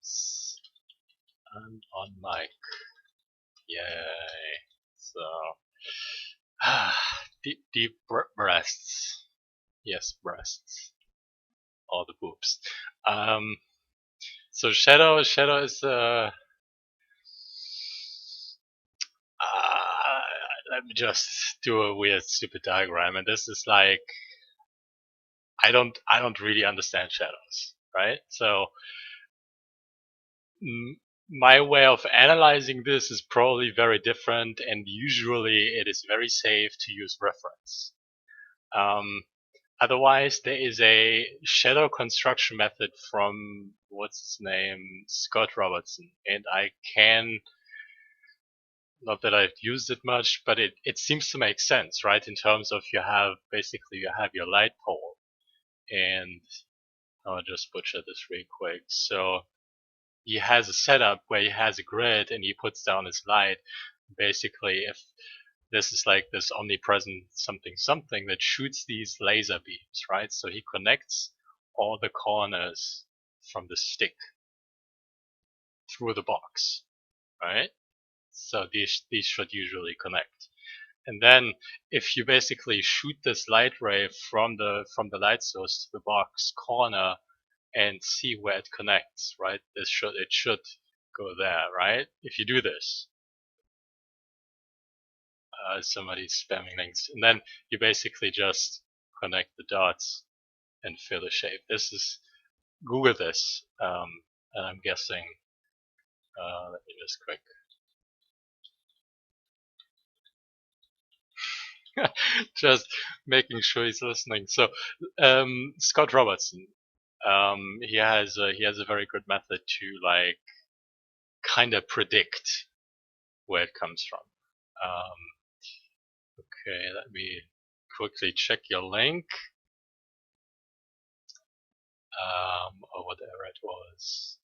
times and on mic. Yay. So deep breaths. Yes, breasts. All the boobs. So shadow is let me just do a weird stupid diagram, and this is like I don't really understand shadows, right? So my way of analyzing this is probably very different, and usually it is very safe to use reference. Otherwise, there is a shadow construction method from what's his name, Scott Robertson, and I can, not that I've used it much, but it seems to make sense, right? In terms of you have your light pole, and I'll just butcher this real quick. So he has a setup where he has a grid and he puts down his light. Basically, if this is like this omnipresent something that shoots these laser beams, right? So he connects all the corners from the stick through the box, right? So these should usually connect. And then if you basically shoot this light ray from the light source to the box corner and see where it connects, right? It should go there, right? If you do this, somebody's spamming links, and then you basically just connect the dots and fill the shape. This is Google this, and I'm guessing. Let me just quick. Just making sure he's listening. So Scott Robertson, he has a very good method to like kind of predict where it comes from. Okay, let me quickly check your link, or whatever it was.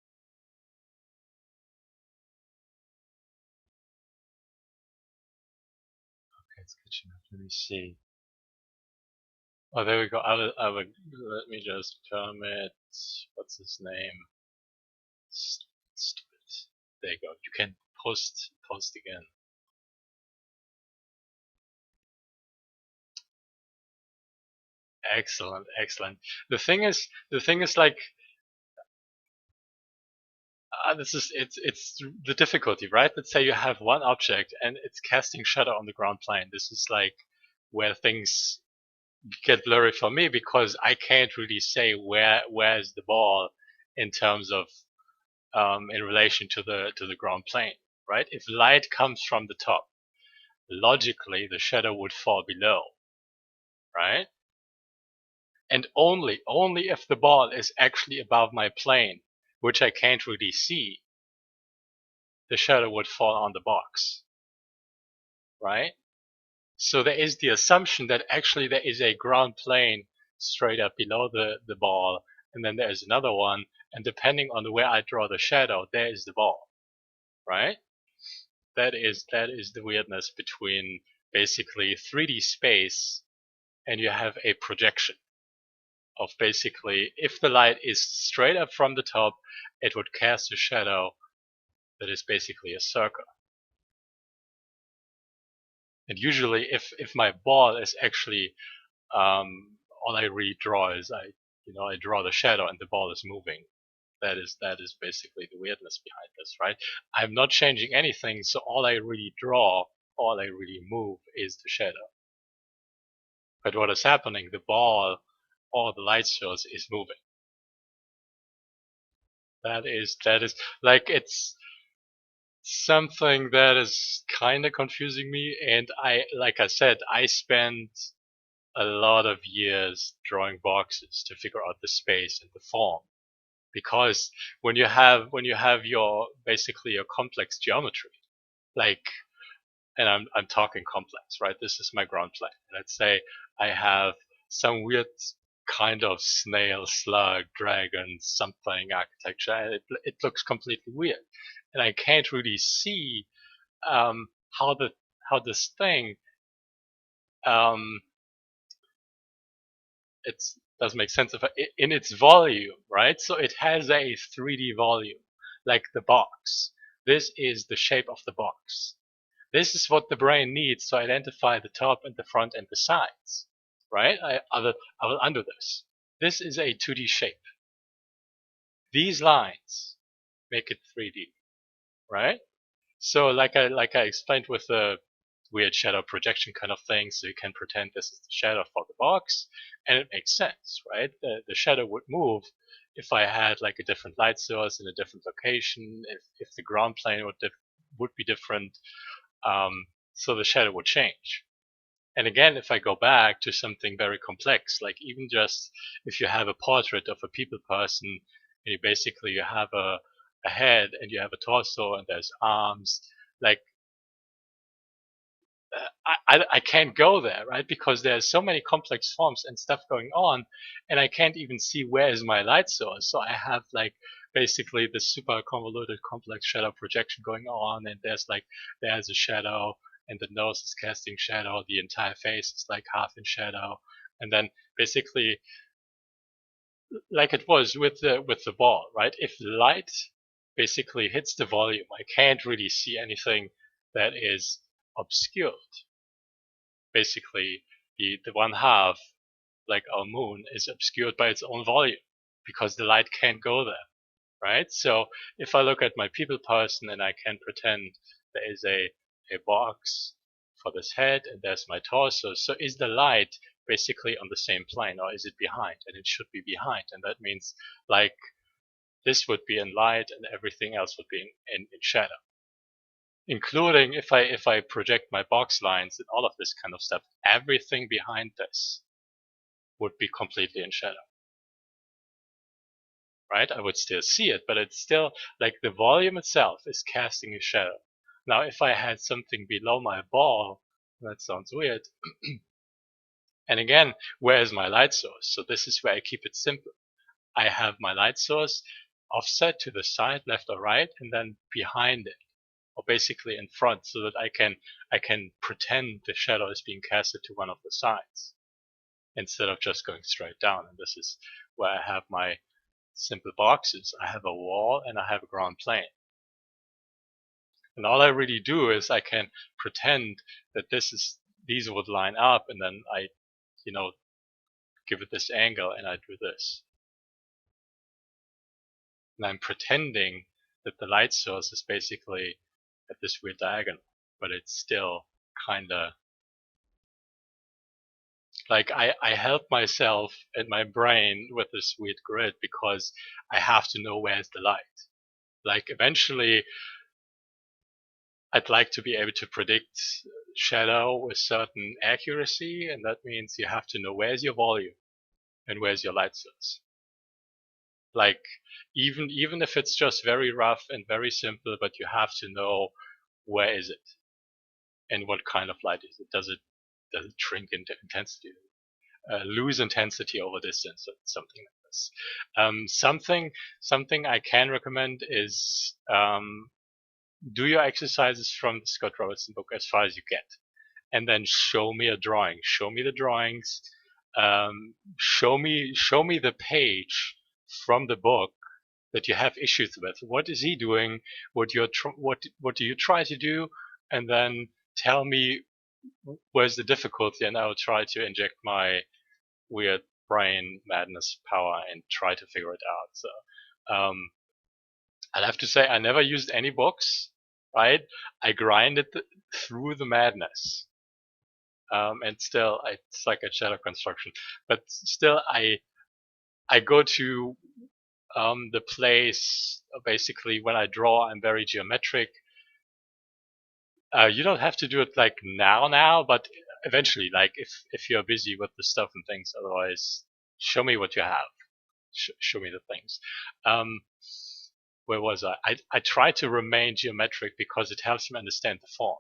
Okay, it's catching up. Let me see. Oh, there we go. Let me just term it. What's his name? Stupid. There you go. You can post again. Excellent, excellent. The thing is like it's the difficulty, right? Let's say you have one object and it's casting shadow on the ground plane. This is like where things get blurry for me because I can't really say where is the ball in terms of in relation to the ground plane, right? If light comes from the top, logically the shadow would fall below, right? And only if the ball is actually above my plane, which I can't really see, the shadow would fall on the box, right? So there is the assumption that actually there is a ground plane straight up below the ball, and then there is another one, and depending on where I draw the shadow, there is the ball, right? That is the weirdness between basically 3D space and you have a projection of basically if the light is straight up from the top, it would cast a shadow that is basically a circle. And usually if my ball is actually all I really draw is I draw the shadow and the ball is moving. That is basically the weirdness behind this, right? I'm not changing anything, so all I really draw, all I really move is the shadow. But what is happening? The ball or the light source is moving. That is like it's something that is kind of confusing me, and like I said, I spent a lot of years drawing boxes to figure out the space and the form. Because when you have your basically your complex geometry, like, and I'm talking complex, right? This is my ground plane. Let's say I have some weird kind of snail, slug, dragon, something architecture. And it looks completely weird, and I can't really see how this thing it doesn't make sense if in its volume, right? So it has a 3D volume. like the box. This is the shape of the box. This is what the brain needs to identify the top and the front and the sides, right? I will undo this. This is a 2D shape. These lines make it 3D, right? So like I explained with the weird shadow projection kind of thing, so you can pretend this is the shadow for the box, and it makes sense, right? The shadow would move if I had like a different light source in a different location, if the ground plane would be different, so the shadow would change. And again, if I go back to something very complex, like even just if you have a portrait of a people person, and you have a head and you have a torso and there's arms, like I can't go there, right? Because there's so many complex forms and stuff going on, and I can't even see where is my light source. So I have like basically this super convoluted complex shadow projection going on, and there's a shadow, and the nose is casting shadow, the entire face is like half in shadow, and then basically like it was with the ball, right? If the light basically hits the volume, I can't really see anything that is obscured. Basically, the one half, like our moon, is obscured by its own volume because the light can't go there, right? So if I look at my people person and I can pretend there is a box for this head and there's my torso, so is the light basically on the same plane or is it behind? And it should be behind, and that means like this would be in light and everything else would be in shadow, including if I project my box lines and all of this kind of stuff, everything behind this would be completely in shadow, right? I would still see it, but it's still like the volume itself is casting a shadow. Now, if I had something below my ball, that sounds weird. And again, where is my light source? So this is where I keep it simple. I have my light source offset to the side, left or right, and then behind it, or basically in front, so that I can pretend the shadow is being casted to one of the sides instead of just going straight down. And this is where I have my simple boxes. I have a wall and I have a ground plane. And all I really do is I can pretend that these would line up, and then I, give it this angle and I do this. And I'm pretending that the light source is basically at this weird diagonal, but it's still kind of like I help myself and my brain with this weird grid because I have to know where's the light. Like eventually I'd like to be able to predict shadow with certain accuracy, and that means you have to know where's your volume and where's your light source. Like even if it's just very rough and very simple, but you have to know where is it and what kind of light is it. Does it shrink into intensity, lose intensity over distance, or something like this. Something I can recommend is do your exercises from the Scott Robertson book as far as you get, and then show me a drawing. Show me the drawings. Show me the page from the book that you have issues with. What is he doing? What do you try to do? And then tell me where's the difficulty, and I will try to inject my weird brain madness power and try to figure it out. So I'll have to say I never used any books, right? I grinded through the madness. And still, it's like a shadow construction. But still, I go to the place basically when I draw. I'm very geometric. You don't have to do it like now, but eventually, like if you're busy with the stuff and things. Otherwise, show me what you have. Show me the things. Where was I? I try to remain geometric because it helps me understand the form,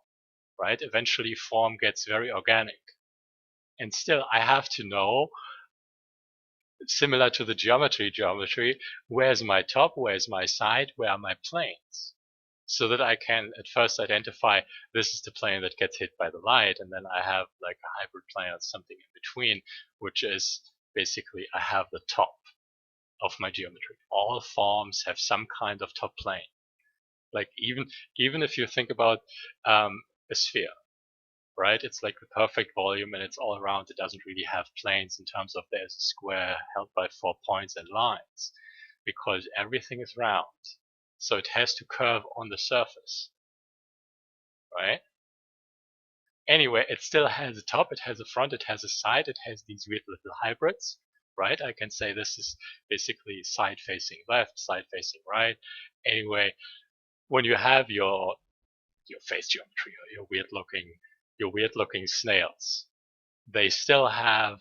right? Eventually, form gets very organic. And still, I have to know, similar to the geometry, where's my top, where's my side, where are my planes? So that I can at first identify this is the plane that gets hit by the light, and then I have like a hybrid plane or something in between, which is basically I have the top of my geometry. All forms have some kind of top plane. Like even if you think about a sphere, right? It's like the perfect volume and it's all around. It doesn't really have planes in terms of there's a square held by 4 points and lines, because everything is round. So it has to curve on the surface, right? Anyway, it still has a top, it has a front, it has a side, it has these weird little hybrids, right? I can say this is basically side facing left, side facing right. Anyway, when you have your face geometry or your weird looking snails, they still have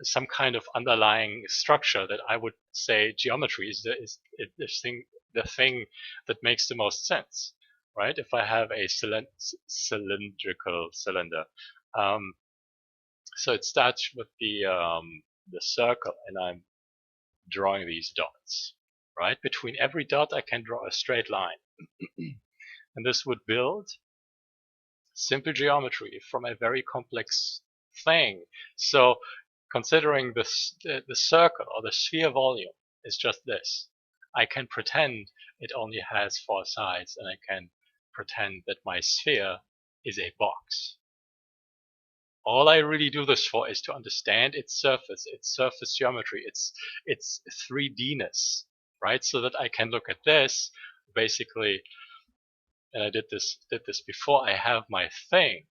some kind of underlying structure that I would say geometry is the thing that makes the most sense, right? If I have a cylindrical cylinder, um, so it starts with the circle, and I'm drawing these dots, right? Between every dot, I can draw a straight line, and this would build simple geometry from a very complex thing. So considering the circle or the sphere volume is just this, I can pretend it only has 4 sides, and I can pretend that my sphere is a box. All I really do this for is to understand its surface geometry, its 3D-ness, right? So that I can look at this basically, and I did this before. I have my thing,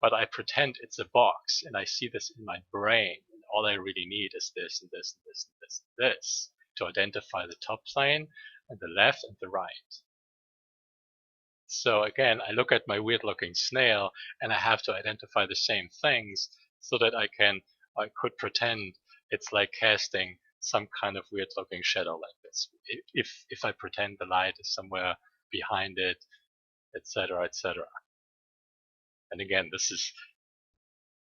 but I pretend it's a box, and I see this in my brain, and all I really need is this and this and this and this and this to identify the top plane and the left and the right. So again, I look at my weird looking snail, and I have to identify the same things so that I could pretend it's like casting some kind of weird looking shadow like this. If I pretend the light is somewhere behind it, etc., etc. And again,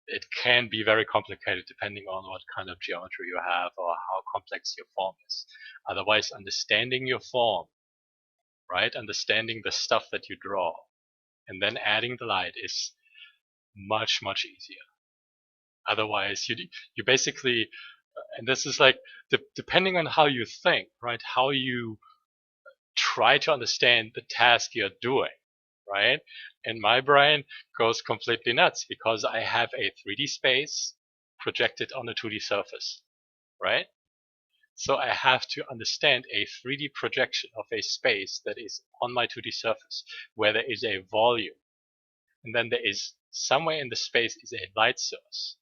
it can be very complicated depending on what kind of geometry you have or how complex your form is. Otherwise, understanding your form, right, understanding the stuff that you draw, and then adding the light is much, much easier. Otherwise, you basically, and this is like, depending on how you think, right, how you try to understand the task you're doing, right? And my brain goes completely nuts because I have a 3D space projected on a 2D surface, right? So I have to understand a 3D projection of a space that is on my 2D surface, where there is a volume, and then there is somewhere in the space is a light source,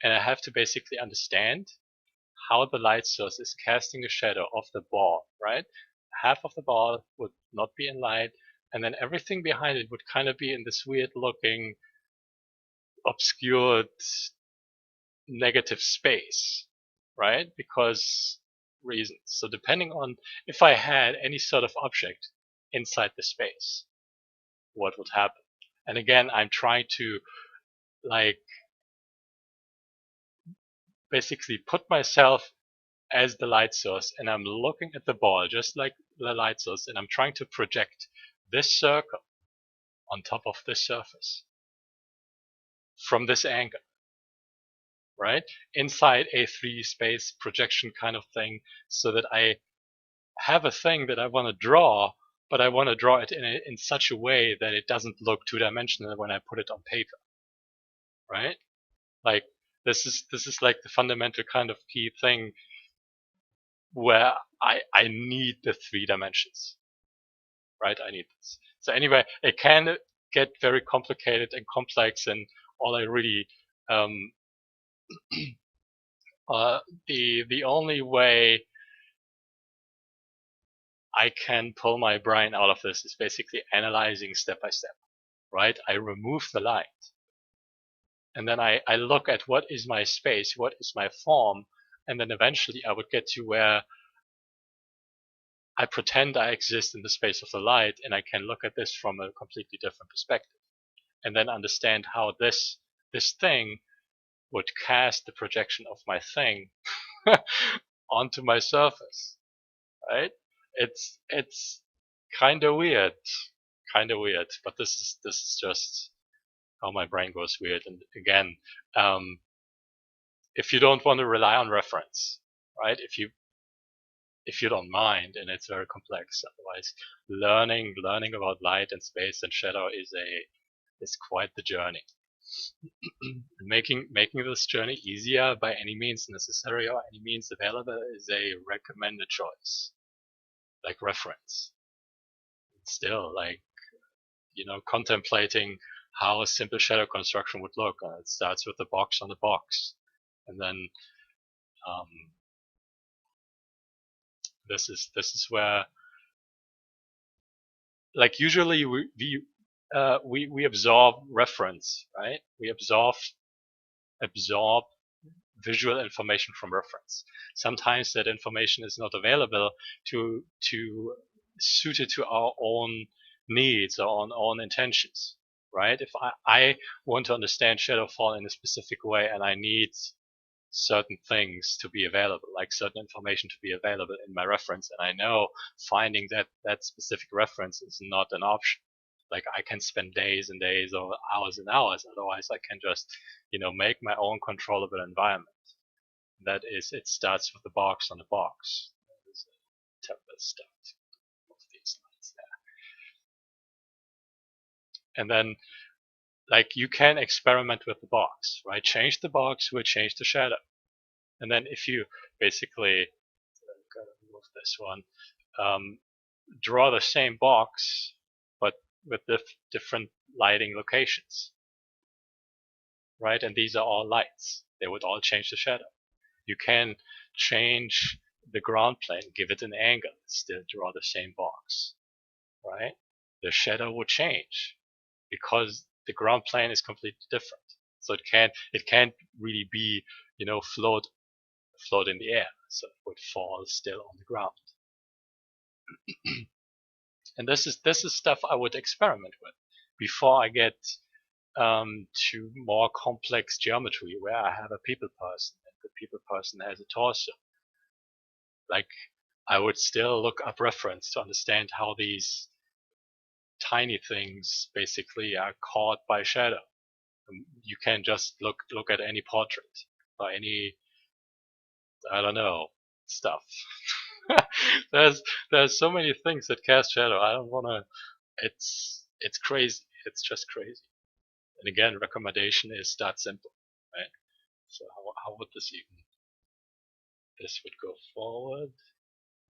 and I have to basically understand how the light source is casting a shadow off the ball, right? Half of the ball would not be in light, and then everything behind it would kind of be in this weird looking, obscured, negative space, right? Because reasons. So depending on if I had any sort of object inside the space, what would happen? And again, I'm trying to like basically put myself as the light source, and I'm looking at the ball just like the light source, and I'm trying to project this circle on top of this surface from this angle, right? Inside a 3D space projection kind of thing, so that I have a thing that I want to draw, but I want to draw it in such a way that it doesn't look two-dimensional when I put it on paper, right? Like this is like the fundamental kind of key thing where I need the 3 dimensions, right? I need this. So anyway, it can get very complicated and complex, and all I really um, the only way I can pull my brain out of this is basically analyzing step by step, right? I remove the light, and then I look at what is my space, what is my form, and then eventually I would get to where I pretend I exist in the space of the light, and I can look at this from a completely different perspective, and then understand how this thing would cast the projection of my thing onto my surface, right? It's kind of weird, but this is just how my brain goes weird. And again, if you don't want to rely on reference, right? if you don't mind, and it's very complex. Otherwise, learning about light and space and shadow is quite the journey. making this journey easier by any means necessary or any means available is a recommended choice, like reference. Still, like, contemplating how a simple shadow construction would look. It starts with the box on the box, and then this is where, like, usually we absorb reference, right? We absorb visual information from reference. Sometimes that information is not available to suit it to our own needs or our own intentions, right? If I want to understand shadow fall in a specific way, and I need certain things to be available, like certain information to be available in my reference, and I know finding that specific reference is not an option. Like, I can spend days and days or hours and hours. Otherwise, I can just, make my own controllable environment. That is, it starts with the box on the box. There's a template start of these lines there. And then, like, you can experiment with the box, right? Change the box, will change the shadow. And then if you basically, gotta remove this one, draw the same box, but with different lighting locations, right? And these are all lights. They would all change the shadow. You can change the ground plane, give it an angle, still draw the same box, right? The shadow would change because the ground plane is completely different. So it can't really be, float in the air. So it would fall still on the ground. And this is stuff I would experiment with before I get to more complex geometry where I have a people person and the people person has a torso. Like, I would still look up reference to understand how these tiny things basically are caught by shadow. You can just look at any portrait or any, I don't know, stuff. there's so many things that cast shadow. I don't wanna. It's crazy. It's just crazy. And again, recommendation is start simple, right? So how would this even? This would go forward.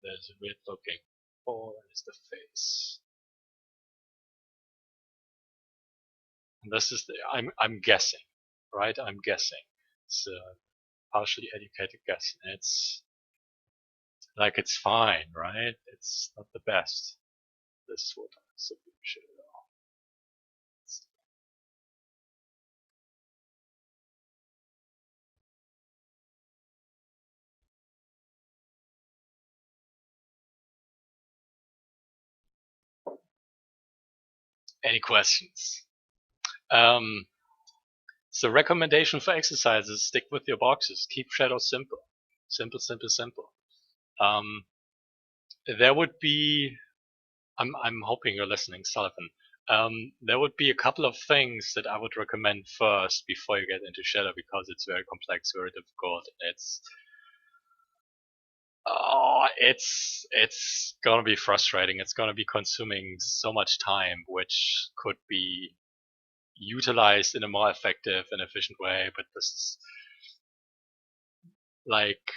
There's a weird looking forward is the face. And this is I'm guessing, right? I'm guessing. It's a partially educated guess. And it's like, it's fine, right? It's not the best. This would solution at all. Any questions? So recommendation for exercises: stick with your boxes. Keep shadows simple. Simple, simple, simple. There would be, I'm hoping you're listening, Sullivan. There would be a couple of things that I would recommend first before you get into shadow, because it's very complex, very difficult. It's gonna be frustrating. It's gonna be consuming so much time, which could be utilized in a more effective and efficient way. But this is like,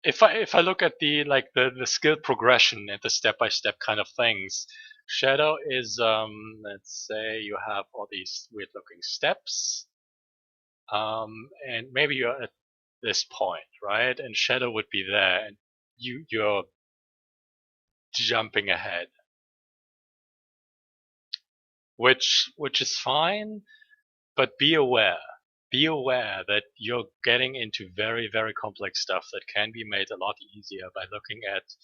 if I look at the skill progression and the step-by-step kind of things, shadow is, let's say you have all these weird looking steps, and maybe you're at this point, right? And shadow would be there, and you're jumping ahead, which is fine, but be aware. Be aware that you're getting into very, very complex stuff that can be made a lot easier by looking at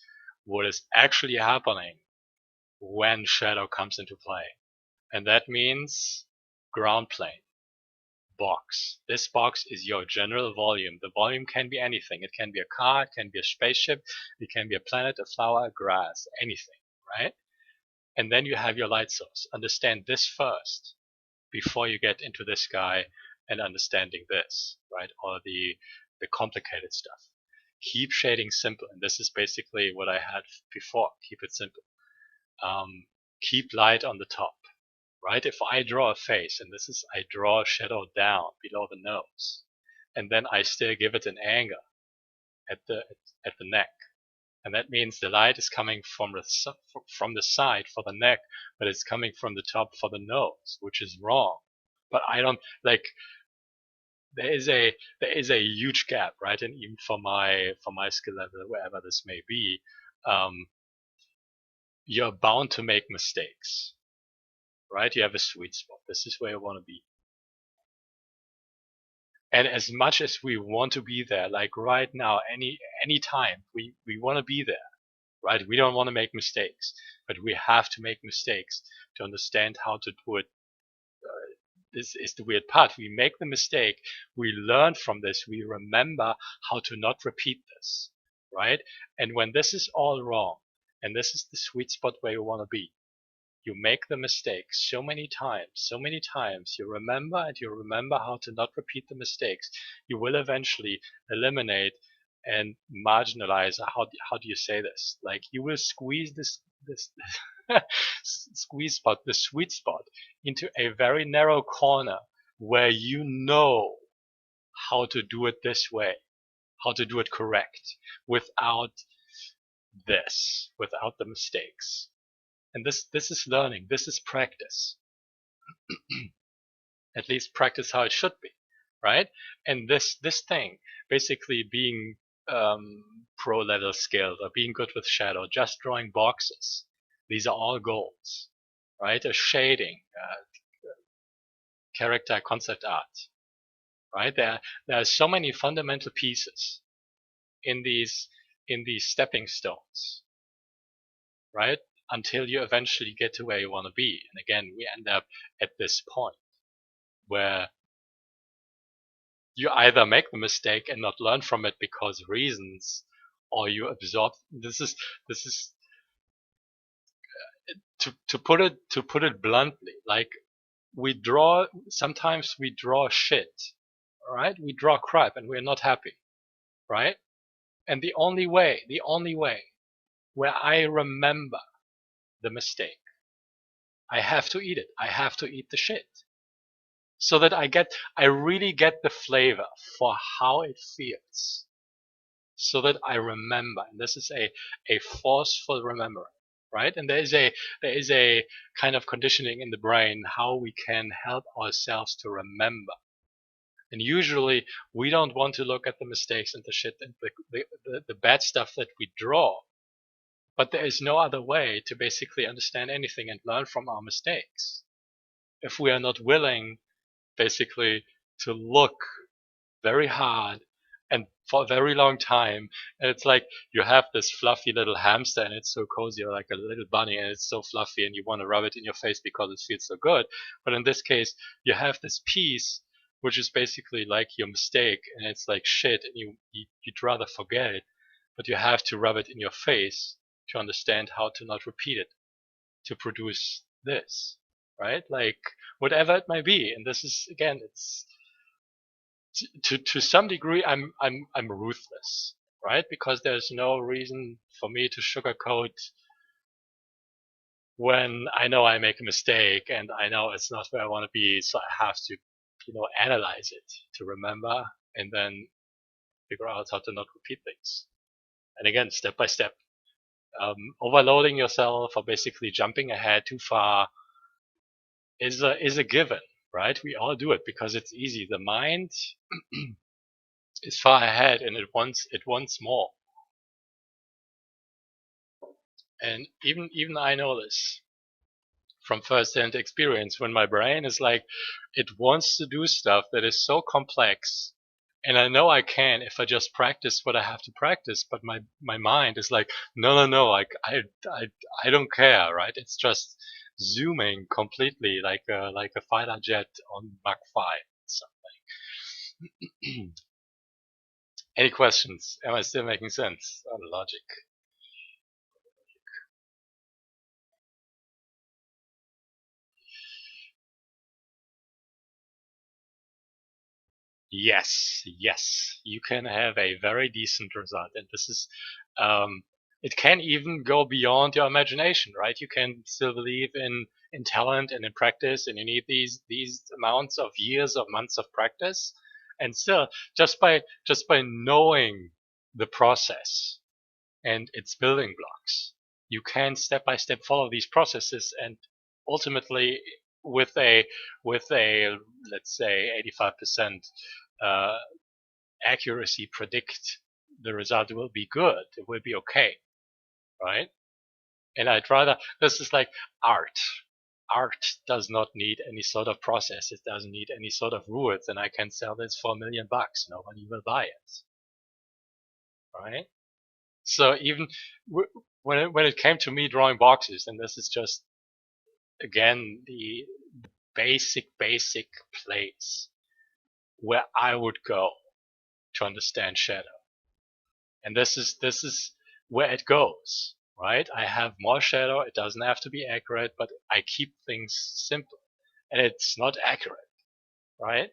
what is actually happening when shadow comes into play. And that means ground plane, box. This box is your general volume. The volume can be anything. It can be a car, it can be a spaceship, it can be a planet, a flower, a grass, anything, right? And then you have your light source. Understand this first before you get into this guy and understanding this, right? Or the complicated stuff. Keep shading simple, and this is basically what I had before. Keep it simple. Keep light on the top, right? If I draw a face, and this is I draw a shadow down below the nose, and then I still give it an angle at the neck, and that means the light is coming from the side for the neck, but it's coming from the top for the nose, which is wrong. But I don't like. There is a huge gap, right? And even for my skill level, wherever this may be, you're bound to make mistakes, right? You have a sweet spot. This is where you want to be. And as much as we want to be there, like right now, any time we want to be there, right? We don't want to make mistakes, but we have to make mistakes to understand how to do it. This is the weird part. We make the mistake, we learn from this, we remember how to not repeat this, right? And when this is all wrong, and this is the sweet spot where you want to be, you make the mistake so many times, you remember, and you remember how to not repeat the mistakes. You will eventually eliminate and marginalize, how do you say this? Like you will squeeze this squeeze spot, the sweet spot, into a very narrow corner where you know how to do it this way, how to do it correct, without without the mistakes. And this is learning, this is practice. At least practice how it should be, right? And this thing, basically being pro level skilled or being good with shadow, just drawing boxes, these are all goals, right? A shading, character, concept art, right? There are so many fundamental pieces in these stepping stones, right? Until you eventually get to where you want to be. And again, we end up at this point where you either make the mistake and not learn from it because reasons, or you absorb. This is to put it bluntly, like sometimes we draw shit, right? We draw crap and we're not happy, right? And the only way where I remember the mistake, I have to eat it. I have to eat the shit. So that I really get the flavor for how it feels. So that I remember. And this is a forceful remembering, right? And there is a kind of conditioning in the brain how we can help ourselves to remember. And usually we don't want to look at the mistakes and the shit and the bad stuff that we draw. But there is no other way to basically understand anything and learn from our mistakes if we are not willing basically to look very hard and for a very long time. And it's like you have this fluffy little hamster and it's so cozy, or like a little bunny and it's so fluffy and you want to rub it in your face because it feels so good. But in this case, you have this piece which is basically like your mistake and it's like shit and you'd rather forget it, but you have to rub it in your face to understand how to not repeat it, to produce this, right? Like whatever it might be. And this is, again, it's to some degree I'm ruthless, right? Because there's no reason for me to sugarcoat when I know I make a mistake and I know it's not where I want to be. So I have to, analyze it to remember and then figure out how to not repeat things. And again, step by step. Overloading yourself or basically jumping ahead too far is a given, right? We all do it because it's easy. The mind is far ahead and it wants more. And even I know this from first-hand experience when my brain is like, it wants to do stuff that is so complex, and I know I can if I just practice what I have to practice, but my mind is like, no, like I don't care, right? It's just zooming completely like a fighter jet on Mach 5 something. Any questions? Am I still making sense on the logic? Yes, you can have a very decent result, and this is, um, it can even go beyond your imagination, right? You can still believe in talent and in practice, and you need these amounts of years of months of practice, and still just by knowing the process and its building blocks, you can step by step follow these processes, and ultimately, with a with a let's say 85% uh, accuracy, predict the result will be good. It will be okay, right? And I'd rather, this is like art. Art does not need any sort of process. It doesn't need any sort of rules. And I can sell this for $1 million. Nobody will buy it, right? So even when it came to me drawing boxes, and this is just again the basic place where I would go to understand shadow. And this is where it goes, right? I have more shadow. It doesn't have to be accurate, but I keep things simple, and it's not accurate, right?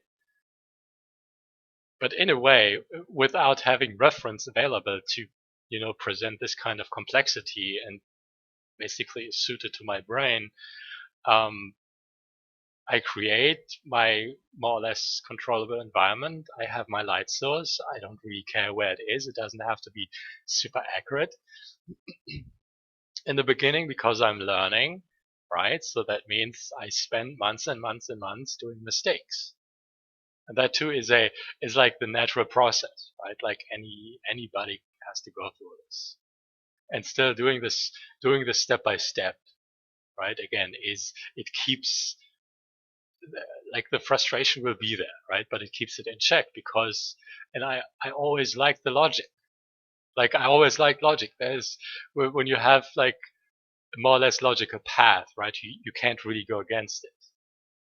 But in a way, without having reference available to, present this kind of complexity and basically suited to my brain, um, I create my more or less controllable environment. I have my light source. I don't really care where it is. It doesn't have to be super accurate in the beginning because I'm learning, right? So that means I spend months and months and months doing mistakes. And that too is like the natural process, right? Like anybody has to go through this. And still doing this step by step, right? Again, is it keeps, like, the frustration will be there, right? But it keeps it in check because, and I always like the logic. Like I always like logic. There's when you have like a more or less logical path, right? You can't really go against it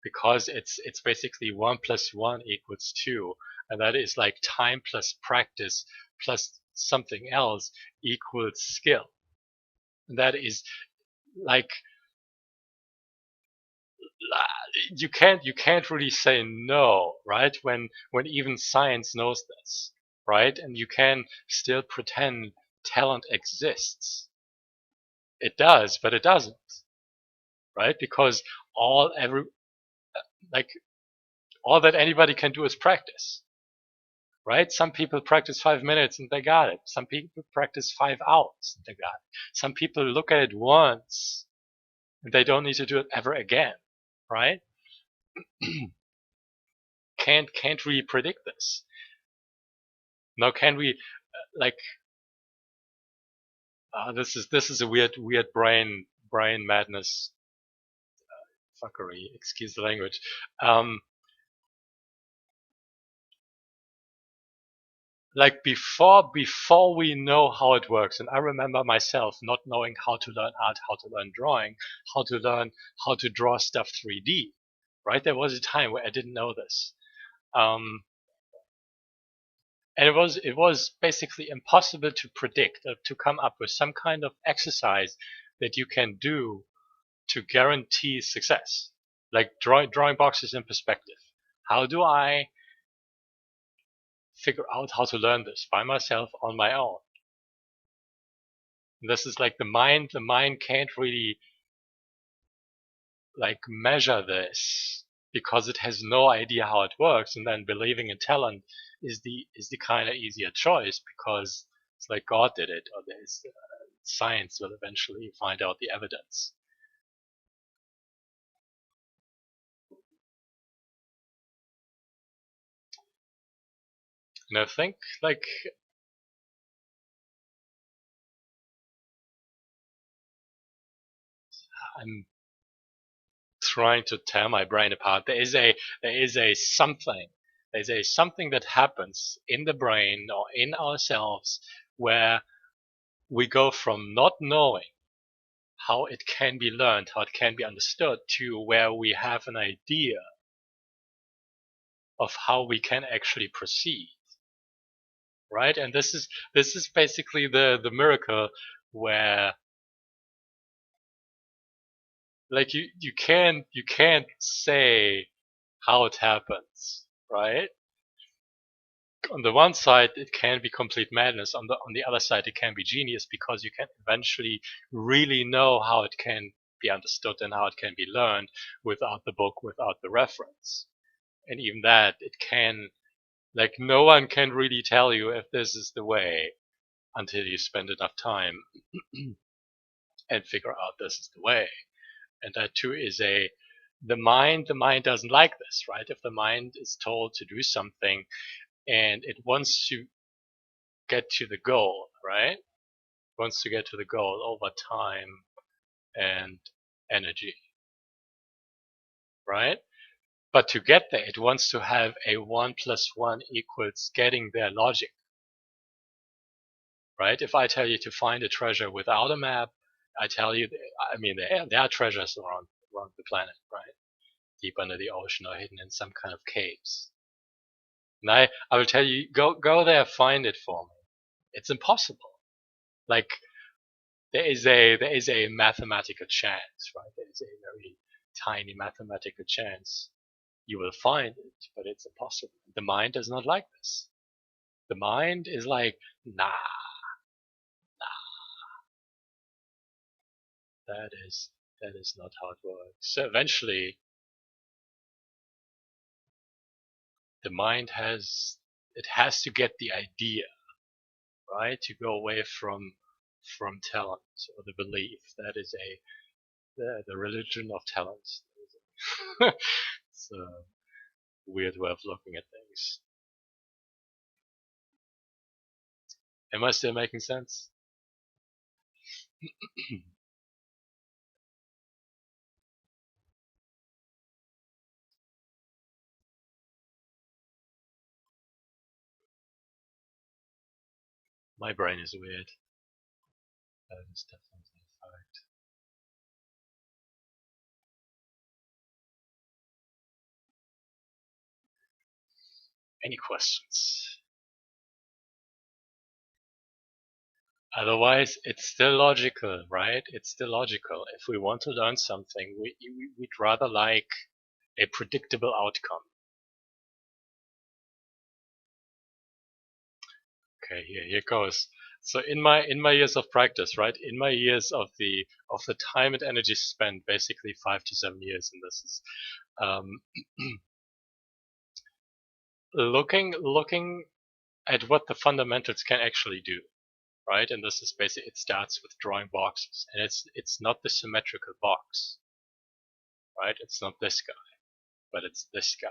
because it's basically 1 + 1 = 2, and that is like time plus practice plus something else equals skill. And that is like, you can't really say no, right? When even science knows this, right? And you can still pretend talent exists. It does, but it doesn't, right? Because all every like all that anybody can do is practice, right? Some people practice 5 minutes and they got it. Some people practice 5 hours and they got it. Some people look at it once and they don't need to do it ever again, right? Can't really predict this. Now, can we, like, this is a weird brain madness fuckery. Excuse the language. Um, like before we know how it works, and I remember myself not knowing how to learn art, how to learn drawing, how to learn how to draw stuff 3D. Right, there was a time where I didn't know this, um, and it was basically impossible to predict, to come up with some kind of exercise that you can do to guarantee success, like drawing boxes in perspective. How do I figure out how to learn this by myself on my own? This is like the mind can't really like measure this because it has no idea how it works, and then believing in talent is the kind of easier choice because it's like God did it, or there's science will eventually find out the evidence. And I think, like, I'm trying to tear my brain apart. There is a something that happens in the brain or in ourselves where we go from not knowing how it can be learned, how it can be understood, to where we have an idea of how we can actually proceed, right? And this is basically the miracle where, like, you can't say how it happens, right? on the one side it can be complete madness, on the other side it can be genius, because you can eventually really know how it can be understood and how it can be learned without the book, without the reference. And even that, it can, like, no one can really tell you if this is the way until you spend enough time and figure out this is the way. And that too is the mind doesn't like this, right? If the mind is told to do something and it wants to get to the goal, right? Wants to get to the goal over time and energy, right? But to get there, it wants to have a 1 + 1 = getting there logic, right? If I tell you to find a treasure without a map, I tell you, I mean, there are treasures around the planet, right? Deep under the ocean or hidden in some kind of caves. And I will tell you, go there, find it for me. It's impossible. Like, there is a mathematical chance, right? There is a very tiny mathematical chance you will find it, but it's impossible. The mind does not like this. The mind is like, nah, that is not how it works. So eventually, the mind has to get the idea, right, to go away from talent, or the belief that is the religion of talent. It's a weird way of looking at things. Am I still making sense? My brain is weird. That is definitely a fact. Any questions? Otherwise, it's still logical, right? It's still logical. If we want to learn something, we'd rather like a predictable outcome. Okay, here goes. So in my years of practice, right? In my years of the time and energy spent, basically 5 to 7 years, and this is um, looking at what the fundamentals can actually do, right? And this is basically, it starts with drawing boxes, and it's not the symmetrical box, right? It's not this guy, but it's this guy,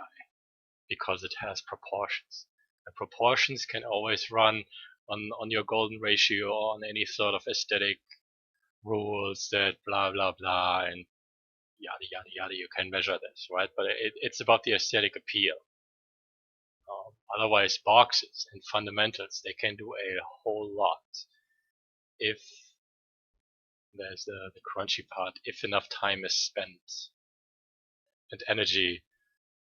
because it has proportions. And proportions can always run on your golden ratio, or on any sort of aesthetic rules that blah blah blah and yada yada yada. You can measure this, right? But it's about the aesthetic appeal. Otherwise, boxes and fundamentals, they can do a whole lot if there's the crunchy part, if enough time is spent and energy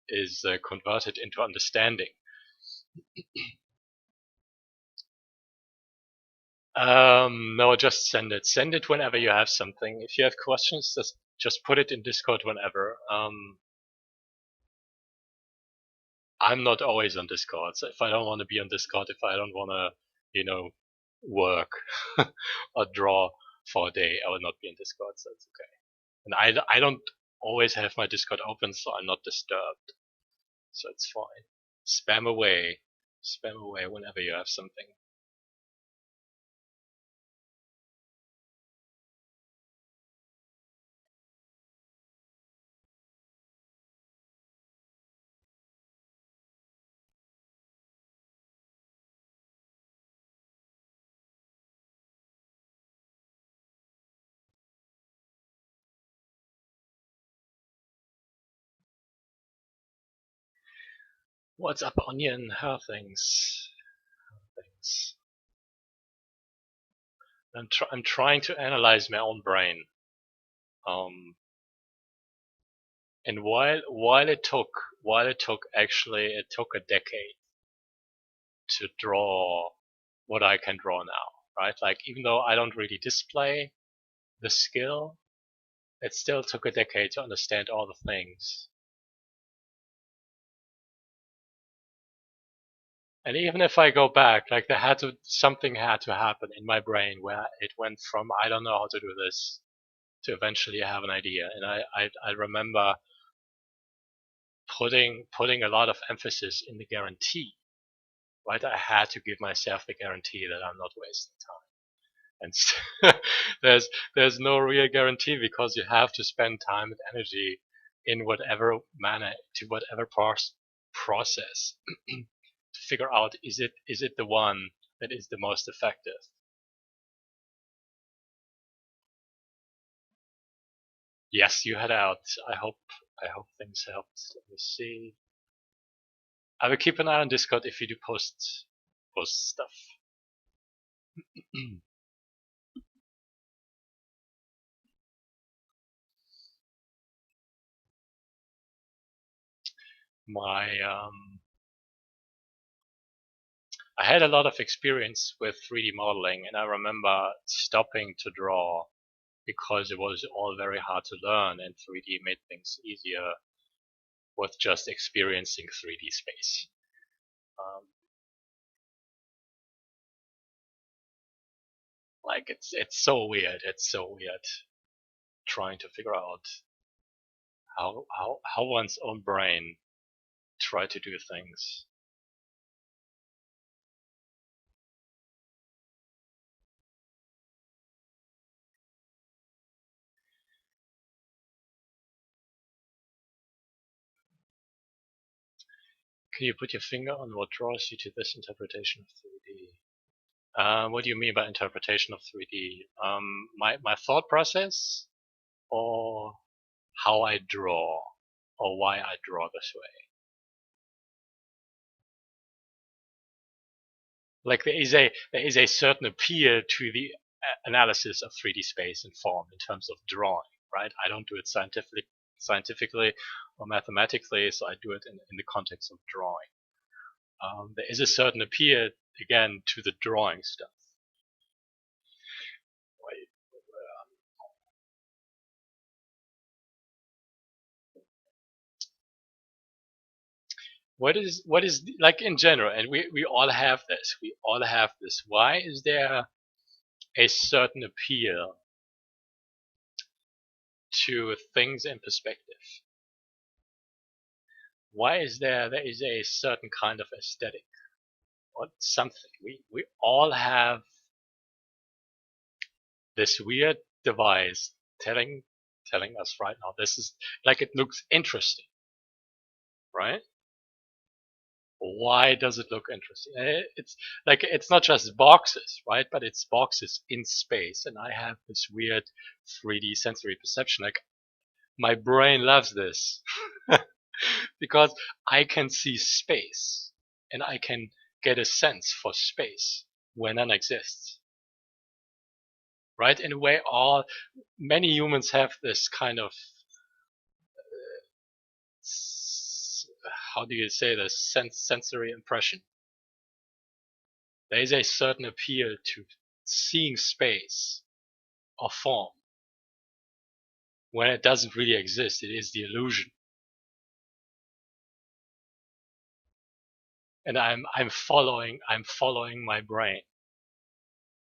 is converted into understanding. No, just send it. Send it whenever you have something. If you have questions, just put it in Discord whenever. I'm not always on Discord, so if I don't want to be on Discord, if I don't want to, work or draw for a day, I will not be on Discord, so it's okay. And I don't always have my Discord open, so I'm not disturbed, so it's fine. Spam away. Spam away whenever you have something. What's up, Onion? How are things? Things. I'm trying to analyze my own brain. And while it took it took a decade to draw what I can draw now, right? Like, even though I don't really display the skill, it still took a decade to understand all the things. And even if I go back, like something had to happen in my brain where it went from I don't know how to do this to eventually have an idea. And I remember putting a lot of emphasis in the guarantee. Right, I had to give myself the guarantee that I'm not wasting time. And there's no real guarantee because you have to spend time and energy in whatever manner to whatever process to figure out is it the one that is the most effective. Yes, you had out. I hope things helped. Let me see. I will keep an eye on Discord if you do post stuff. My I had a lot of experience with 3D modeling, and I remember stopping to draw because it was all very hard to learn, and 3D made things easier with just experiencing 3D space. Like it's so weird. It's so weird trying to figure out how one's own brain try to do things. Can you put your finger on what draws you to this interpretation of 3D? What do you mean by interpretation of 3D? My thought process, or how I draw, or why I draw this way. Like there is a certain appeal to the analysis of 3D space and form in terms of drawing, right? I don't do it scientifically or mathematically, so I do it in the context of drawing. There is a certain appeal again to the drawing stuff. Wait, what is like in general, and we all have this. We all have this. Why is there a certain appeal to things in perspective? Why is there is a certain kind of aesthetic or something? We all have this weird device telling us right now this is like it looks interesting, right? Why does it look interesting? It's like it's not just boxes, right? But it's boxes in space, and I have this weird 3D sensory perception. Like my brain loves this because I can see space and I can get a sense for space where none exists. Right? In a way, many humans have this kind of how do you say this sensory impression. There is a certain appeal to seeing space or form when it doesn't really exist. It is the illusion, and I'm following my brain.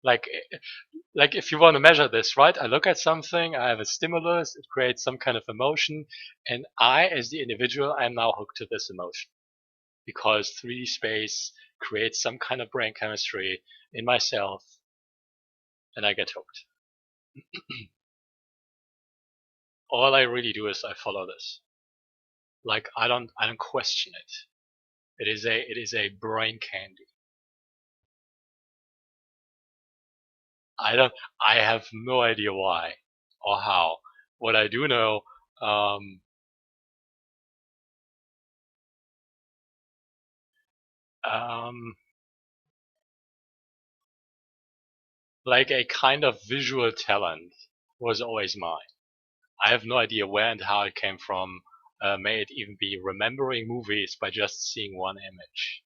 Like if you want to measure this, right? I look at something, I have a stimulus, it creates some kind of emotion, and I, as the individual, I am now hooked to this emotion because 3D space creates some kind of brain chemistry in myself, and I get hooked. All I really do is I follow this. Like I don't question it. It is a brain candy. I have no idea why or how. What I do know, um, um, like a kind of visual talent was always mine. I have no idea where and how it came from. May it even be remembering movies by just seeing one image.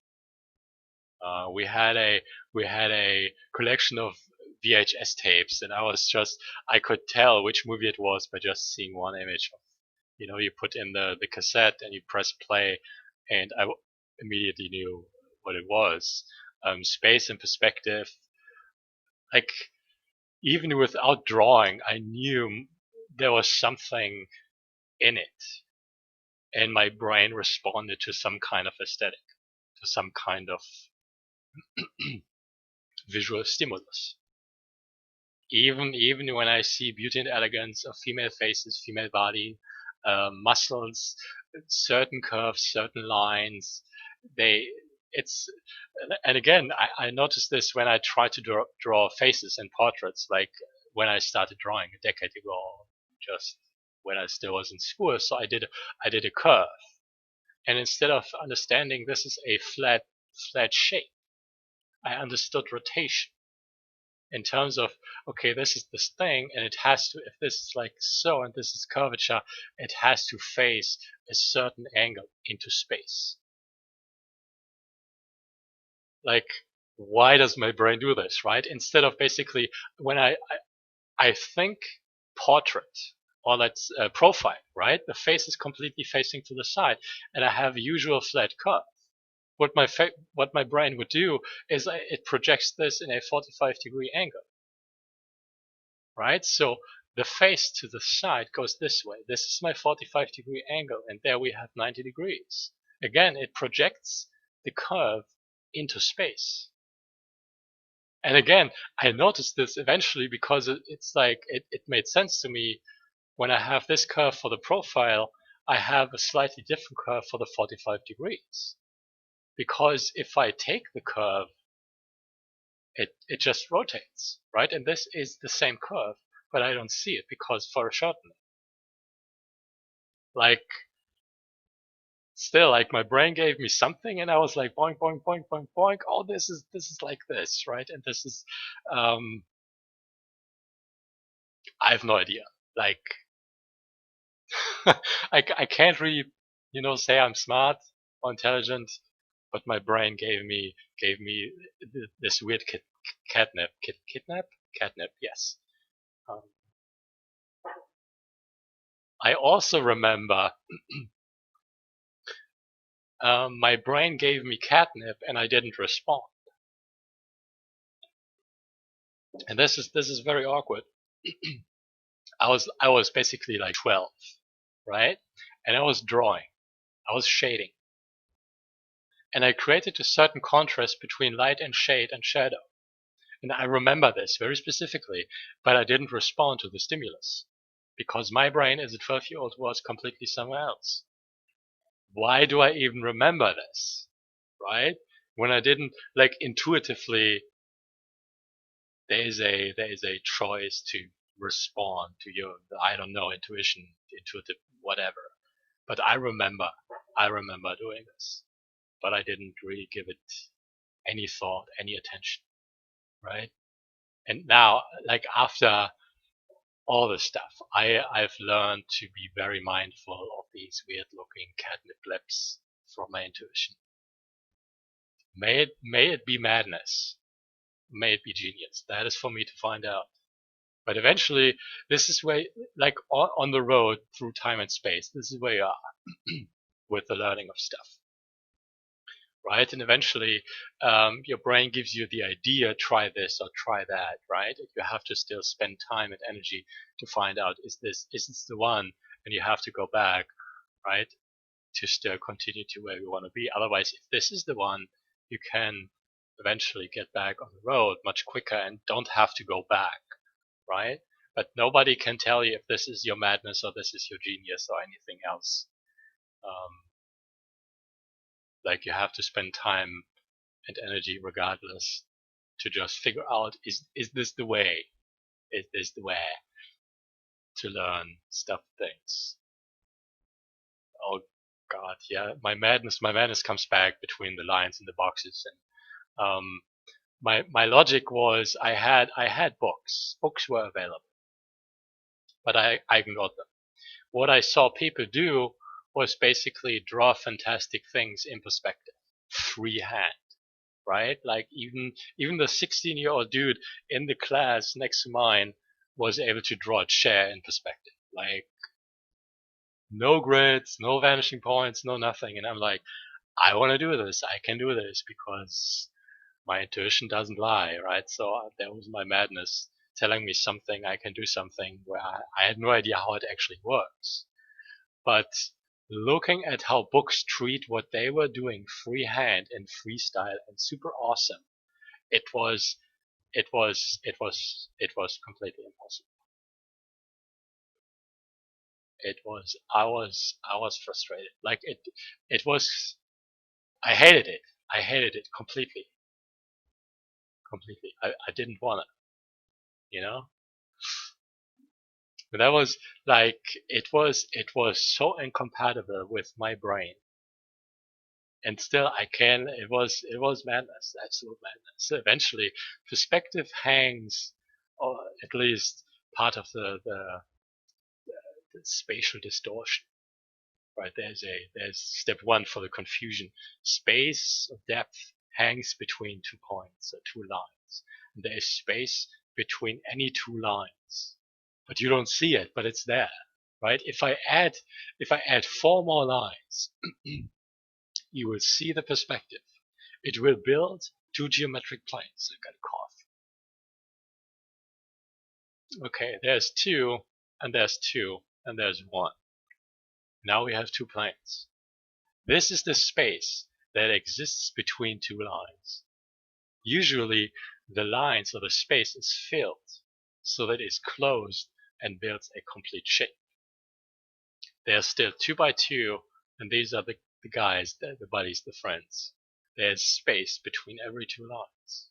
We had a collection of VHS tapes, and I could tell which movie it was by just seeing one image. You put in the cassette and you press play, and I immediately knew what it was. Space and perspective. Like, even without drawing, I knew there was something in it, and my brain responded to some kind of aesthetic, to some kind of visual stimulus. Even when I see beauty and elegance of female faces, female body, muscles, certain curves, certain lines, they it's and again I noticed this when I try to draw faces and portraits, like when I started drawing a decade ago, just when I still was in school. So I did a curve, and instead of understanding this is a flat shape, I understood rotation in terms of, okay, this is this thing, and it has to, if this is like so and this is curvature, it has to face a certain angle into space. Like, why does my brain do this, right? Instead of basically, when I think portrait, or let's profile, right? The face is completely facing to the side, and I have a usual flat curve. What my brain would do is it projects this in a 45-degree angle, right? So the face to the side goes this way. This is my 45-degree angle, and there we have 90 degrees. Again, it projects the curve into space. And again, I noticed this eventually because it's like it made sense to me. When I have this curve for the profile, I have a slightly different curve for the 45 degrees. Because if I take the curve, it just rotates, right? And this is the same curve, but I don't see it because foreshortening. Like, still, like, my brain gave me something, and I was like, boink, boink, boink, boink, boink. Oh, this is like this, right? And this is, I have no idea. Like, I can't really, say I'm smart or intelligent, but my brain gave me this weird catnip. Yes. Um, I also remember my brain gave me catnip and I didn't respond, and this is very awkward. I was basically like 12, right? And I was drawing, I was shading, and I created a certain contrast between light and shade and shadow. And I remember this very specifically, but I didn't respond to the stimulus because my brain as a 12-year-old was completely somewhere else. Why do I even remember this? Right? When I didn't, like, intuitively, there is a choice to respond to your, I don't know, intuition, intuitive, whatever. But I remember doing this, but I didn't really give it any thought, any attention, right? And now, like, after all this stuff, I've learned to be very mindful of these weird looking catnip lips from my intuition. May it be madness, may it be genius. That is for me to find out. But eventually, this is where, like, on the road through time and space, this is where you are with the learning of stuff, right? And eventually, your brain gives you the idea, try this or try that, right? You have to still spend time and energy to find out, is this the one? And you have to go back, right, to still continue to where you want to be. Otherwise, if this is the one, you can eventually get back on the road much quicker and don't have to go back, right? But nobody can tell you if this is your madness or this is your genius or anything else. Like, you have to spend time and energy regardless to just figure out, is this the way? Is this the way to learn stuff, things? Oh God, yeah, my madness comes back between the lines and the boxes, and my logic was I had books were available, but I ignored them. What I saw people do was basically draw fantastic things in perspective, freehand, right? Like, even the 16-year-old dude in the class next to mine was able to draw a chair in perspective, like, no grids, no vanishing points, no nothing. And I'm like, I want to do this. I can do this because my intuition doesn't lie, right? So that was my madness telling me something. I can do something where I had no idea how it actually works. But looking at how books treat what they were doing freehand and freestyle and super awesome, it was it was completely impossible. I was frustrated. Like it was I hated it. I hated it completely. Completely. I didn't want it, you know? But that was like it was so incompatible with my brain. And still I can it was madness, absolute madness. So eventually perspective hangs, or at least part of the spatial distortion. Right, there's step one for the confusion. Space of depth hangs between 2 points or 2 lines. And there is space between any 2 lines. But you don't see it, but it's there. Right? If I add 4 more lines, you will see the perspective. It will build 2 geometric planes. I got a cough. Okay, there's 2, and there's 2, and there's 1. Now we have 2 planes. This is the space that exists between 2 lines. Usually the lines or the space is filled so that it's closed and builds a complete shape. There's still 2 by 2, and these are the guys, the buddies, the friends. There's space between every 2 lines.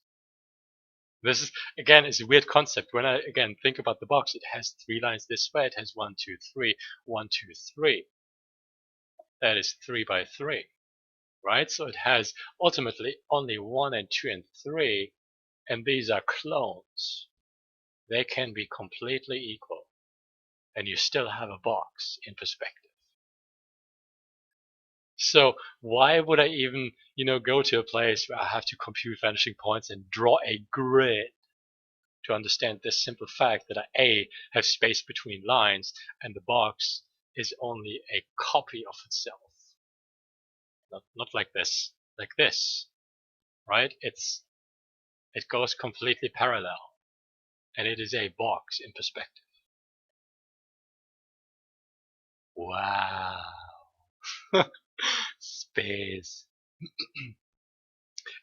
This is, again, is a weird concept. When I, again, think about the box, it has 3 lines this way. It has 1, 2, 3, 1, 2, 3. That is 3 by 3. Right? So it has ultimately only 1 and 2 and 3, and these are clones. They can be completely equal, and you still have a box in perspective. So why would I even, go to a place where I have to compute vanishing points and draw a grid to understand this simple fact that I have space between lines and the box is only a copy of itself. Not like this, right? It goes completely parallel, and it is a box in perspective. Wow. Space.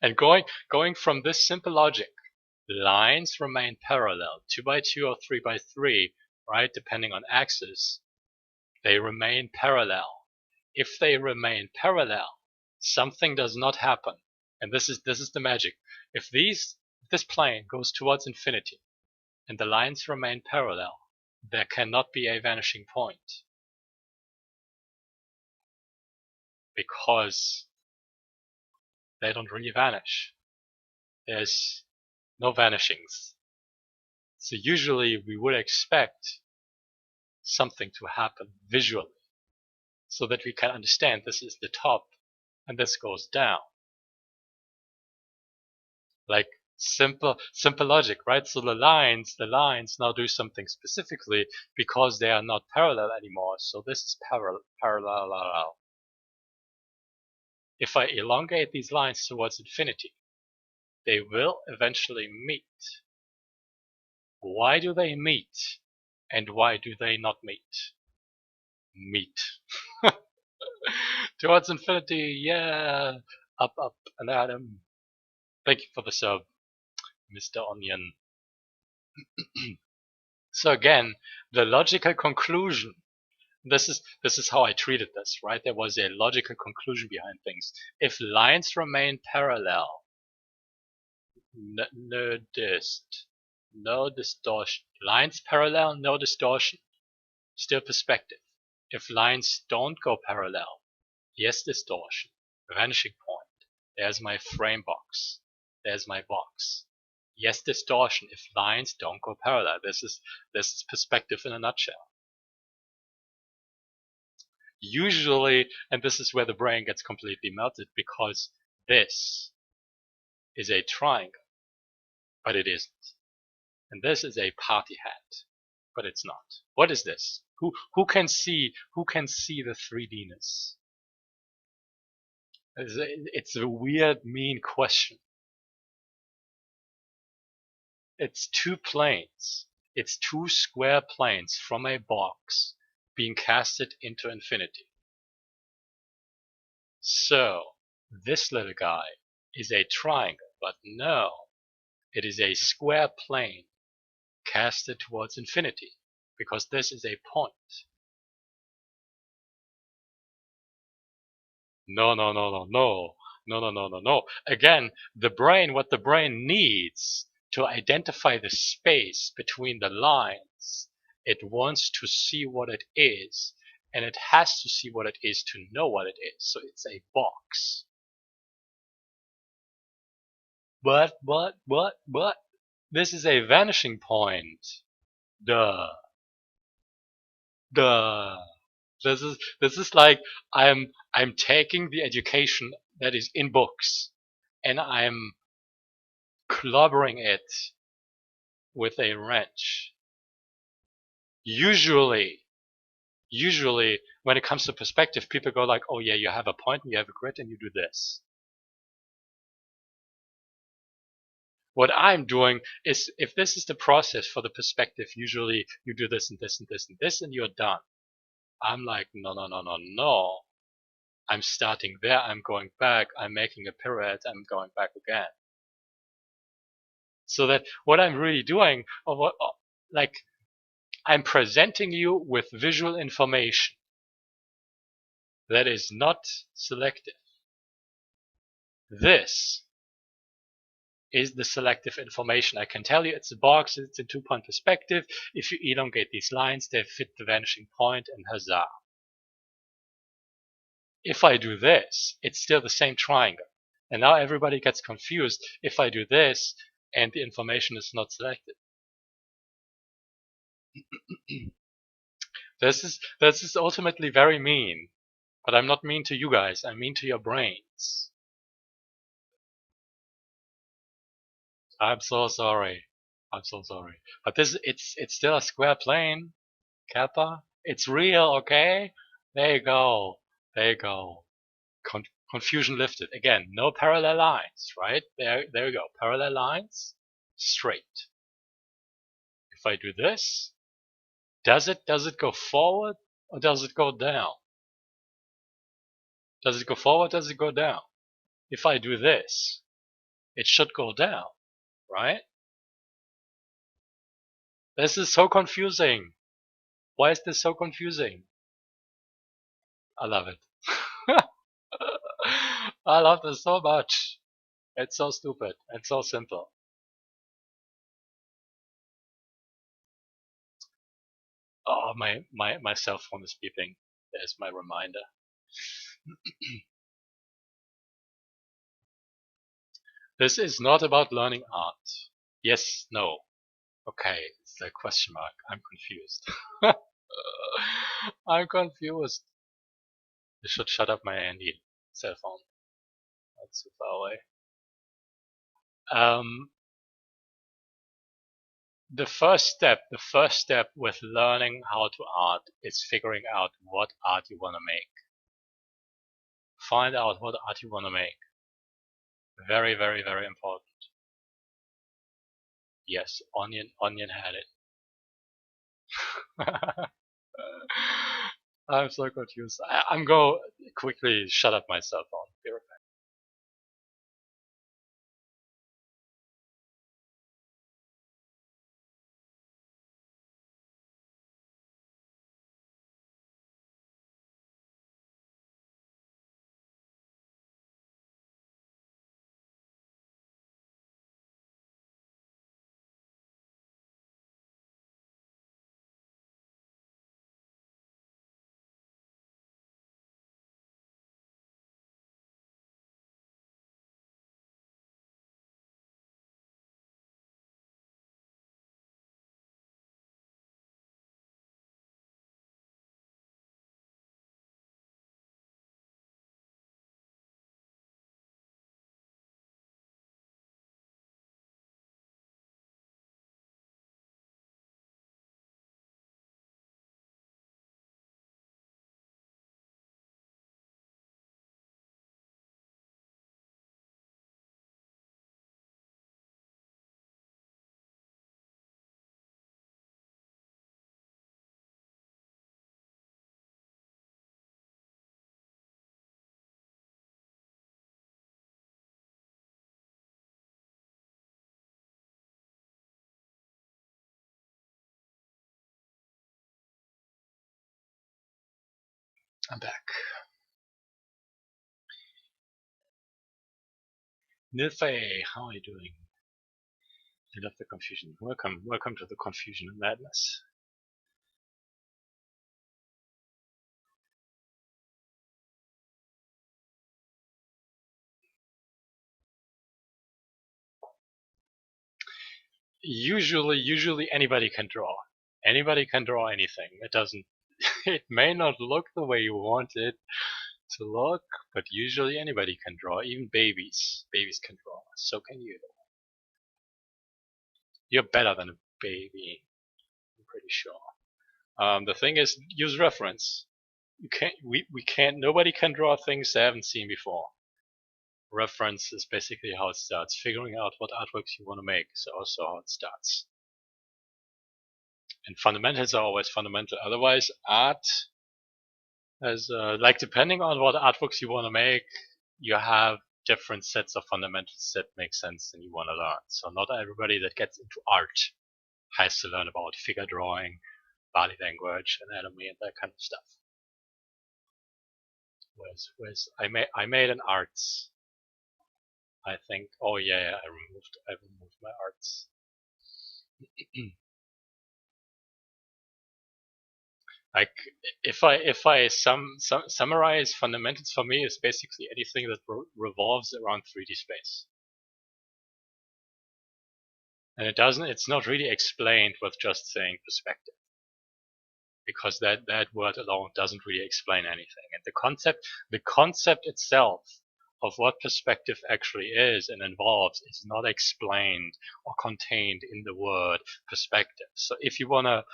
And going from this simple logic, lines remain parallel, 2 by 2 or 3 by 3, right? Depending on axis, they remain parallel. If they remain parallel, something does not happen. And this is the magic. If this plane goes towards infinity and the lines remain parallel, there cannot be a vanishing point. Because they don't really vanish. There's no vanishings. So usually we would expect something to happen visually so that we can understand this is the top and this goes down. Like simple logic, right? So the lines now do something specifically because they are not parallel anymore. So this is parallel. If I elongate these lines towards infinity, they will eventually meet. Why do they meet? And why do they not meet? Meet. Towards infinity, yeah. Up, and Adam. Thank you for the sub, Mr. Onion. So again, the logical conclusion. This is how I treated this, right? There was a logical conclusion behind things. If lines remain parallel, no distortion. Lines parallel, no distortion. Still perspective. If lines don't go parallel, yes, distortion. Vanishing point. There's my frame box. There's my box. Yes, distortion if lines don't go parallel. This is perspective in a nutshell. Usually, and this is where the brain gets completely melted, because this is a triangle, but it isn't. And this is a party hat, but it's not. What is this? Who can see the 3Dness? It's a weird, mean question. It's two planes. It's two square planes from a box being casted into infinity. So, this little guy is a triangle, but no, it is a square plane casted towards infinity, because this is a point. No, no, no, no, no. No, no, no, no, no. Again, what the brain needs to identify the space between the lines, it wants to see what it is, and it has to see what it is to know what it is. So it's a box. But, this is a vanishing point. Duh. Duh. This is like I'm taking the education that is in books and I'm clobbering it with a wrench. Usually when it comes to perspective, people go like, oh yeah, you have a point and you have a grid and you do this. What I'm doing is, if this is the process for the perspective, usually you do this and this and this and this and you're done. I'm like, no, no, no, no, no. I'm starting there, I'm going back, I'm making a pirouette, I'm going back again. So that what I'm really doing, like, I'm presenting you with visual information that is not selective. This is the selective information. I can tell you it's a box, it's a two-point perspective. If you elongate these lines, they fit the vanishing point, and huzzah. If I do this, it's still the same triangle. And now everybody gets confused if I do this and the information is not selected. This is ultimately very mean, but I'm not mean to you guys. I'm mean to your brains. I'm so sorry. I'm so sorry. But it's still a square plane, Kappa. It's real, okay? There you go. There you go. Confusion lifted. Again, no parallel lines, right? There you go. Parallel lines, straight. If I do this, does it go forward or does it go down? Does it go forward? Does it go down? If I do this, it should go down, right? This is so confusing. Why is this so confusing? I love it. I love this so much. It's so stupid and so simple. Oh, my cell phone is beeping. There's my reminder. This is not about learning art. Yes, no. Okay, it's a question mark. I'm confused. I'm confused. You should shut up my handy cell phone. That's too far away. Um, the first step with learning how to art is figuring out what art you want to make. Find out what art you want to make. Very, very, very important. Yes, Onion had it. I'm so confused. I'm going to quickly shut up my cell phone. Be right back. I'm back. Nilfe, how are you doing? I love the confusion. Welcome to the confusion and madness. Usually anybody can draw. Anybody can draw anything. It doesn't. It may not look the way you want it to look, but usually anybody can draw. Even babies. Babies can draw. So can you. You're better than a baby. I'm pretty sure. The thing is, use reference. You can't. We can't. Nobody can draw things they haven't seen before. Reference is basically how it starts. Figuring out what artworks you want to make is also how it starts. And fundamentals are always fundamental. Otherwise, art has like depending on what artworks you want to make, you have different sets of fundamentals that make sense and you want to learn. So not everybody that gets into art has to learn about figure drawing, body language, anatomy, and that kind of stuff. Whereas I made an arts. I think. Oh yeah, I removed my arts. Like if I summarize fundamentals for me is basically anything that revolves around 3D space, and it's not really explained with just saying perspective, because that word alone doesn't really explain anything. And the concept itself of what perspective actually is and involves is not explained or contained in the word perspective. So if you wanna,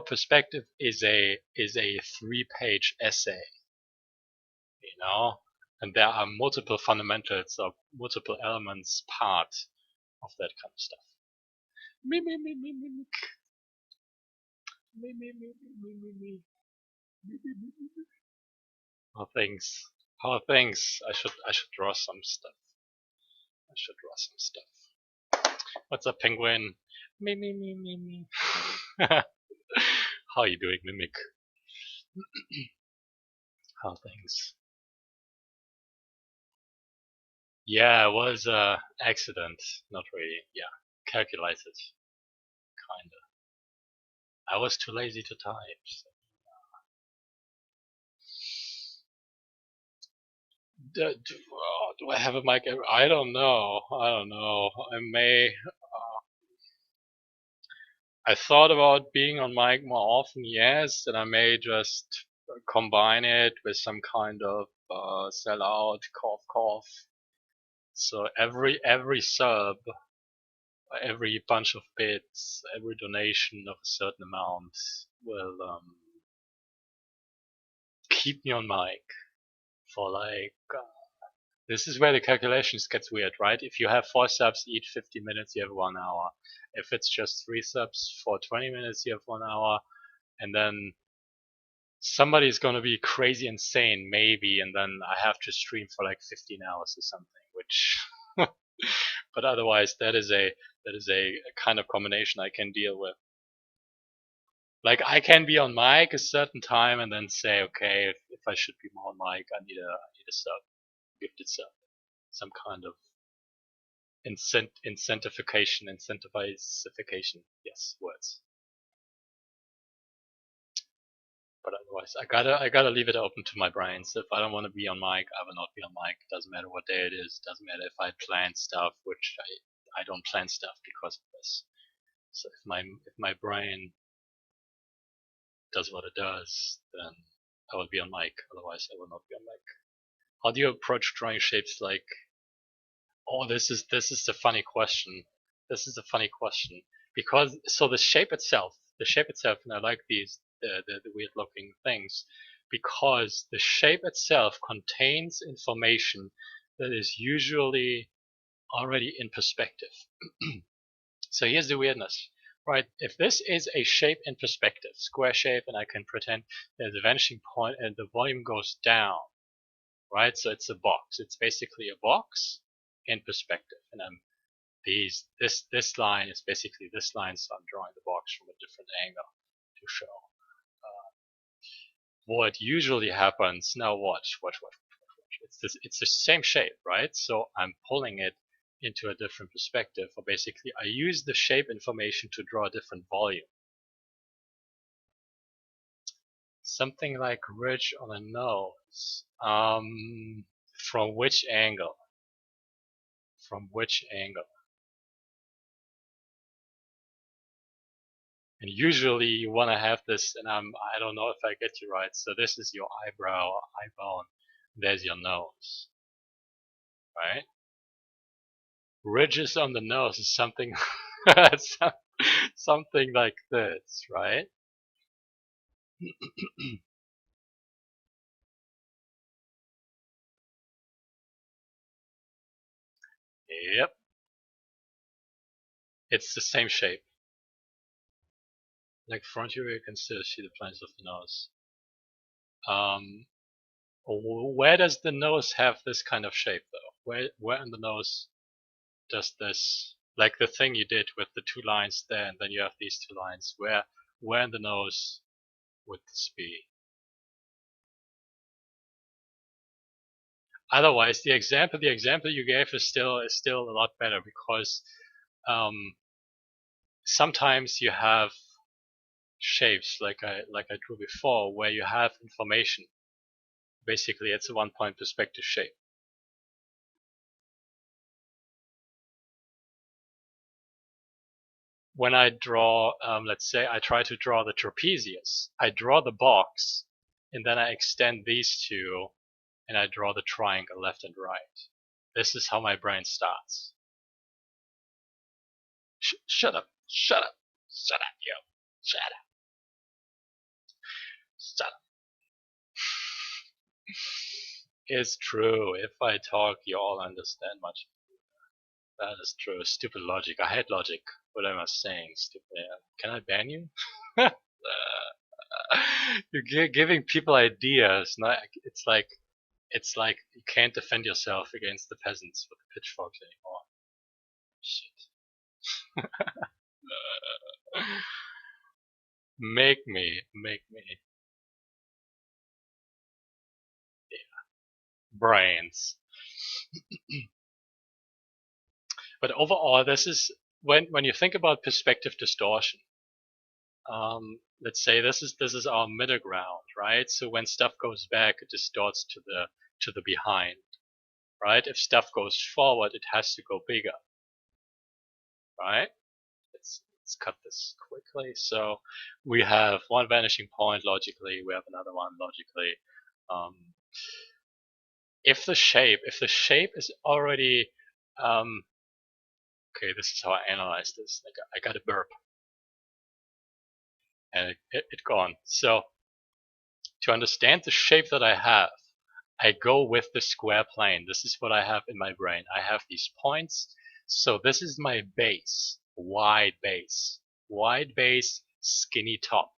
perspective is a 3-page essay, and there are multiple fundamentals or multiple elements part of that kind of stuff. Me. How are things? I should draw some stuff. What's up, penguin? Me. How are you doing, Mimic? How are things? Yeah, it was accident. Not really. Yeah, calculated. Kinda. I was too lazy to type. So. Do I have a mic? I don't know. I may. I thought about being on mic more often, yes, and I may just combine it with some kind of sell out, cough. So every sub, every bunch of bits, every donation of a certain amount will keep me on mic for like. This is where the calculations gets weird, right? If you have 4 subs each 50 minutes, you have 1 hour. If it's just 3 subs for 20 minutes, you have 1 hour. And then somebody's gonna be crazy insane, maybe, and then I have to stream for like 15 hours or something, which. But otherwise, that is a kind of combination I can deal with. Like I can be on mic a certain time and then say, okay, if I should be more on mic, I need a sub, gifted sub, some kind of incentivization. Yes, words. But otherwise, I gotta leave it open to my brain. So if I don't want to be on mic, I will not be on mic. Doesn't matter what day it is. Doesn't matter if I plan stuff, which I don't plan stuff because of this. So if my brain does what it does, then I will be on mic. Otherwise, I will not be on mic. How do you approach drawing shapes like? Oh, this is the funny question. This is a funny question because the shape itself, and I like these the weird looking things, because the shape itself contains information that is usually already in perspective. So here's the weirdness, right? If this is a shape in perspective, square shape, and I can pretend there's a vanishing point and the volume goes down, right? So it's a box. It's basically a box in perspective, and this line is basically this line, so I'm drawing the box from a different angle to show. what usually happens, now watch. It's the same shape, right? So I'm pulling it into a different perspective, or basically I use the shape information to draw a different volume. Something like ridge on a nose. From which angle? From which angle? And usually you want to have this, and I don't know if I get you right. So this is your eyebrow, eye bone. There's your nose, right? Ridges on the nose is something, something like this, right? Yep, it's the same shape. Like front view, you can still see the planes of the nose. Where does the nose have this kind of shape, though? Where in the nose does this, like the thing you did with the two lines there, and then you have these two lines? Where in the nose would this be? Otherwise, the example you gave is still a lot better, because um, sometimes you have shapes like I drew before, where you have information. Basically, it's a one-point perspective shape. When I draw, let's say I try to draw the trapezius, I draw the box, and then I extend these two, and I draw the triangle left and right. This is how my brain starts. Shut up, shut up, shut up, yo, shut up, shut up. It's true. If I talk, you all understand much. That is true. Stupid logic. I hate logic. What am I saying? Stupid. Can I ban you? You're giving people ideas. It's like you can't defend yourself against the peasants with the pitchforks anymore. Shit. Make me. Yeah. Brains. But overall, this is when you think about perspective distortion. Let's say this is our middle ground, right? So when stuff goes back, it distorts to the behind, right? If stuff goes forward, it has to go bigger, right? Let's cut this quickly. So we have one vanishing point logically. We have another one logically. Um, if the shape is already okay, this is how I analyze this. Like I got a burp and it gone. So to understand the shape that I have, I go with the square plane. This is what I have in my brain. I have these points. So this is my base, wide base, skinny top.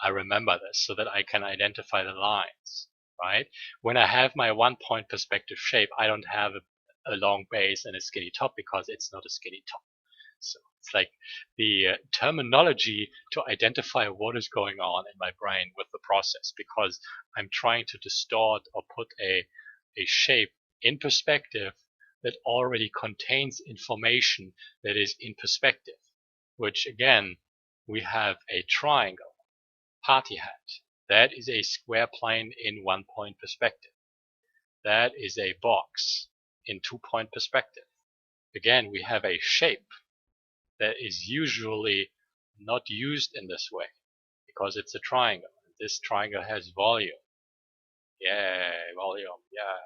I remember this so that I can identify the lines, right? When I have my 1-point perspective shape, I don't have a long base and a skinny top because it's not a skinny top. So it's like the terminology to identify what is going on in my brain with the process, because I'm trying to distort or put a shape in perspective that already contains information that is in perspective, which again, we have a triangle, party hat. That is a square plane in 1-point perspective. That is a box in 2-point perspective. Again, we have a shape that is usually not used in this way because it's a triangle. This triangle has volume. Yeah, volume. Yeah,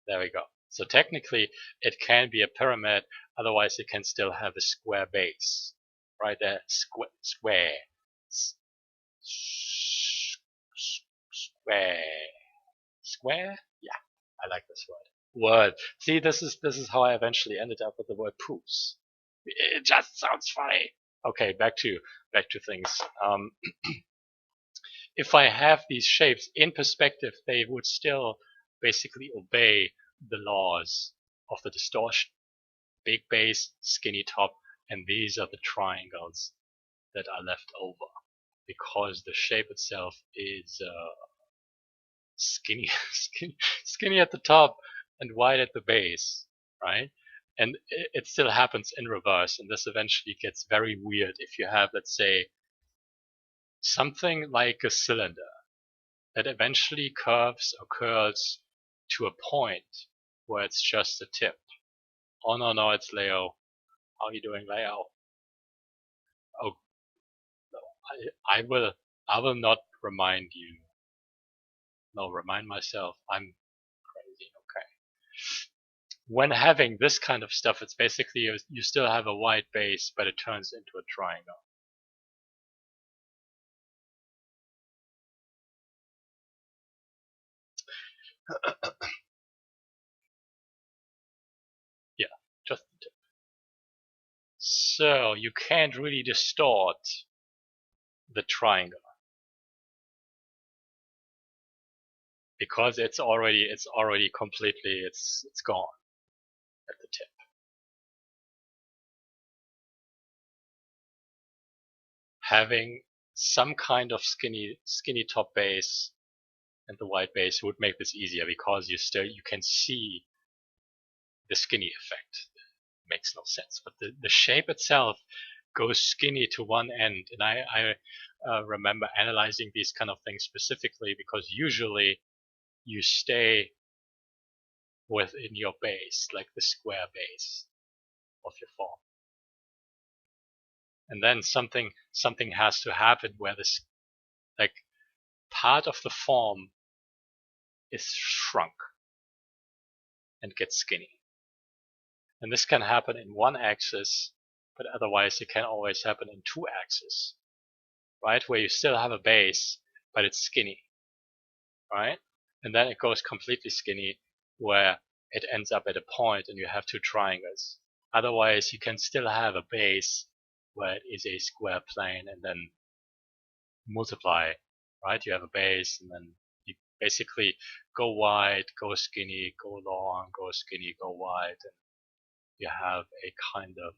there we go. So technically, it can be a pyramid. Otherwise, it can still have a square base, right there. Square. Square. Square. Yeah, I like this word. Word. See, this is how I eventually ended up with the word poos. It just sounds funny. Okay, back to things. If I have these shapes in perspective, they would still basically obey the laws of the distortion. Big base, skinny top, and these are the triangles that are left over because the shape itself is skinny, skinny at the top and wide at the base, right? And it still happens in reverse, and this eventually gets very weird if you have, let's say, something like a cylinder that eventually curves or curls to a point where it's just a tip. Oh no, it's Leo. How are you doing, Leo? Oh no, I will not remind you. No, remind myself. I'm crazy. Okay. When having this kind of stuff, it's basically you still have a wide base, but it turns into a triangle. Yeah, just the tip. So you can't really distort the triangle because it's already completely it's gone at the tip. Having some kind of skinny top base and the wide base would make this easier because you can see the skinny effect. It makes no sense, but the shape itself goes skinny to one end, and I remember analyzing these kind of things specifically because usually you stay within your base, like the square base of your form. And then something has to happen where this like part of the form is shrunk and gets skinny. And this can happen in one axis, but otherwise it can always happen in two axes, right? Where you still have a base, but it's skinny, right? And then it goes completely skinny where it ends up at a point and you have two triangles. Otherwise, you can still have a base where it is a square plane and then multiply, right? You have a base and then you basically go wide, go skinny, go long, go skinny, go wide, and you have a kind of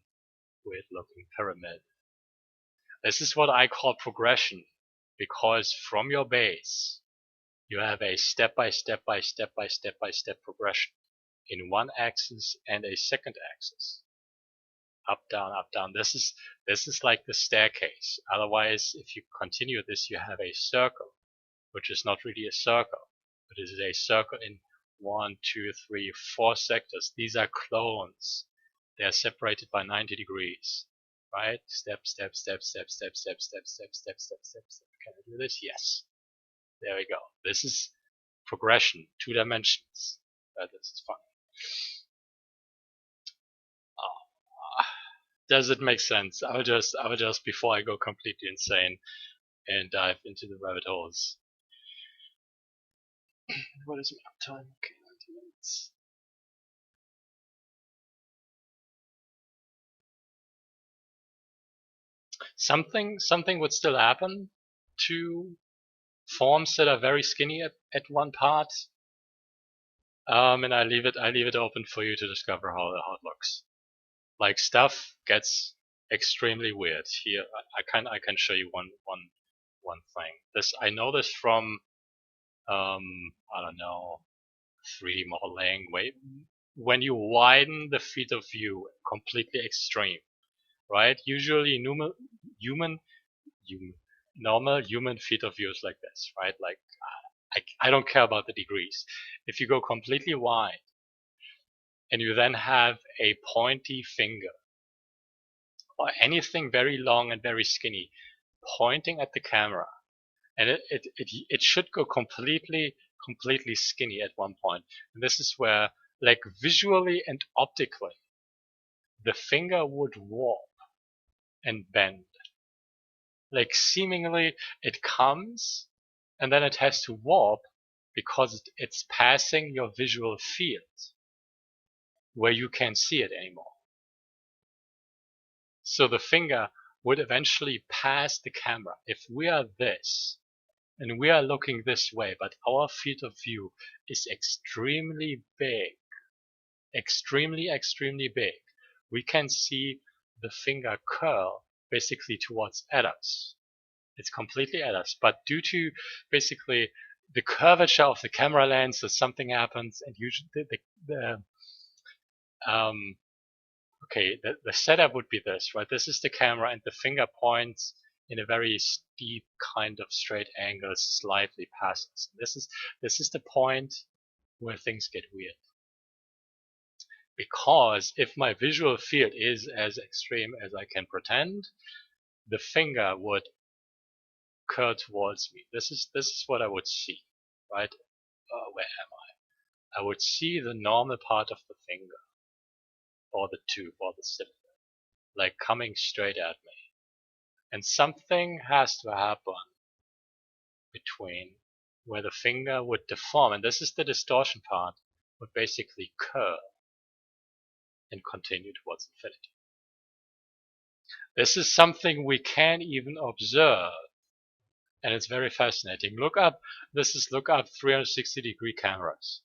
weird looking pyramid. This is what I call progression, because from your base you have a step by step by step by step by step progression in one axis and a second axis. Up, down, up, down. This is like the staircase. Otherwise, if you continue this, you have a circle, which is not really a circle, but it is a circle in 1, 2, 3, 4 sectors. These are clones. They are separated by 90 degrees, right? Step, step, step, step, step, step, step, step, step, step, step, step. Can I do this? Yes. There we go. This is progression, 2 dimensions. This is fun. Does it make sense? I will just before I go completely insane and dive into the rabbit holes. What is my uptime? Okay, 90 minutes. Something would still happen to forms that are very skinny at one part. And I leave it open for you to discover how it looks. Like stuff gets extremely weird. Here I can show you one thing. This I know this from I don't know, 3D modeling. When you widen the field of view completely extreme, right? Usually normal human field of view is like this, right? Like I don't care about the degrees. If you go completely wide and you then have a pointy finger or anything very long and very skinny pointing at the camera, and it should go completely skinny at one point. And this is where, like, visually and optically, the finger would warp and bend. Like seemingly it comes and then it has to warp because it's passing your visual field where you can't see it anymore. So the finger would eventually pass the camera. If we are this and we are looking this way, but our field of view is extremely big, extremely big, we can see the finger curl basically towards at us. It's completely at us. But due to basically the curvature of the camera lens, so something happens, and usually um, okay, the setup would be this, right? This is the camera, and the finger points in a very steep kind of straight angle, slightly past us. This is the point where things get weird. Because if my visual field is as extreme as I can pretend, the finger would curl towards me. This is what I would see, right? Where am I? I would see the normal part of the finger, or the tube, or the cylinder, like coming straight at me. And something has to happen between where the finger would deform, and this is the distortion part, would basically curl and continue towards infinity. This is something we can't even observe, and it's very fascinating. Look up 360-degree cameras.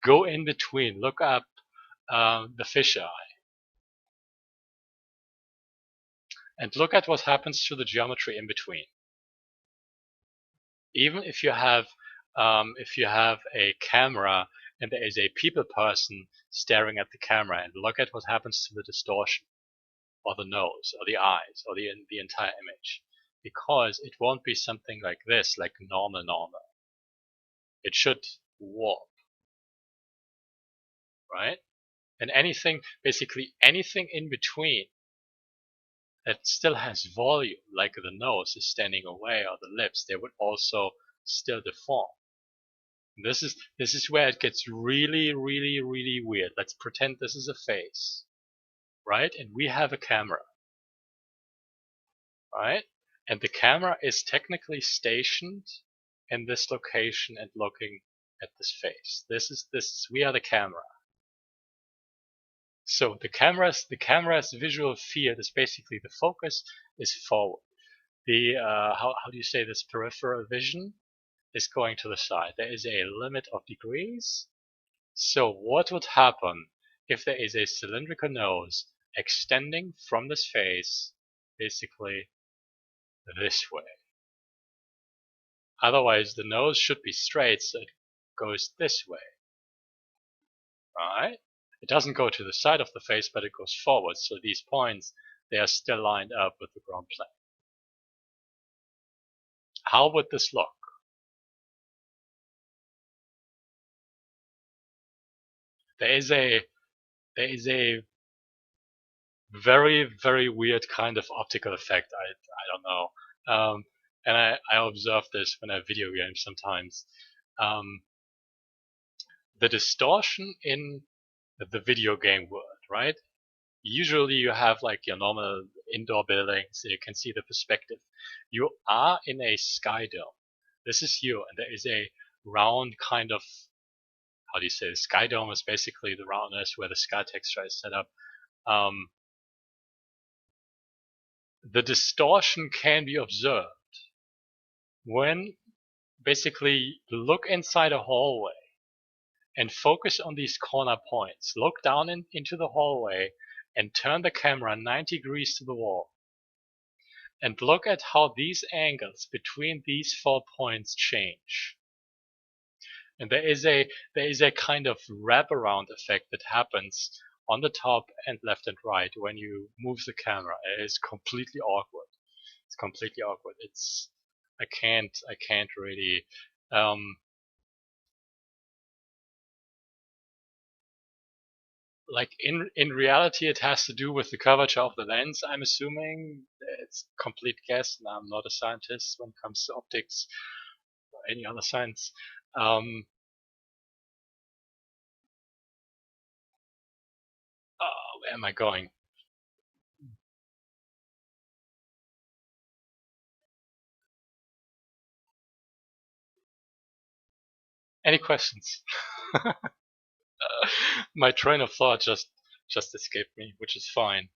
Go in between. Look up the fisheye, and look at what happens to the geometry in between. Even if you have a camera and there is a people person staring at the camera, and look at what happens to the distortion, or the nose, or the eyes, or the entire image, because it won't be something like this, like normal. It should warp, right? And basically anything in between that still has volume, like the nose is standing away, or the lips, they would also still deform. This is where it gets really, really, really weird. Let's pretend this is a face, right? And we have a camera, right? And the camera is technically stationed in this location and looking at this face. We are the camera. So the camera's visual field is basically, the focus is forward. The how do you say this, peripheral vision is going to the side. There is a limit of degrees. So what would happen if there is a cylindrical nose extending from this face basically this way? Otherwise the nose should be straight, so it goes this way, right? It doesn't go to the side of the face, but it goes forward. So these points, they are still lined up with the ground plane. How would this look? There is a very, very weird kind of optical effect. I don't know. And I observe this when I video games sometimes. The distortion in the video game world, right? Usually you have like your normal indoor buildings, so you can see the perspective. You are in a sky dome. This is you, and there is a round kind of, how do you say, the sky dome is basically the roundness where the sky texture is set up. The distortion can be observed when basically you look inside a hallway and focus on these corner points. Look down into the hallway and turn the camera 90 degrees to the wall. And look at how these angles between these 4 points change. And there is a kind of wraparound effect that happens on the top and left and right when you move the camera. It is completely awkward. It's completely awkward. I can't really like in reality it has to do with the curvature of the lens. I'm assuming it's complete guess, and I'm not a scientist when it comes to optics or any other science. Where am I going? Any questions? My train of thought just escaped me, which is fine.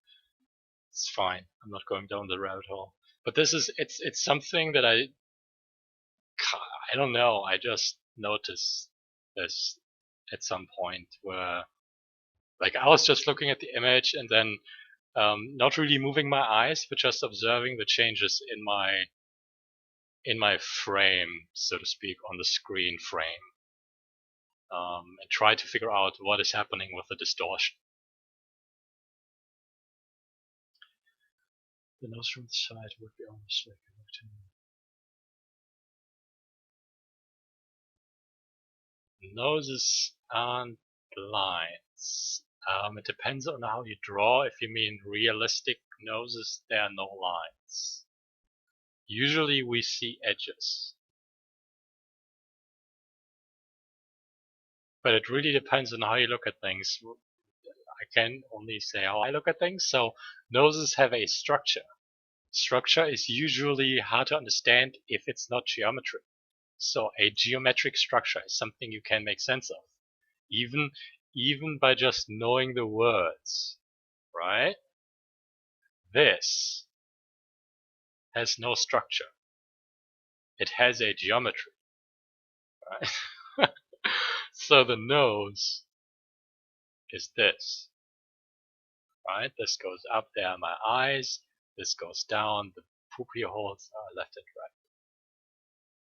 It's fine. I'm not going down the rabbit hole. But it's something that I don't know. I just noticed this at some point where, like, I was just looking at the image, and then Not really moving my eyes, but just observing the changes in my frame, so to speak, on the screen frame, and try to figure out what is happening with the distortion. The nose from the side would be almost like a rectangle. Noses aren't lines. It depends on how you draw. If you mean realistic noses, there are no lines. Usually we see edges. But it really depends on how you look at things. I can only say how I look at things. So noses have a structure. Structure is usually hard to understand if it's not geometry. So a geometric structure is something you can make sense of, even by just knowing the words, right? This has no structure. It has a geometry, right? So the nose is this, right? This goes up, there are my eyes. This goes down, the pupil holes are left and right.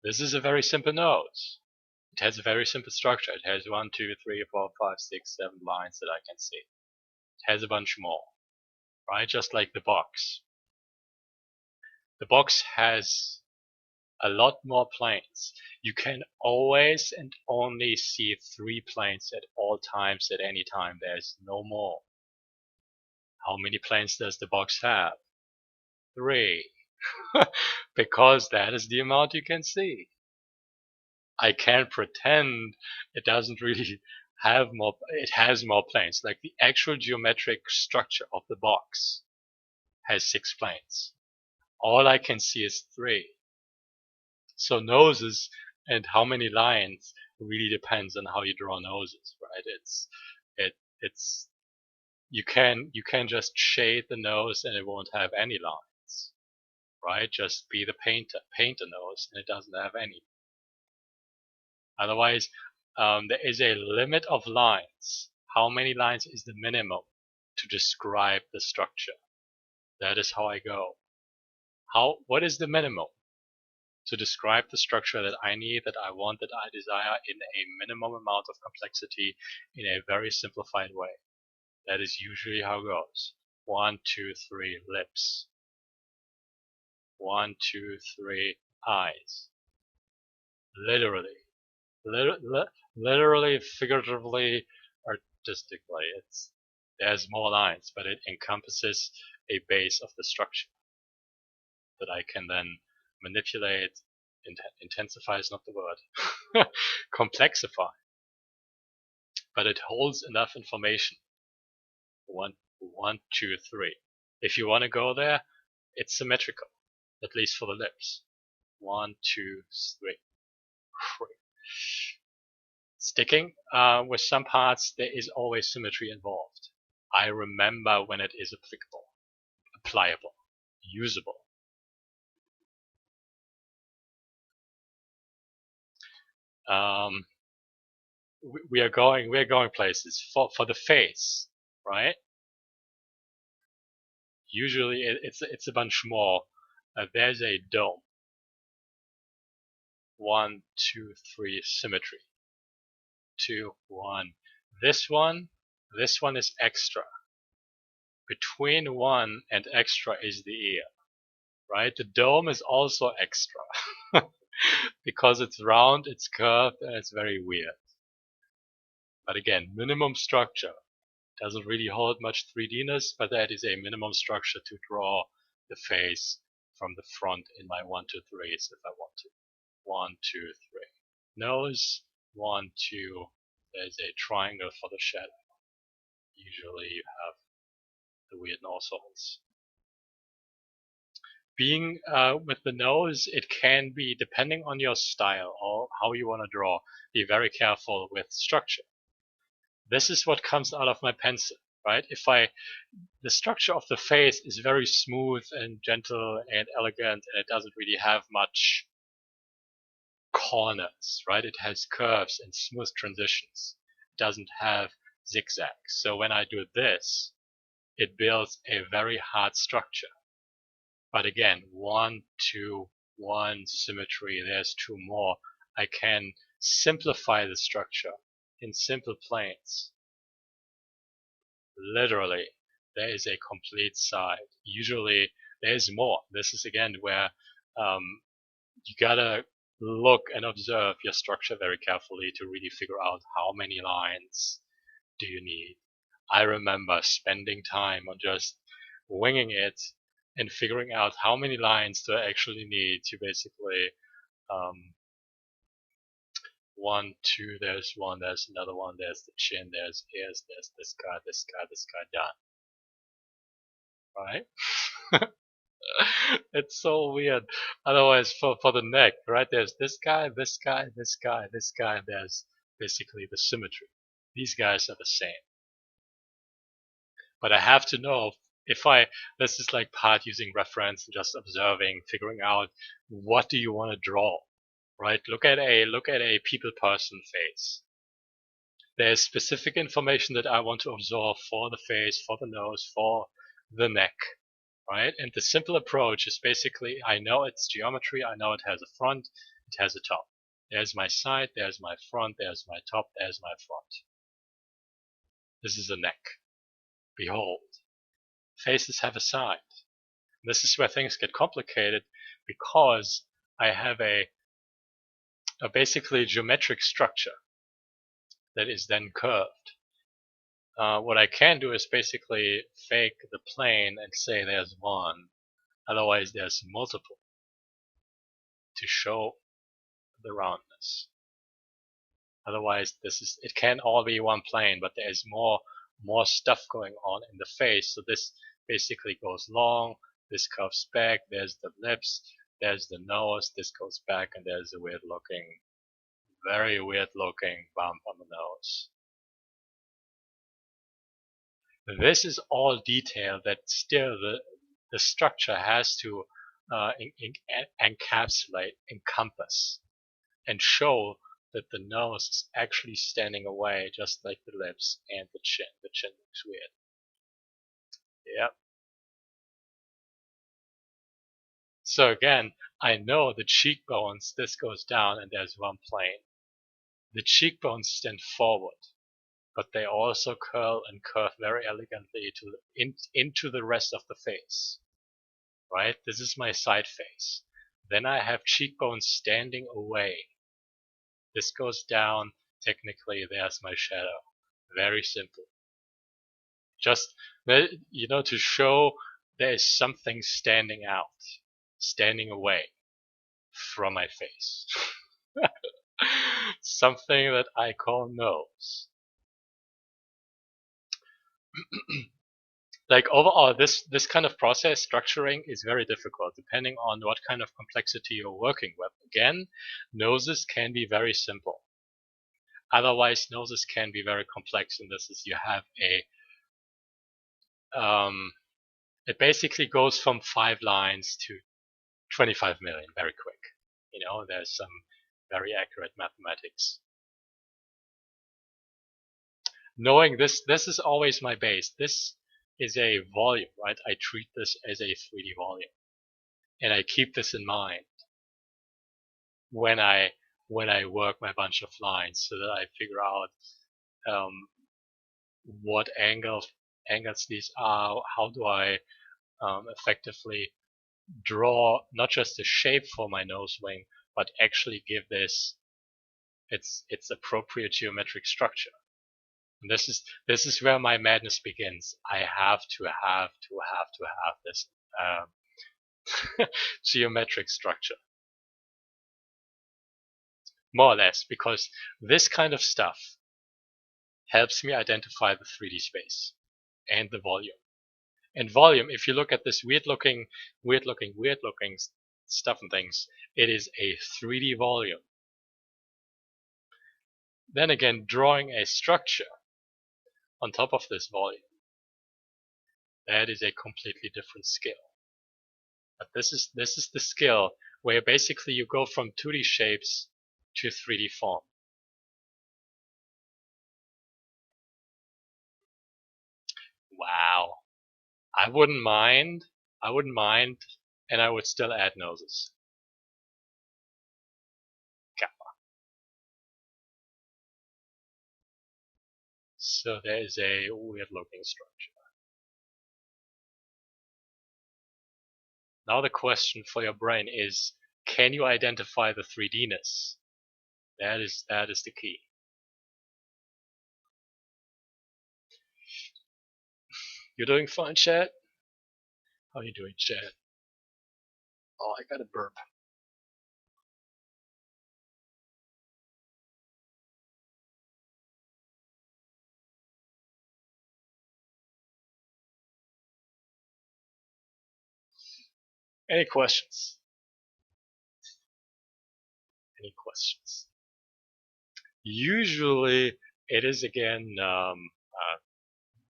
This is a very simple nose. It has a very simple structure. It has 1, 2, 3, 4, 5, 6, 7 lines that I can see. It has a bunch more, right? Just like the box. The box has a lot more planes. You can always and only see 3 planes at all times at any time. There's no more. How many planes does the box have? 3. Because that is the amount you can see. I can't pretend it doesn't really have more. It has more planes. Like the actual geometric structure of the box has 6 planes. All I can see is 3. So noses and how many lines really depends on how you draw noses, right? It's you can just shade the nose and it won't have any lines, right? Just be the painter, paint a nose and it doesn't have any. Otherwise, there is a limit of lines. How many lines is the minimum to describe the structure? That is how I go. What is the minimum to describe the structure that I need, that I want, that I desire in a minimum amount of complexity in a very simplified way? That is usually how it goes. 1, 2, 3 lips. 1, 2, 3 eyes. Literally. Literally, figuratively, artistically. There's more lines, but it encompasses a base of the structure that I can then manipulate. Intensify is not the word. Complexify. But it holds enough information. 1, 2, 3. If you want to go there, it's symmetrical, at least for the lips. 1, 2, 3. Sticking with some parts, there is always symmetry involved. I remember when it is applicable, applicable, usable. We are going places for the face, right? Usually it's a bunch more. There's a dome. 1, 2, 3 symmetry. 2, 1. This one is extra. Between 1 and extra is the ear, right? The dome is also extra because it's round, it's curved, and it's very weird. But again, minimum structure doesn't really hold much 3D-ness, but that is a minimum structure to draw the face from the front in my 1, 2, 3s if I want to. 1, 2, 3. Nose, 1, 2. There's a triangle for the shadow. Usually you have the weird nose holes. Being with the nose, it can be, depending on your style or how you want to draw, be very careful with structure. This is what comes out of my pencil, right? The structure of the face is very smooth and gentle and elegant, and it doesn't really have much corners, right? It has curves and smooth transitions. It doesn't have zigzags. So when I do this, it builds a very hard structure. But again, 1, 2, 1, symmetry, there's 2 more. I can simplify the structure in simple planes. Literally, there is a complete side. Usually, there's more. This is again where you gotta look and observe your structure very carefully to really figure out how many lines do you need. I remember spending time on just winging it and figuring out how many lines do I actually need to basically 1, 2, there's one, there's another one, there's the chin, there's ears, there's this guy, this guy, this guy, done. Right? It's so weird. Otherwise, for the neck, right? There's this guy, this guy, this guy, this guy, and there's basically the symmetry. These guys are the same. But I have to know if this is like part using reference and just observing, figuring out what do you want to draw, right? Look at a people person face. There's specific information that I want to absorb for the face, for the nose, for the neck, right? And the simple approach is basically, I know its geometry, I know it has a front, it has a top. There's my side, there's my front, there's my top, there's my front. This is a neck. Behold. Faces have a side. This is where things get complicated because I have a basically geometric structure that is then curved. What I can do is basically fake the plane and say there's one, otherwise there's multiple to show the roundness. Otherwise, it can all be one plane, but there's more stuff going on in the face. So this basically goes long, this curves back, there's the lips, there's the nose, this goes back, and there's a very weird looking bump on the nose. This is all detail that still the structure has to encapsulate, encompass, and show that the nose is actually standing away just like the lips and the chin. The chin looks weird. Yep. So again, I know the cheekbones, this goes down and there's one plane. The cheekbones stand forward, but they also curl and curve very elegantly into the rest of the face. Right? This is my side face. Then I have cheekbones standing away. This goes down, technically there's my shadow. Very simple. Just, to show there is something standing out, standing away from my face. Something that I call nose. Like overall, this kind of process structuring is very difficult depending on what kind of complexity you're working with. Again, noses can be very simple. Otherwise, noses can be very complex, and this is you have it basically goes from 5 lines to 25 million very quick. There's some very accurate mathematics. Knowing this is always my base. This is a volume, right? I treat this as a 3D volume. And I keep this in mind when I work my bunch of lines so that I figure out what angles these are, how do I effectively draw not just the shape for my nose wing, but actually give this its appropriate geometric structure. And this is where my madness begins. I have to have this geometric structure. More or less, because this kind of stuff helps me identify the 3D space and the volume. And volume, if you look at this weird looking stuff and things, it is a 3D volume. Then again, drawing a structure on top of this volume, that is a completely different skill. But this is the skill where basically you go from 2D shapes to 3D form. Wow. I wouldn't mind. I wouldn't mind, and I would still add noses. Kappa. So there is a weird-looking structure. Now the question for your brain is: can you identify the 3D-ness? That is the key. You're doing fine, chat. How are you doing, chat? Oh, I got a burp. Any questions? Any questions? Usually, it is again.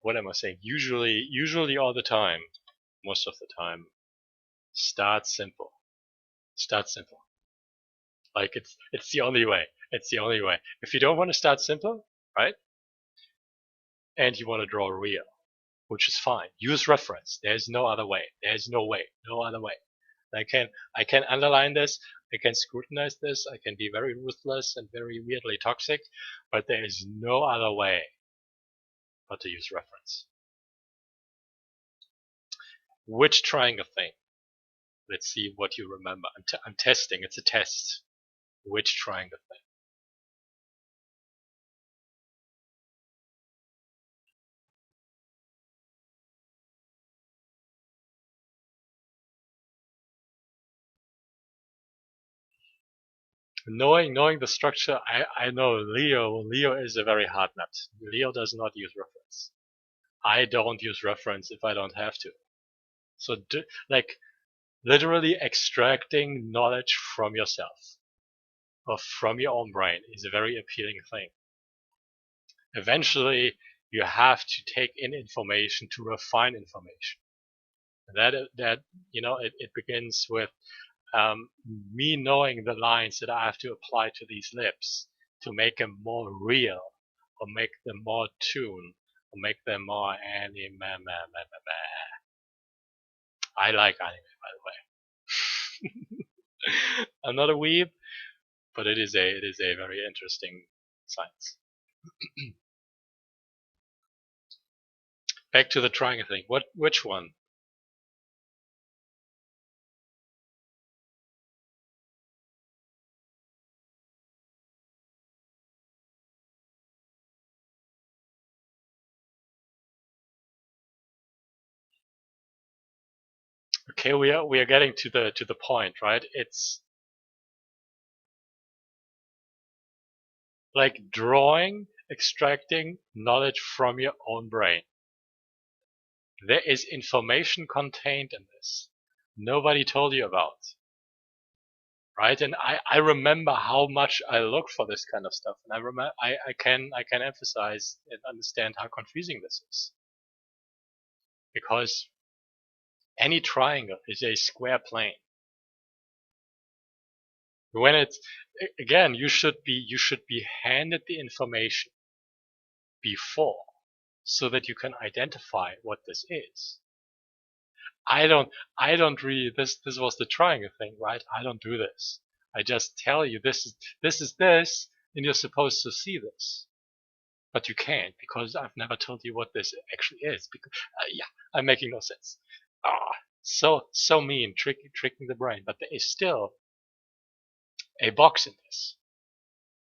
What am I saying? Usually all the time, most of the time. Start simple. Start simple. Like it's the only way. It's the only way. If you don't want to start simple, right? And you want to draw real, which is fine. Use reference. There's no other way. There's no way. No other way. I can underline this. I can scrutinize this. I can be very ruthless and very weirdly toxic, but there is no other way but to use reference. Which triangle thing? Let's see what you remember. I'm testing. It's a test. Which triangle thing? Knowing the structure, I know Leo is a very hard nut. Leo does not use reference. I don't use reference if I don't have to. So like literally extracting knowledge from yourself or from your own brain is a very appealing thing. Eventually, you have to take in information to refine information. That it begins with me knowing the lines that I have to apply to these lips to make them more real, or make them more tuned, or make them more anime. I like anime, by the way. I'm not a weeb, but it is a very interesting science. Back to the triangle thing. Which one? Okay, we are getting to the point, right? It's like drawing, extracting knowledge from your own brain. There is information contained in this. Nobody told you about. Right? And I remember how much I looked for this kind of stuff. And I can emphasize and understand how confusing this is. Because any triangle is a square plane. When it's again, you should be handed the information before so that you can identify what this is. I don't really this was the triangle thing, right? I don't do this. I just tell you this is this, and you're supposed to see this. But you can't because I've never told you what this actually is. Because yeah, I'm making no sense. Ah, so mean, tricking the brain. But there is still a box in this.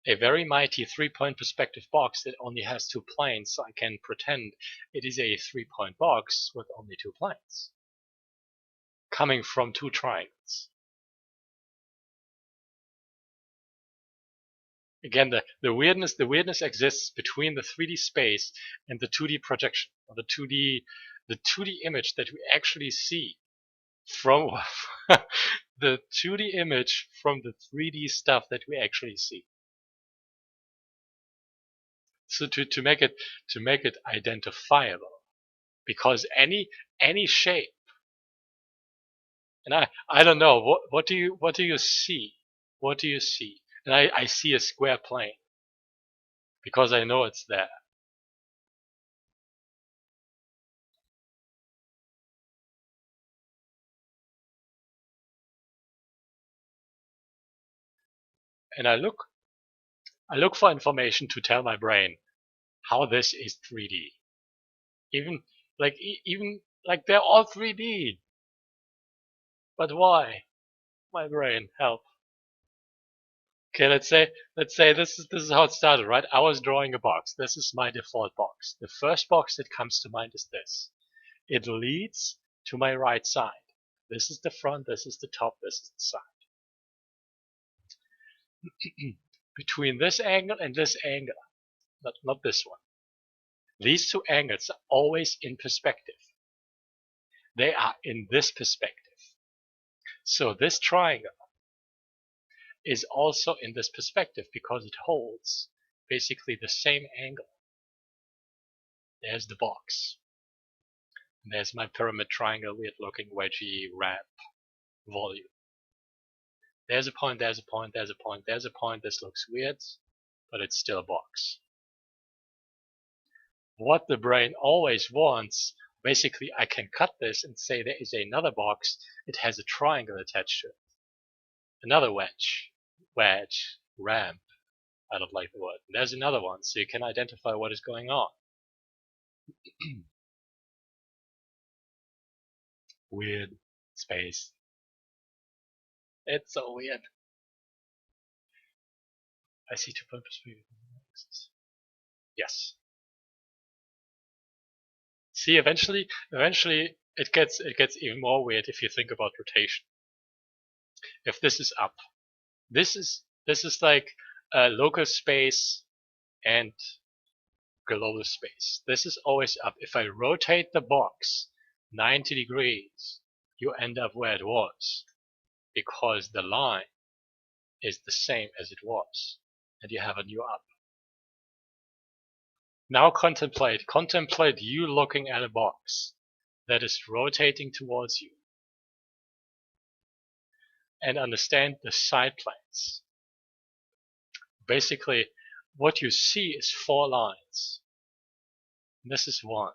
A very mighty 3-point perspective box that only has 2 planes, so I can pretend it is a 3-point box with only 2 planes, coming from 2 triangles. Again, the weirdness exists between the 3D space and the 2D projection, or the 2D image that we actually see from the 2D image from the 3D stuff that we actually see. So to make it identifiable, because any shape, and I don't know what do you see? What do you see? And I see a square plane because I know it's there. and I look for information to tell my brain how this is 3D. Even even like they're all 3D. But why? My brain, help. Okay, let's say this is how it started, right? I was drawing a box. This is my default box. The first box that comes to mind is this. It leads to my right side. This is the front, this is the top, this is the side. Between this angle and this angle, not this one. These two angles are always in perspective. They are in this perspective. So this triangle is also in this perspective because it holds basically the same angle. There's the box. And there's my pyramid triangle, weird looking wedgie ramp volume. There's a point, there's a point, there's a point, there's a point. This looks weird, but it's still a box. What the brain always wants, basically I can cut this and say there is another box. It has a triangle attached to it. Another wedge, ramp. I don't like the word. There's another one, so you can identify what is going on. Weird space. It's so weird. I see 2-point perspective. Yes. See, eventually it gets even more weird if you think about rotation. If this is up, this is like local space and global space. This is always up. If I rotate the box 90 degrees, you end up where it was, because the line is the same as it was, and you have a new up. Now contemplate you looking at a box that is rotating towards you, and understand the side planes. Basically, what you see is 4 lines. This is 1,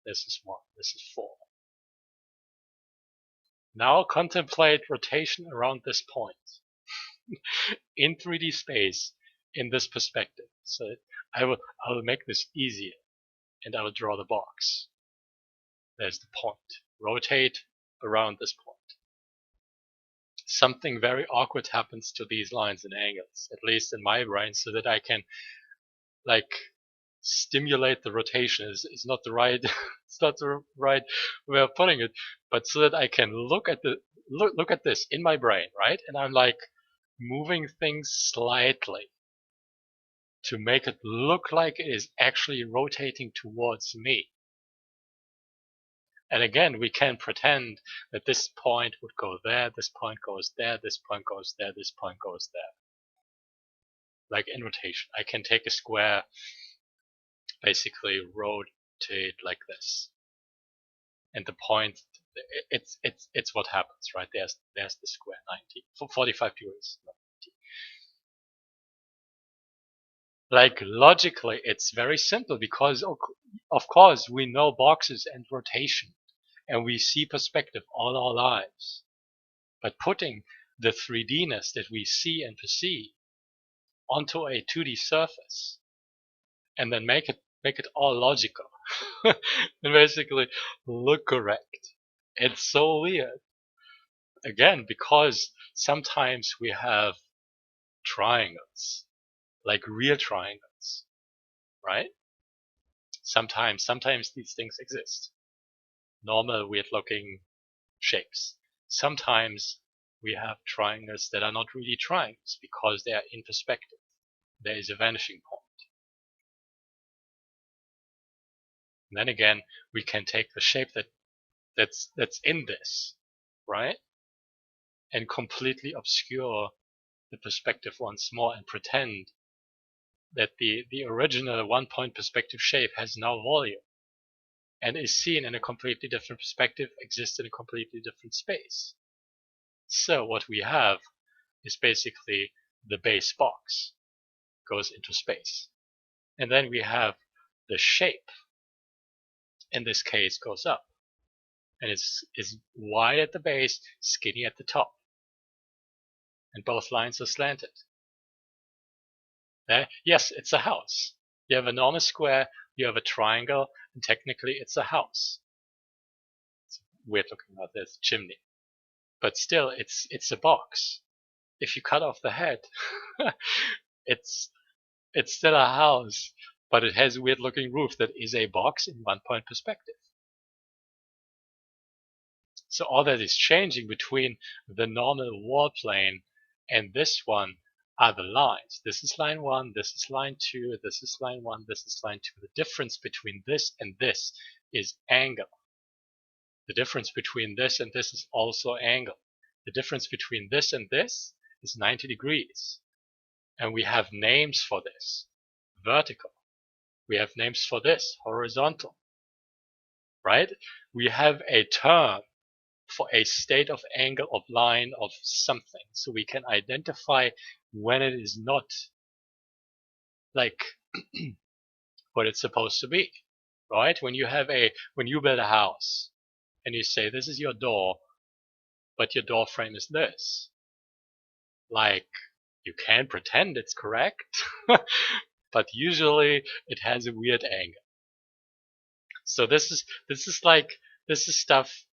this is 1, this is 4. Now contemplate rotation around this point in 3D space in this perspective. So I will make this easier, and I will draw the box. There's the point. Rotate around this point. Something very awkward happens to these lines and angles, at least in my brain, so that I can like stimulate the rotation is not the right it's not the right way of putting it, but so that I can look at this in my brain, right? And I'm like moving things slightly to make it look like it is actually rotating towards me. And again, we can pretend that this point would go there, this point goes there, this point goes there, this point goes there. Like in rotation, I can take a square, basically rotate like this, and the point, it's what happens, right? There's the square, 90 for 45 degrees. Like logically, it's very simple because of course we know boxes and rotation, and we see perspective all our lives. But putting the 3D-ness that we see and perceive onto a 2D surface, and then make it all logical and basically look correct. It's so weird. Again, because sometimes we have triangles, like real triangles, right? Sometimes these things exist. Normal, weird-looking shapes. Sometimes we have triangles that are not really triangles because they are in perspective. There is a vanishing point. And then again, we can take the shape that's in this, right? And completely obscure the perspective once more and pretend that the original 1-point perspective shape has now volume and is seen in a completely different perspective, exists in a completely different space. So what we have is basically the base box goes into space. And then we have the shape, in this case, goes up. And is wide at the base, skinny at the top. And both lines are slanted. Yes, it's a house. You have a normal square, you have a triangle, and technically it's a house. It's weird looking out there's a chimney. But still, it's a box. If you cut off the head, it's it's still a house, but it has a weird looking roof that is a box in 1 point perspective. So all that is changing between the normal wall plane and this one are the lines. This is line 1, this is line 2, this is line 1, this is line 2. The difference between this and this is angle. The difference between this and this is also angle. The difference between this and this is 90 degrees. And we have names for this. Vertical. We have names for this. Horizontal. Right? We have a term for a state of angle of line of something. So we can identify when it is not like what it's supposed to be. Right? When you build a house and you say this is your door, but your door frame is this. Like, you can pretend it's correct, but usually it has a weird angle. So this is stuff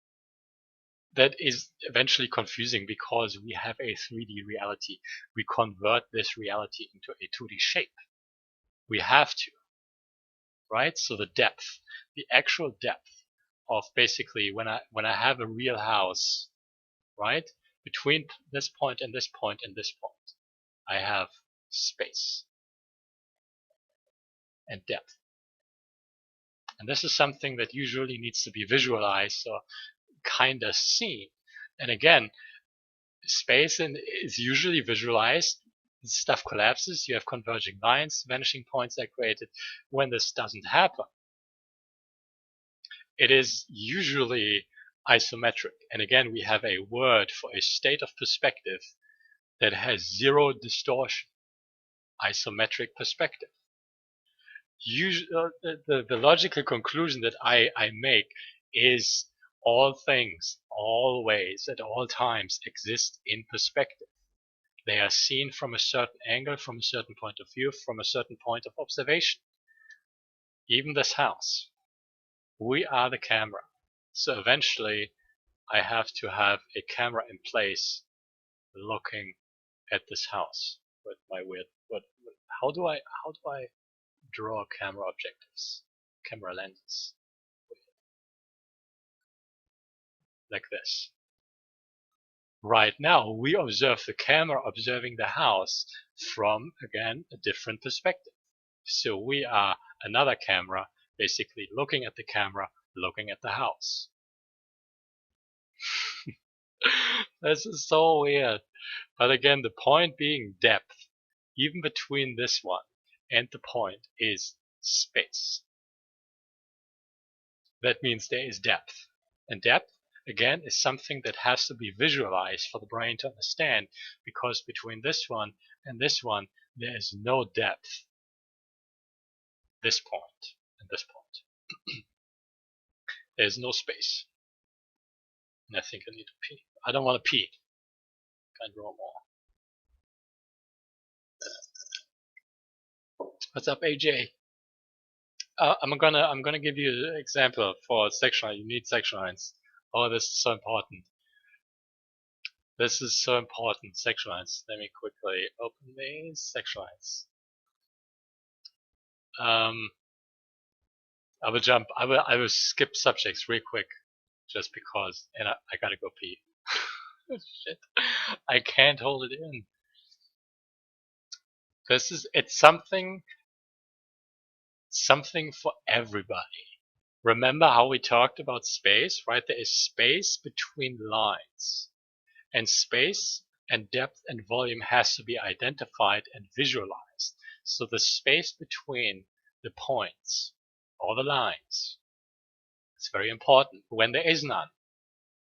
that is eventually confusing because we have a 3D reality. We convert this reality into a 2D shape. We have to, right? So the actual depth of basically when I have a real house, right? Between this point and this point and this point, I have space and depth. And this is something that usually needs to be visualized or kind of seen. And again, space is usually visualized. Stuff collapses. You have converging lines, vanishing points are created. When this doesn't happen, it is usually isometric. And again, we have a word for a state of perspective that has zero distortion. Isometric perspective. The logical conclusion that I make is all things, always, at all times exist in perspective. They are seen from a certain angle, from a certain point of view, from a certain point of observation. Even this house. We are the camera. So eventually I have to have a camera in place looking at this house with my weird how do I draw camera objectives, camera lenses, like this. Right now, we observe the camera observing the house from, again, a different perspective. So we are another camera, basically looking at the camera, looking at the house. This is so weird. But again, the point being depth, even between this one and the point, is space. That means there is depth. And depth, again, is something that has to be visualized for the brain to understand, because between this one and this one, there is no depth. This point and this point. There's no space. And I think I need to pee. I don't want to pee. Can't draw more. What's up, AJ? I'm gonna give you an example for section line. You need section lines. Oh, this is so important. This is so important. Section lines. Let me quickly open these section lines. I will skip subjects real quick, just because, and I gotta go pee. Shit, I can't hold it in. It's something for everybody. Remember how we talked about space, right? There is space between lines, and space and depth and volume has to be identified and visualized. So the space between the points or the lines is very important when there is none.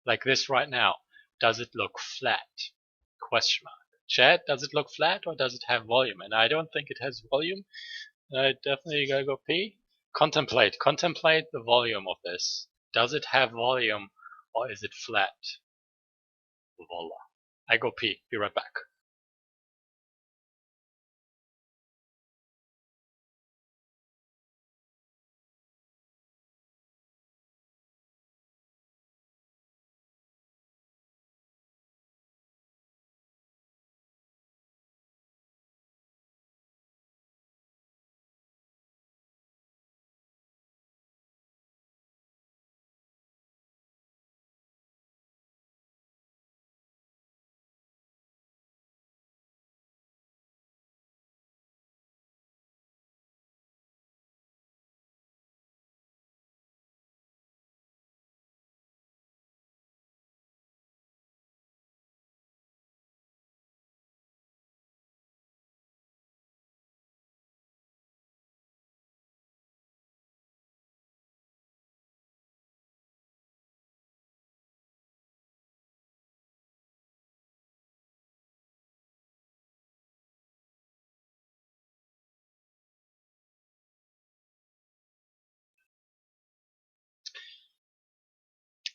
Like this right now. Does it look flat? Question mark. Chat, does it look flat or does it have volume? And I don't think it has volume. I definitely gotta go pee. Contemplate the volume of this. Does it have volume or is it flat? Voila. I go pee. Be right back.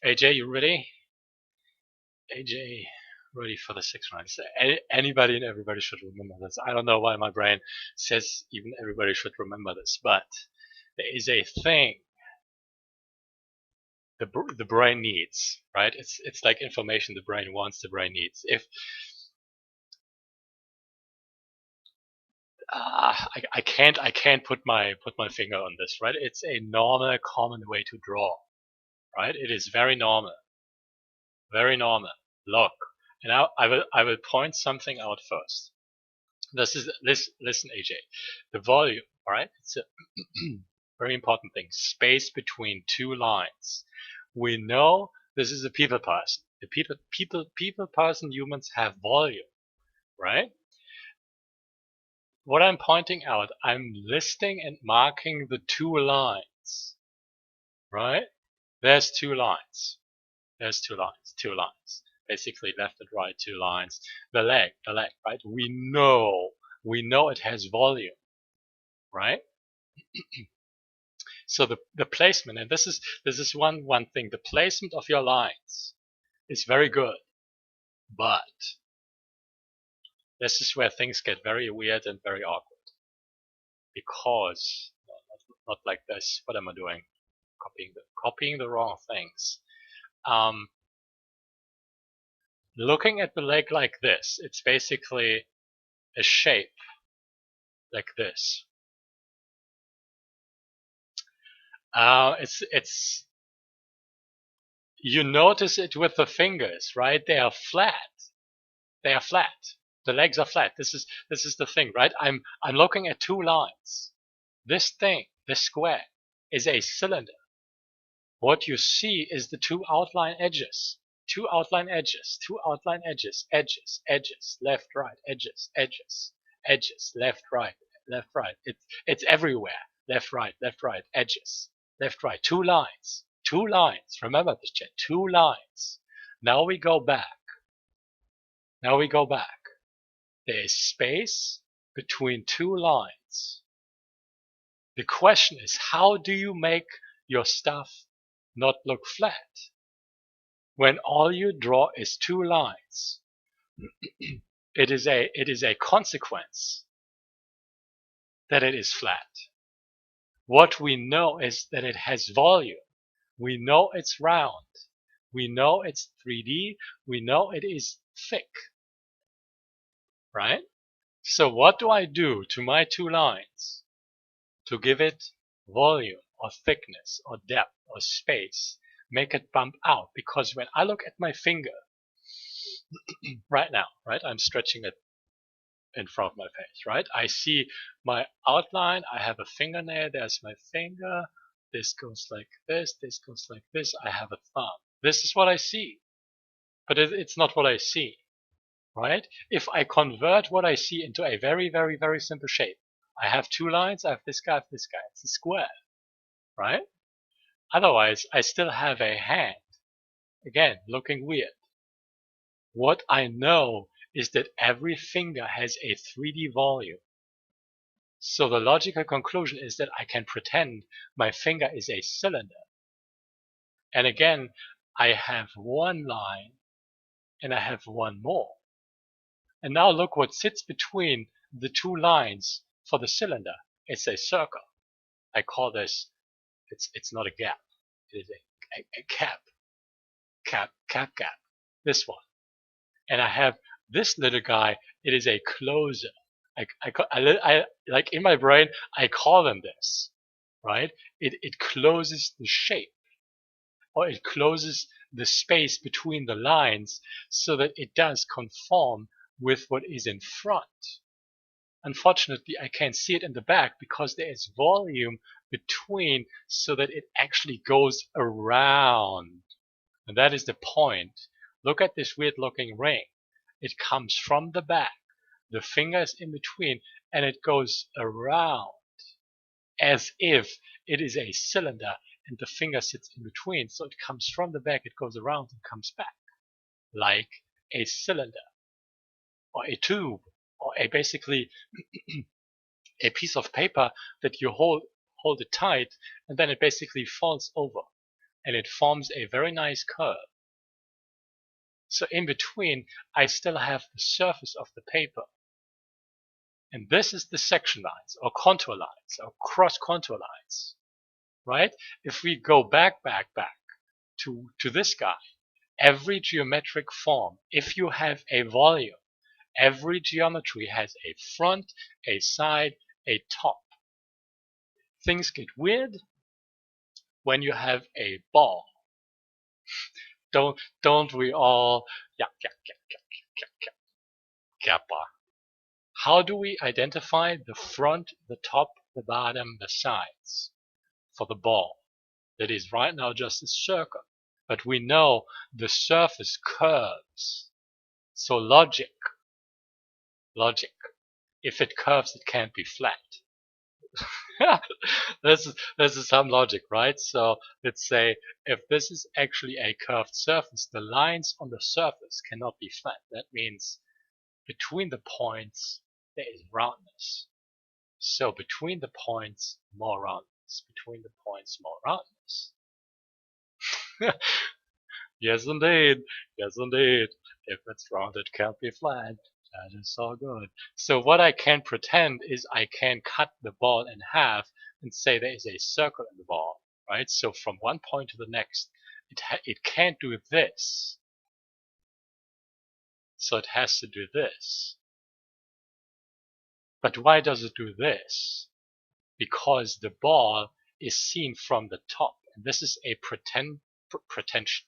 AJ, you ready? AJ, ready for the 6th round. Anybody and everybody should remember this. I don't know why my brain says even everybody should remember this, but there is a thing the brain needs, right? It's like information the brain wants, the brain needs. If I can't put my finger on this, right? It's a normal, common way to draw, right? It is very normal, very normal. Look, and now I will point something out first. Listen, AJ. The volume, all right? It's a very important thing. Space between two lines. We know this is a people person. The people person humans have volume, right? What I'm pointing out, I'm listing and marking the two lines, right? There's two lines. There's two lines. Basically left and right, two lines. The leg, right? We know it has volume, right? So the placement, and this is one thing, the placement of your lines is very good, but this is where things get very weird and very awkward. Because not like this. What am I doing? Copying the wrong things. Looking at the leg like this, it's basically a shape like this. It's you notice it with the fingers, right? They are flat. They are flat. The legs are flat. This is the thing, right? I'm looking at two lines. This thing, this square, is a cylinder. What you see is the two outline edges. Two outline edges, edges, left, right, edges, left, right. It's everywhere. Left, right, edges, left, right. Two lines. Remember this, chat. Two lines. Now we go back. There is space between two lines. The question is, how do you make your stuff not look flat when all you draw is two lines? It is a consequence that it is flat. What we know is that it has volume. We know it's round. We know it's 3D. We know it is thick. Right? So what do I do to my two lines to give it volume or thickness or depth or space? Make it bump out, because when I look at my finger right now, right, I'm stretching it in front of my face, right? I see my outline. I have a fingernail. There's my finger. This goes like this. This goes like this. I have a thumb. This is what I see. But it's not what I see, right? If I convert what I see into a very, very, very simple shape, I have two lines. I have this guy, It's a square, right? Otherwise, I still have a hand. Again, looking weird. What I know is that every finger has a 3D volume. So the logical conclusion is that I can pretend my finger is a cylinder. And again, I have one line and I have one more. And now look what sits between the two lines for the cylinder. It's a circle. I call this, it's not a gap. It is a cap. This one. And I have this little guy. It is a closer. I like in my brain, I call them this, right? It closes the shape, or it closes the space between the lines so that it does conform with what is in front. Unfortunately, I can't see it in the back because there is volume between so that it actually goes around. And that is the point. Look at this weird looking ring. It comes from the back. The finger is in between and it goes around as if it is a cylinder and the finger sits in between. So it comes from the back, it goes around and comes back like a cylinder or a tube or basically a piece of paper that you hold it tight and then it basically falls over. and it forms a very nice curve. So in between, I still have the surface of the paper. And this is the section lines or contour lines or cross contour lines, right? If we go back to this guy, every geometric form, if you have a volume, every geometry has a front, a side, a top. Things get weird when you have a ball. Don't we all? Kappa. How do we identify the front, the top, the bottom, the sides for the ball? That is right now just a circle, but we know the surface curves. So logic. If it curves, it can't be flat. this is some logic, right? So let's say if this is actually a curved surface, the lines on the surface cannot be flat. That means between the points there is roundness. So between the points, more roundness. Between the points, more roundness. Yes, indeed. Yes, indeed. If it's round, it can't be flat. That is so good. So what I can pretend is I can cut the ball in half and say there is a circle in the ball, right? So from one point to the next, it can't do this. So it has to do this. But why does it do this? Because the ball is seen from the top. And this is a pretension.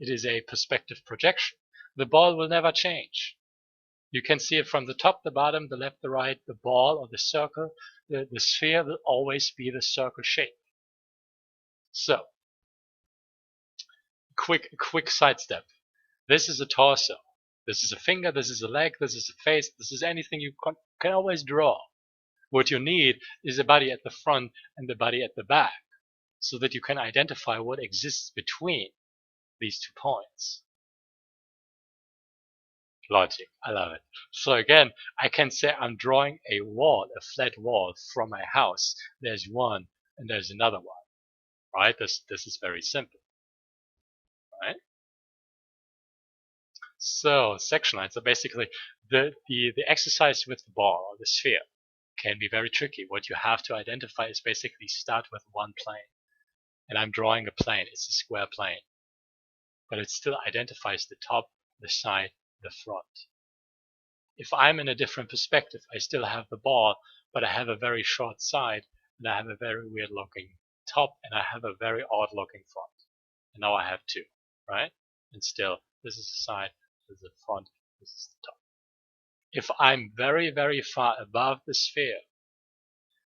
It is a perspective projection. The ball will never change. You can see it from the top, the bottom, the left, the right, the ball or the circle. The sphere will always be the circle shape. So, quick sidestep. This is a torso. This is a finger, this is a leg, this is a face, this is anything you can always draw. What you need is a body at the front and the body at the back, so that you can identify what exists between these 2 points. Logic, I love it. So again, I can say I'm drawing a wall, a flat wall from my house. There's one and there's another one, right? This is very simple, right? So section lines. So basically, the exercise with the ball or the sphere can be very tricky. What you have to identify is basically start with one plane, and I'm drawing a plane. It's a square plane, but it still identifies the top, the side, the front. If I'm in a different perspective, I still have the ball, but I have a very short side, and I have a very weird looking top, and I have a very odd looking front. And now I have 2, right? And still, this is the side, this is the front, this is the top. If I'm very, very far above the sphere,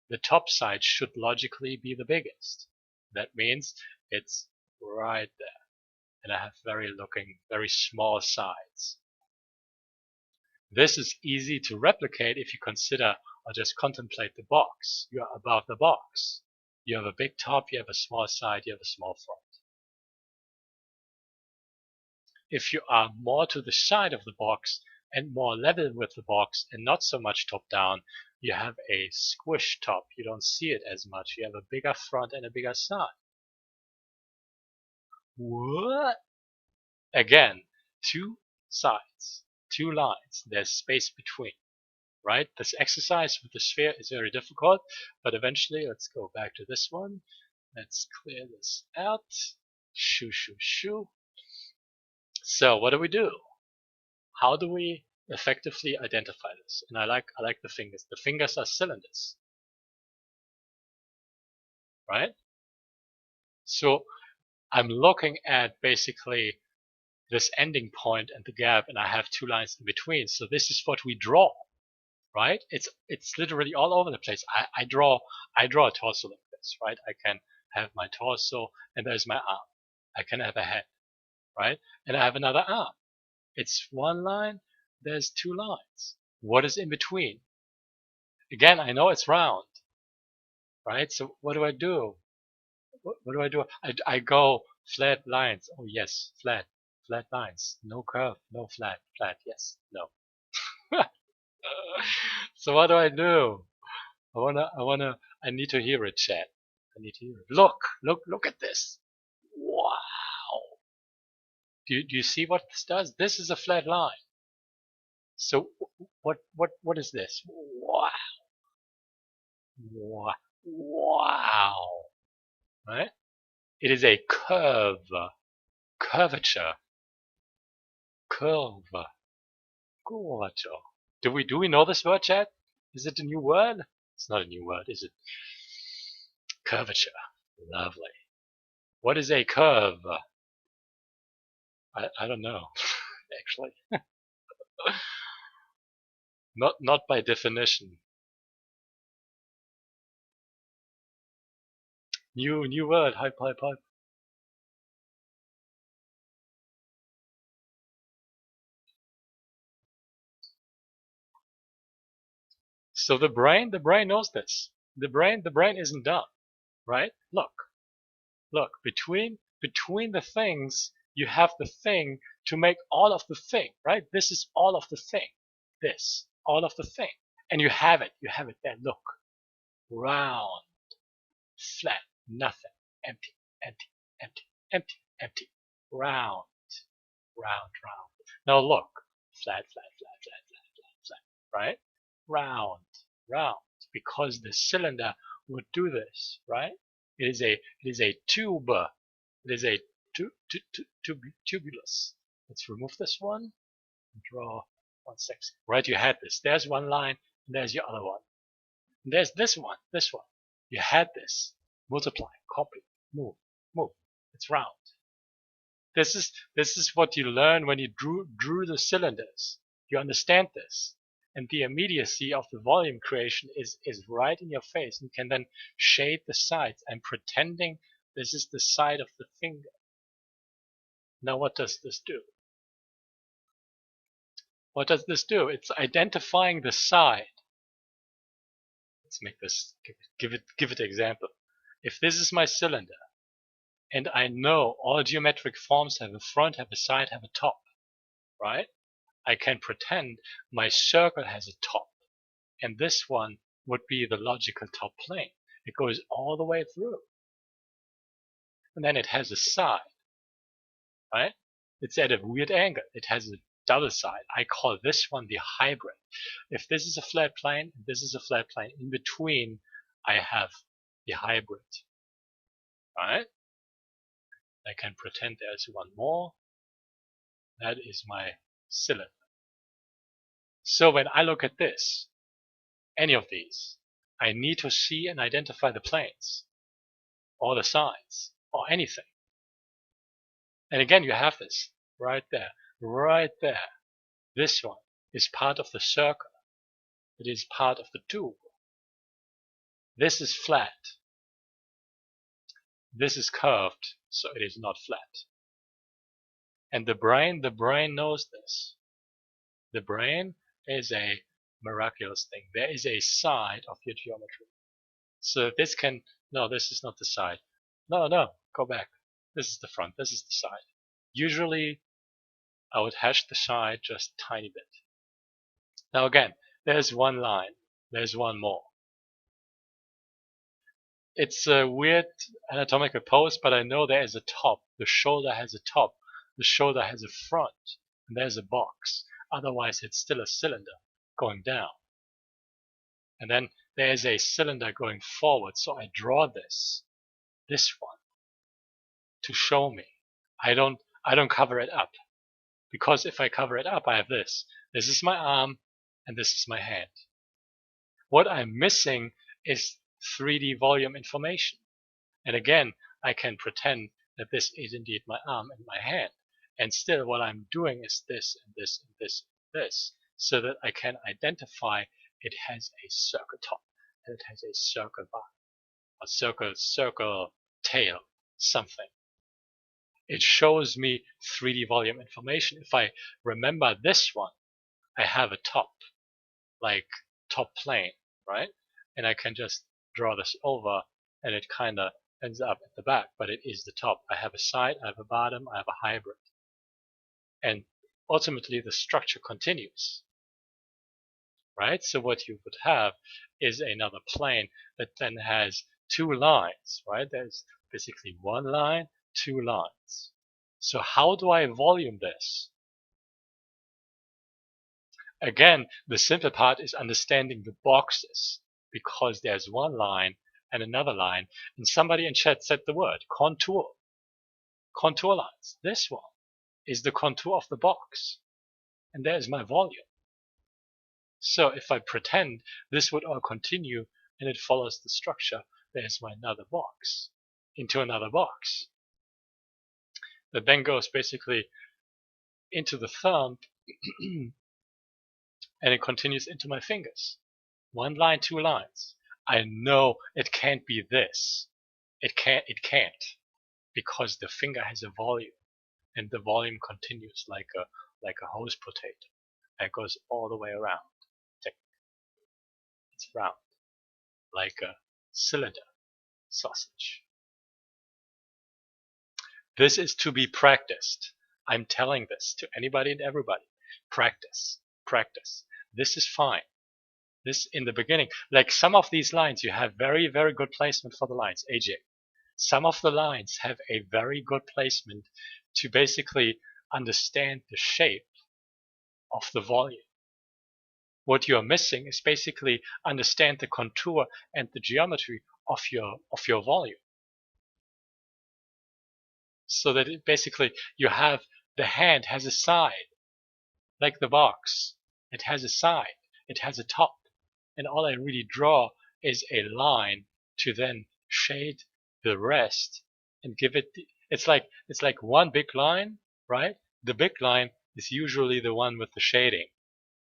the top side should logically be the biggest. That means it's right there. And I have very small sides. This is easy to replicate if you consider or just contemplate the box. You are above the box. You have a big top, you have a small side, you have a small front. If you are more to the side of the box and more level with the box and not so much top down, you have a squish top. You don't see it as much. You have a bigger front and a bigger side. What? Again, 2 sides, 2 lines. There's space between, right? This exercise with the sphere is very difficult, but eventually, let's go back to this one. Let's clear this out. Shoo, shoo, shoo. So what do? How do we effectively identify this? And I like the fingers. The fingers are cylinders, right? So I'm looking at basically this ending point and the gap, and I have 2 lines in between. So this is what we draw, right? It's literally all over the place. I draw a torso like this, right? I can have my torso, and there's my arm. I can have a head, right? And I have another arm. It's 1 line. There's 2 lines. What is in between? Again, I know it's round, right? So what do I do? What do I do? I go flat lines. Oh yes, flat lines. No curve, no flat, yes, no. So what do? I need to hear it, chat. I need to hear it. Look at this. Wow. Do you see what this does? This is a flat line. So what is this? Wow. Wow. Right? It is a curve. Curvature. Curve. Curvature. Do we know this word, Chad? Is it a new word? It's not a new word, is it? Curvature. Lovely. What is a curve? I don't know, actually. Not by definition. New word. Hype. So the brain knows this. The brain isn't dumb, right? Look. Between the things, you have the thing to make all of the thing, right? This is all of the thing. This, all of the thing. And you have it there. Look. Round, flat, nothing, empty, empty. Round. Now look. Flat, right? Round. Because the cylinder would do this, right? It is a tube. It is a tubulus. Let's remove this one and draw 1/6. Right, you had this. There's one line, and there's your other one. And there's this one. You had this. Multiply, copy, move. It's round. This is what you learn when you drew the cylinders. You understand this. And the immediacy of the volume creation is right in your face. You can then shade the sides. I'm pretending this is the side of the finger. Now what does this do? What does this do? It's identifying the side. Let's make this, give it an example. If this is my cylinder, and I know all geometric forms have a front, have a side, have a top, right? I can pretend my circle has a top, and this one would be the logical top plane. It goes all the way through. And then it has a side, right? It's at a weird angle. It has a double side. I call this one the hybrid. If this is a flat plane, this is a flat plane. In between, I have the hybrid, right? I can pretend there's one more. That is my cylinder. So when I look at this, any of these, I need to see and identify the planes, or the sides, or anything. And again, you have this right there. This one is part of the circle. It is part of the tube. This is flat. This is curved, so it is not flat. And the brain knows this. The brain is a miraculous thing. There is a side of your geometry. So this can, no, this is not the side. No, go back. This is the front, this is the side. Usually, I would hash the side just a tiny bit. Now again, there's one line. There's one more. It's a weird anatomical pose, but I know there is a top. The shoulder has a top. The shoulder has a front. And there's a box. Otherwise, it's still a cylinder going down. And then there's a cylinder going forward. So I draw this one, to show me. I don't cover it up. Because if I cover it up, I have this. This is my arm, and this is my hand. What I'm missing is 3D volume information. And again, I can pretend that this is indeed my arm and my hand. And still what I'm doing is this and this and this and this, so that I can identify it has a circle top and it has a circle bottom, a circle tail, something. It shows me 3D volume information. If I remember this one, I have a top, like top plane, right? And I can just draw this over and it kind of ends up at the back, but it is the top. I have a side, I have a bottom, I have a hybrid. And ultimately the structure continues, right? So what you would have is another plane that then has two lines, right? There's basically one line, 2 lines. So how do I volume this? Again, the simple part is understanding the boxes, because there's one line and another line, and somebody in chat said the word contour. Contour lines. This one is the contour of the box, and there's my volume. So if I pretend this would all continue and it follows the structure, there's my another box into another box that then goes basically into the thumb and it continues into my fingers. 1 line, 2 lines. I know it can't be this. It can't, because the finger has a volume, and the volume continues like a hose potato. It goes all the way around. It's round, like a cylinder sausage. This is to be practiced. I'm telling this to anybody and everybody. Practice, practice. This is fine. This in the beginning, like some of these lines, you have very, very good placement for the lines, AJ. Some of the lines have a very good placement to basically understand the shape of the volume. What you're missing is basically understand the contour and the geometry of your volume. So that it basically you have the hand has a side, like the box. It has a side, it has a top, and all I really draw is a line to then shade the rest and give it. It's like one big line, right? The big line is usually the one with the shading,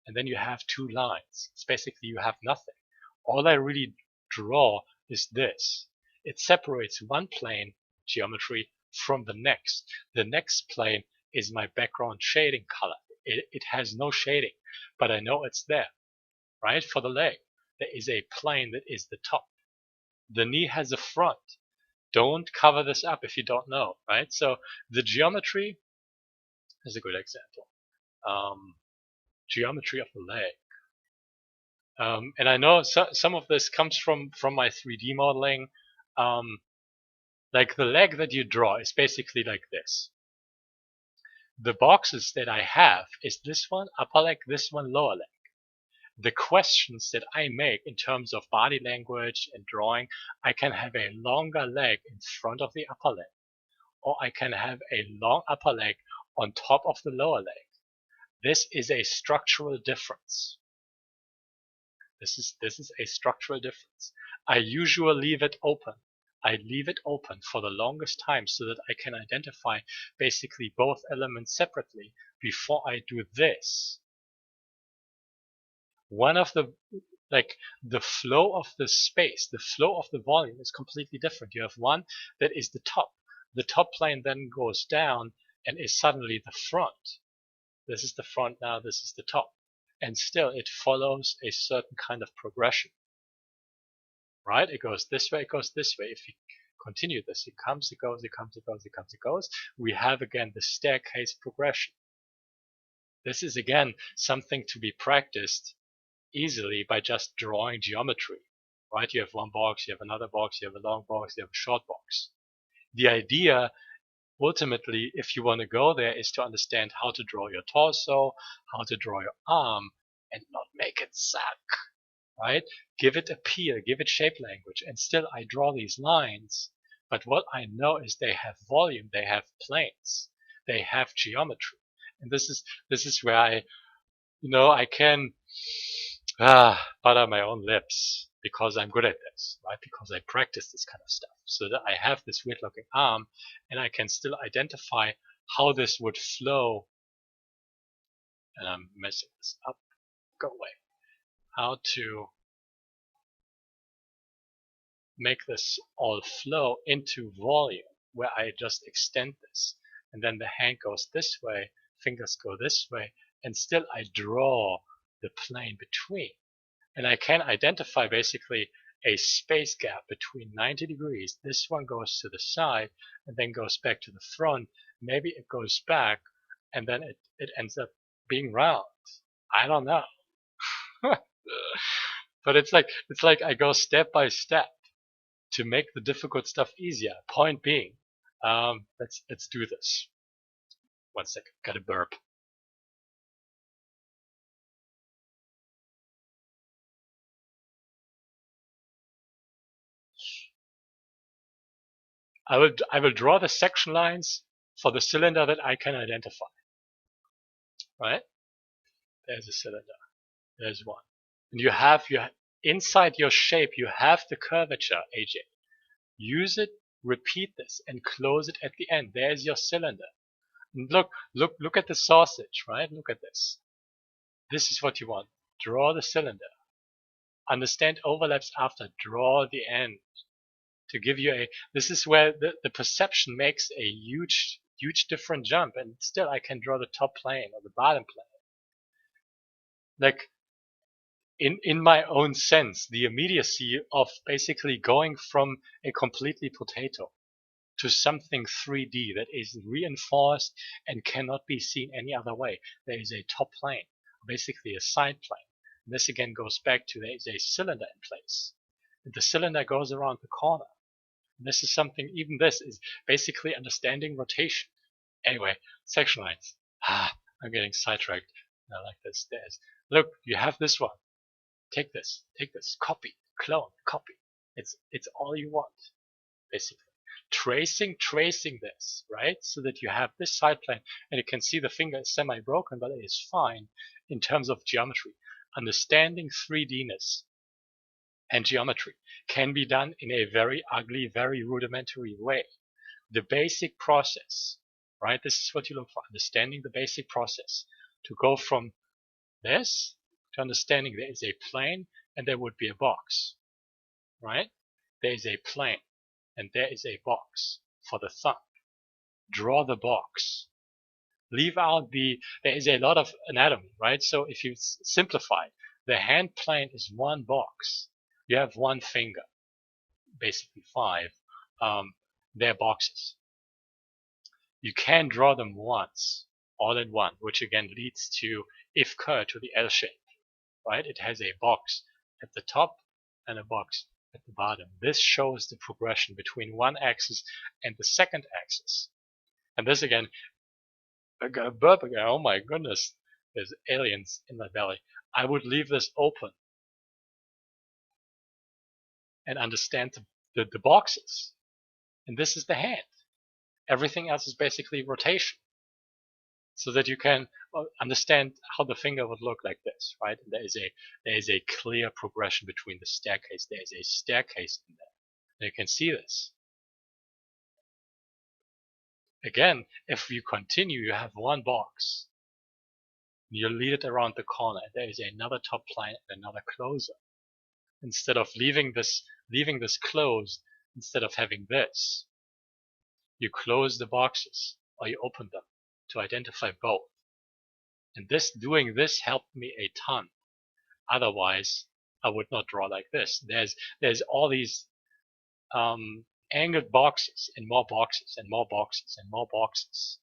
and then you have 2 lines. It's basically you have nothing. All I really draw is this. It separates one plane geometry from the next. The next plane is my background shading color. It has no shading, but I know it's there, right? For the leg, there is a plane that is the top. The knee has a front. Don't cover this up if you don't know, right? So the geometry is a good example. Geometry of the leg. And I know some of this comes from my 3D modeling. Like the leg that you draw is basically like this. The boxes that I have is this one upper leg, this one lower leg. The questions that I make in terms of body language and drawing, I can have a longer leg in front of the upper leg, or I can have a long upper leg on top of the lower leg. This is a structural difference. This is a structural difference. I usually leave it open. I leave it open for the longest time so that I can identify basically both elements separately before I do this. One of the, like the flow of the space, the flow of the volume is completely different. You have one that is the top. The top plane then goes down and is suddenly the front. This is the front now, this is the top. And still it follows a certain kind of progression. Right? It goes this way, it goes this way. If you continue this, it comes, it goes, it comes, it goes, it comes, it goes. We have again the staircase progression. This is again something to be practiced easily by just drawing geometry. Right? You have one box, you have another box, you have a long box, you have a short box. The idea ultimately, if you want to go there, is to understand how to draw your torso, how to draw your arm, and not make it suck. Right? Give it appeal, give it shape language, and still I draw these lines. But what I know is they have volume, they have planes, they have geometry, and this is where I can butter my own lips because I'm good at this, right? Because I practice this kind of stuff, so that I have this weird looking arm, and I can still identify how this would flow. And I'm messing this up. Go away. How to make this all flow into volume, where I just extend this, and then the hand goes this way, fingers go this way, and still I draw the plane between. And I can identify basically a space gap between 90 degrees. This one goes to the side and then goes back to the front. Maybe it goes back and then it ends up being round. I don't know. But it's like I go step by step to make the difficult stuff easier. Point being, Let's do this. 1 second, got a burp. I will draw the section lines for the cylinder that I can identify. Right? There's a cylinder. There's one. And you have inside your shape you have the curvature, AJ. Use it, repeat this, and close it at the end. There's your cylinder. And look at the sausage, right? Look at this. This is what you want. Draw the cylinder. Understand overlaps after. Draw the end. To give you this is where the perception makes a huge different jump, and still I can draw the top plane or the bottom plane. Like in my own sense, the immediacy of basically going from a completely potato to something 3D that is reinforced and cannot be seen any other way. There is a top plane, basically a side plane. And this again goes back to there is a cylinder in place. And the cylinder goes around the corner. And this is something, even this is basically understanding rotation. Anyway, section lines. I'm getting sidetracked. I like this. Look, you have this one. Take this, copy, clone, copy. It's all you want, basically. Tracing this, right? So that you have this side plane, and you can see the finger is semi-broken, but it is fine in terms of geometry. Understanding 3D-ness and geometry can be done in a very ugly, very rudimentary way. The basic process, right? This is what you look for, understanding the basic process. To go from this to understanding there is a plane and there would be a box, right? There is a plane and there is a box for the thumb. Draw the box. Leave out there is a lot of anatomy, right? So if you simplify, the hand plane is one box. You have one finger, basically 5. They're boxes. You can draw them once, all in one, which again leads to, if curved, to the L shape. Right? It has a box at the top and a box at the bottom. This shows the progression between one axis and the second axis. And this again, I got a burp again. Oh my goodness, there's aliens in my belly. I would leave this open and understand the boxes. And this is the hand. Everything else is basically rotation. So that you can understand how the finger would look like this, right? And there is a clear progression between the staircase. There is a staircase in there. And you can see this. Again, if you continue, you have one box. You lead it around the corner. There is another top plane and another closer. Instead of leaving this closed, instead of having this, you close the boxes or you open them to identify both. And doing this helped me a ton. Otherwise, I would not draw like this. There's all these angled boxes and more boxes and more boxes and more boxes.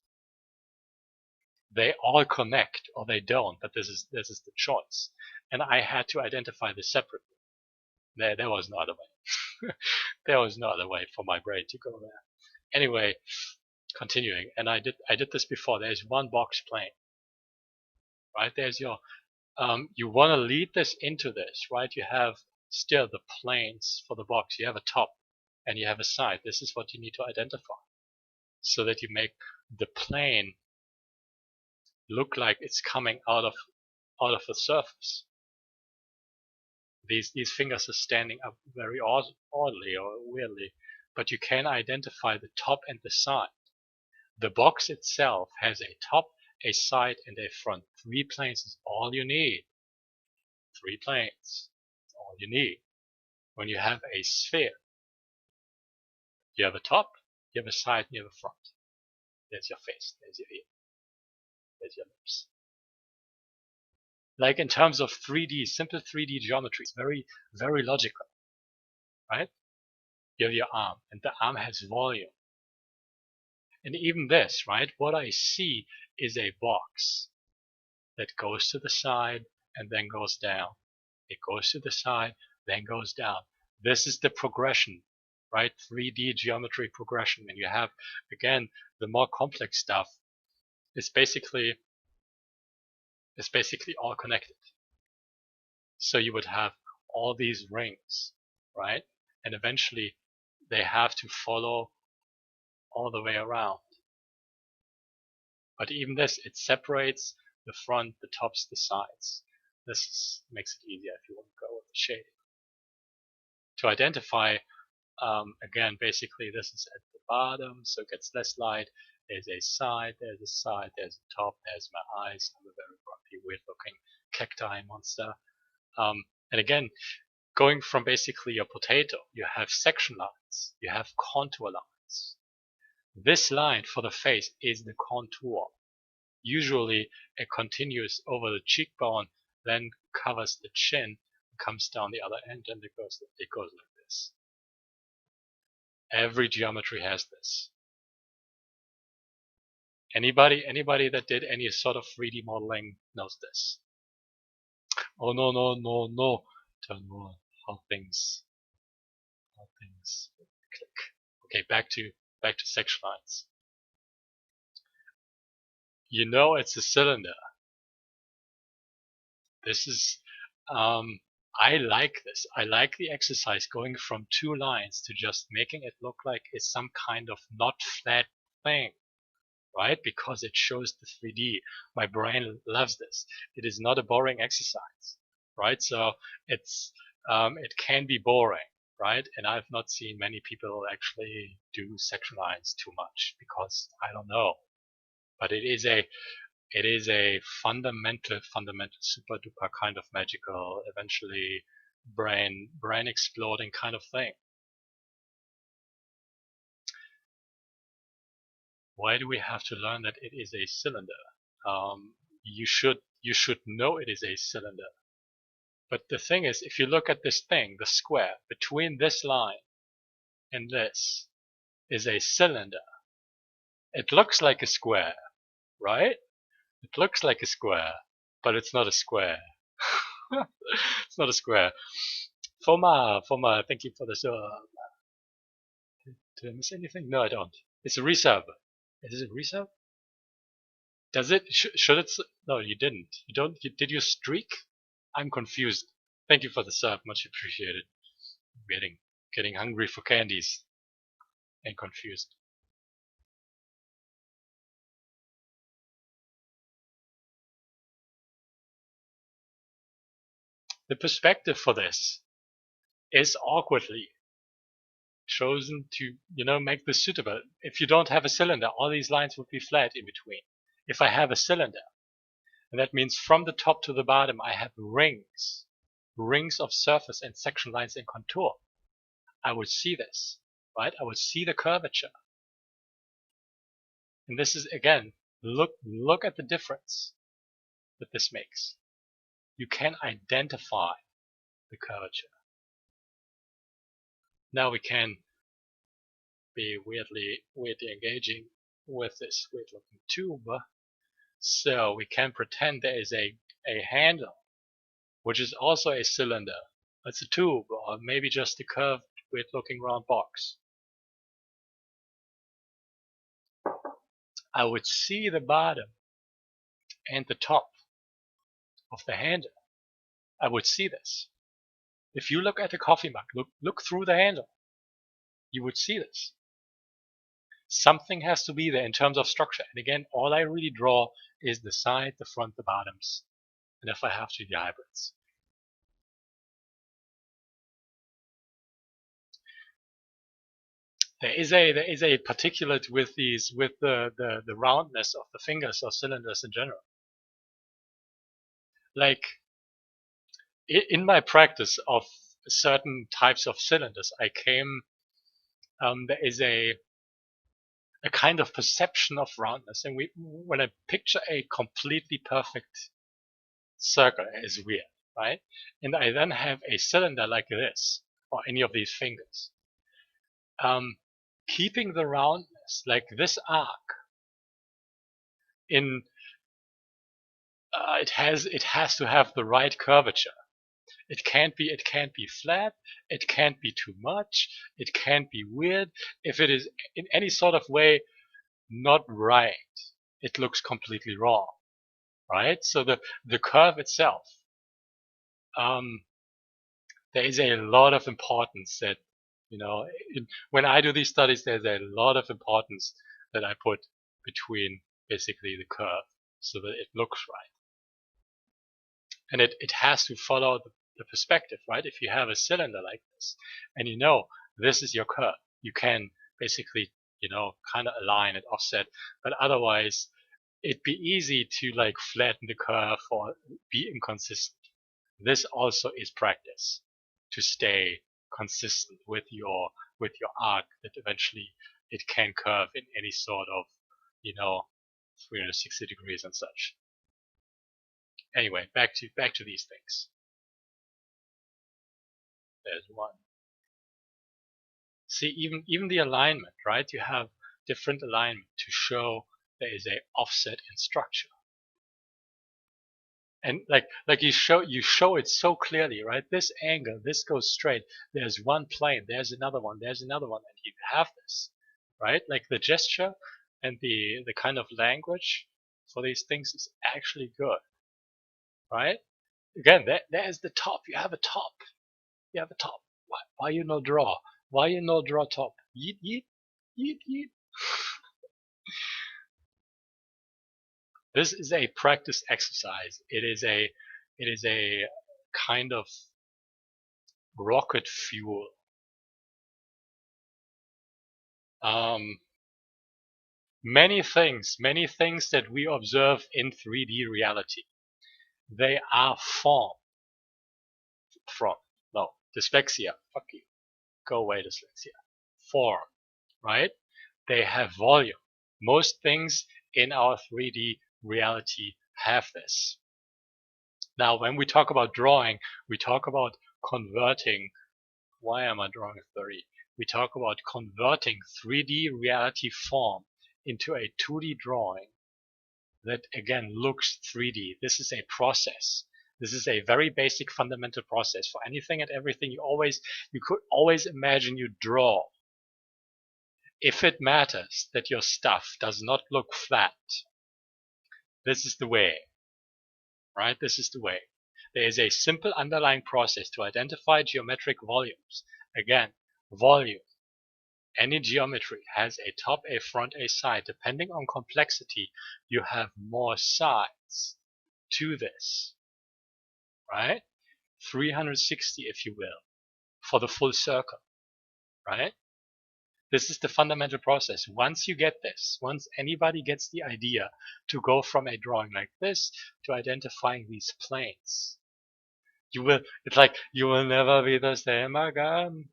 They all connect or they don't, but this is the choice. And I had to identify this separately. There was no other way. There was no other way for my brain to go there. Anyway, continuing, and I did this before. There's one box plane, right? There's your you want to lead this into this, right? You have still the planes for the box. You have a top and you have a side. This is what you need to identify, so that you make the plane look like it's coming out of the surface. These fingers are standing up very oddly or weirdly, but you can identify the top and the side. The box itself has a top, a side, and a front. 3 planes is all you need. 3 planes is all you need. When you have a sphere, you have a top, you have a side, and you have a front. There's your face, there's your ear, there's your lips. Like in terms of 3D, simple 3D geometry, it's very, very logical, right? You have your arm, and the arm has volume. And even this, right? What I see is a box that goes to the side and then goes down. It goes to the side, then goes down. This is the progression. right? 3D geometry progression. And you have, again, the more complex stuff is basically all connected. So you would have all these rings, right? And eventually they have to follow all the way around. But even this, it separates the front, the tops, the sides. This makes it easier if you want to go with the shading. To identify, again, basically this is at the bottom, so it gets less light. There's a side, there's a side, there's a top, there's my eyes. I'm a very grumpy, weird looking cacti monster. And again, going from basically a potato, you have section lines, you have contour lines. This line for the face is the contour. Usually it continues over the cheekbone, then covers the chin, comes down the other end, and it goes like this. Every geometry has this. Anybody that did any sort of 3D modeling knows this. Oh no, turn on how things click. Okay, back to section lines. You know it's a cylinder. This is I like this. I like the exercise going from two lines to just making it look like it's some kind of not flat thing, right? Because it shows the 3D. My brain loves this. It is not a boring exercise, right? So it can be boring, right? And I've not seen many people actually do section lines too much because I don't know. But it is a fundamental super duper kind of magical, eventually brain exploding kind of thing. Why do we have to learn that it is a cylinder? You should know it is a cylinder. But the thing is, if you look at this thing, the square between this line and this is a cylinder. It looks like a square, right? It looks like a square, but it's not a square. It's not a square. Foma, thank you for the sub. Did I miss anything? No, I don't. It's a resub. Is it a resub? Does it? Should it? No, you didn't. You don't. Did you streak? I'm confused. Thank you for the sub. Much appreciated. Getting hungry for candies and confused. The perspective for this is awkwardly chosen to, make this suitable. If you don't have a cylinder, all these lines would be flat in between. If I have a cylinder, and that means from the top to the bottom, I have rings of surface and section lines and contour. I would see this, right? I would see the curvature. And this is, again, look at the difference that this makes. You can identify the curvature. Now we can be weirdly engaging with this weird looking tube. So we can pretend there is a handle, which is also a cylinder. It's a tube, or maybe just a curved, weird looking round box. I would see the bottom and the top of the handle. I would see this. If you look at a coffee mug, look through the handle, you would see this. Something has to be there in terms of structure. And again, all I really draw is the side, the front, the bottoms. And if I have to, the hybrids. There is a particulate with the roundness of the fingers or cylinders in general. Like in my practice of certain types of cylinders, I came there is a kind of perception of roundness, and when I picture a completely perfect circle, it's weird, right? And I then have a cylinder like this, or any of these fingers. Keeping the roundness, like this arc, in it has to have the right curvature. It can't be flat, it can't be too much, it can't be weird. If it is in any sort of way not right, it looks completely wrong, right? So the curve itself, um, there is a lot of importance that, when I do these studies, there's a lot of importance that I put between basically the curve so that it looks right. And it has to follow the perspective, right? If you have a cylinder like this and this is your curve, you can basically, kind of align it, offset, but otherwise it'd be easy to like flatten the curve or be inconsistent. This also is practice to stay consistent with your arc, that eventually it can curve in any sort of, you know, 360 degrees and such. Anyway, back to these things. There's one. See, even the alignment, right? You have different alignment to show there is a offset in structure. And like you show it so clearly, right? This angle, this goes straight. There's one plane, there's another one, and you have this, right? Like the gesture and the kind of language for these things is actually good, right? Again, there's the top. You have a top. You have a top. Why you no draw? Why you no draw top? Yeet yeet yeet yeet. This is a practice exercise. It is a kind of rocket fuel. Many things that we observe in 3D reality, they are formed from, no, dyslexia, fuck you, go away dyslexia, form, right? They have volume. Most things in our 3D reality have this. Now, when we talk about drawing, we talk about converting. Why am I drawing a 30? We talk about converting 3D reality form into a 2D drawing that again looks 3D. This is a process. This is a very basic fundamental process for anything and everything. You could always imagine you draw. If it matters that your stuff does not look flat, this is the way, right? This is the way. There is a simple underlying process to identify geometric volumes. Again, volume. Any geometry has a top, a front, a side. Depending on complexity, you have more sides to this, right? 360, if you will, for the full circle, right? This is the fundamental process. Once you get this, once anybody gets the idea to go from a drawing like this to identifying these planes, it's like you will never be the same again.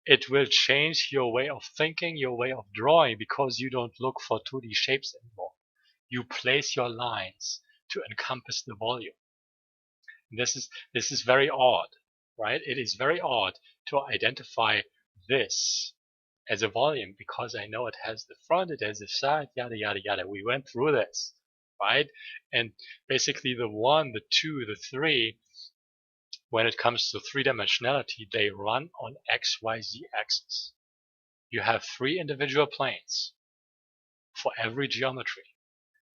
It will change your way of thinking, your way of drawing, because you don't look for 2D shapes anymore. You place your lines to encompass the volume. And this is very odd, right? It is very odd to identify this as a volume because I know it has the front, it has the side, yada yada yada. We went through this, right? And basically the 1, the 2, the 3, when it comes to three-dimensionality, they run on XYZ axis. You have 3 individual planes for every geometry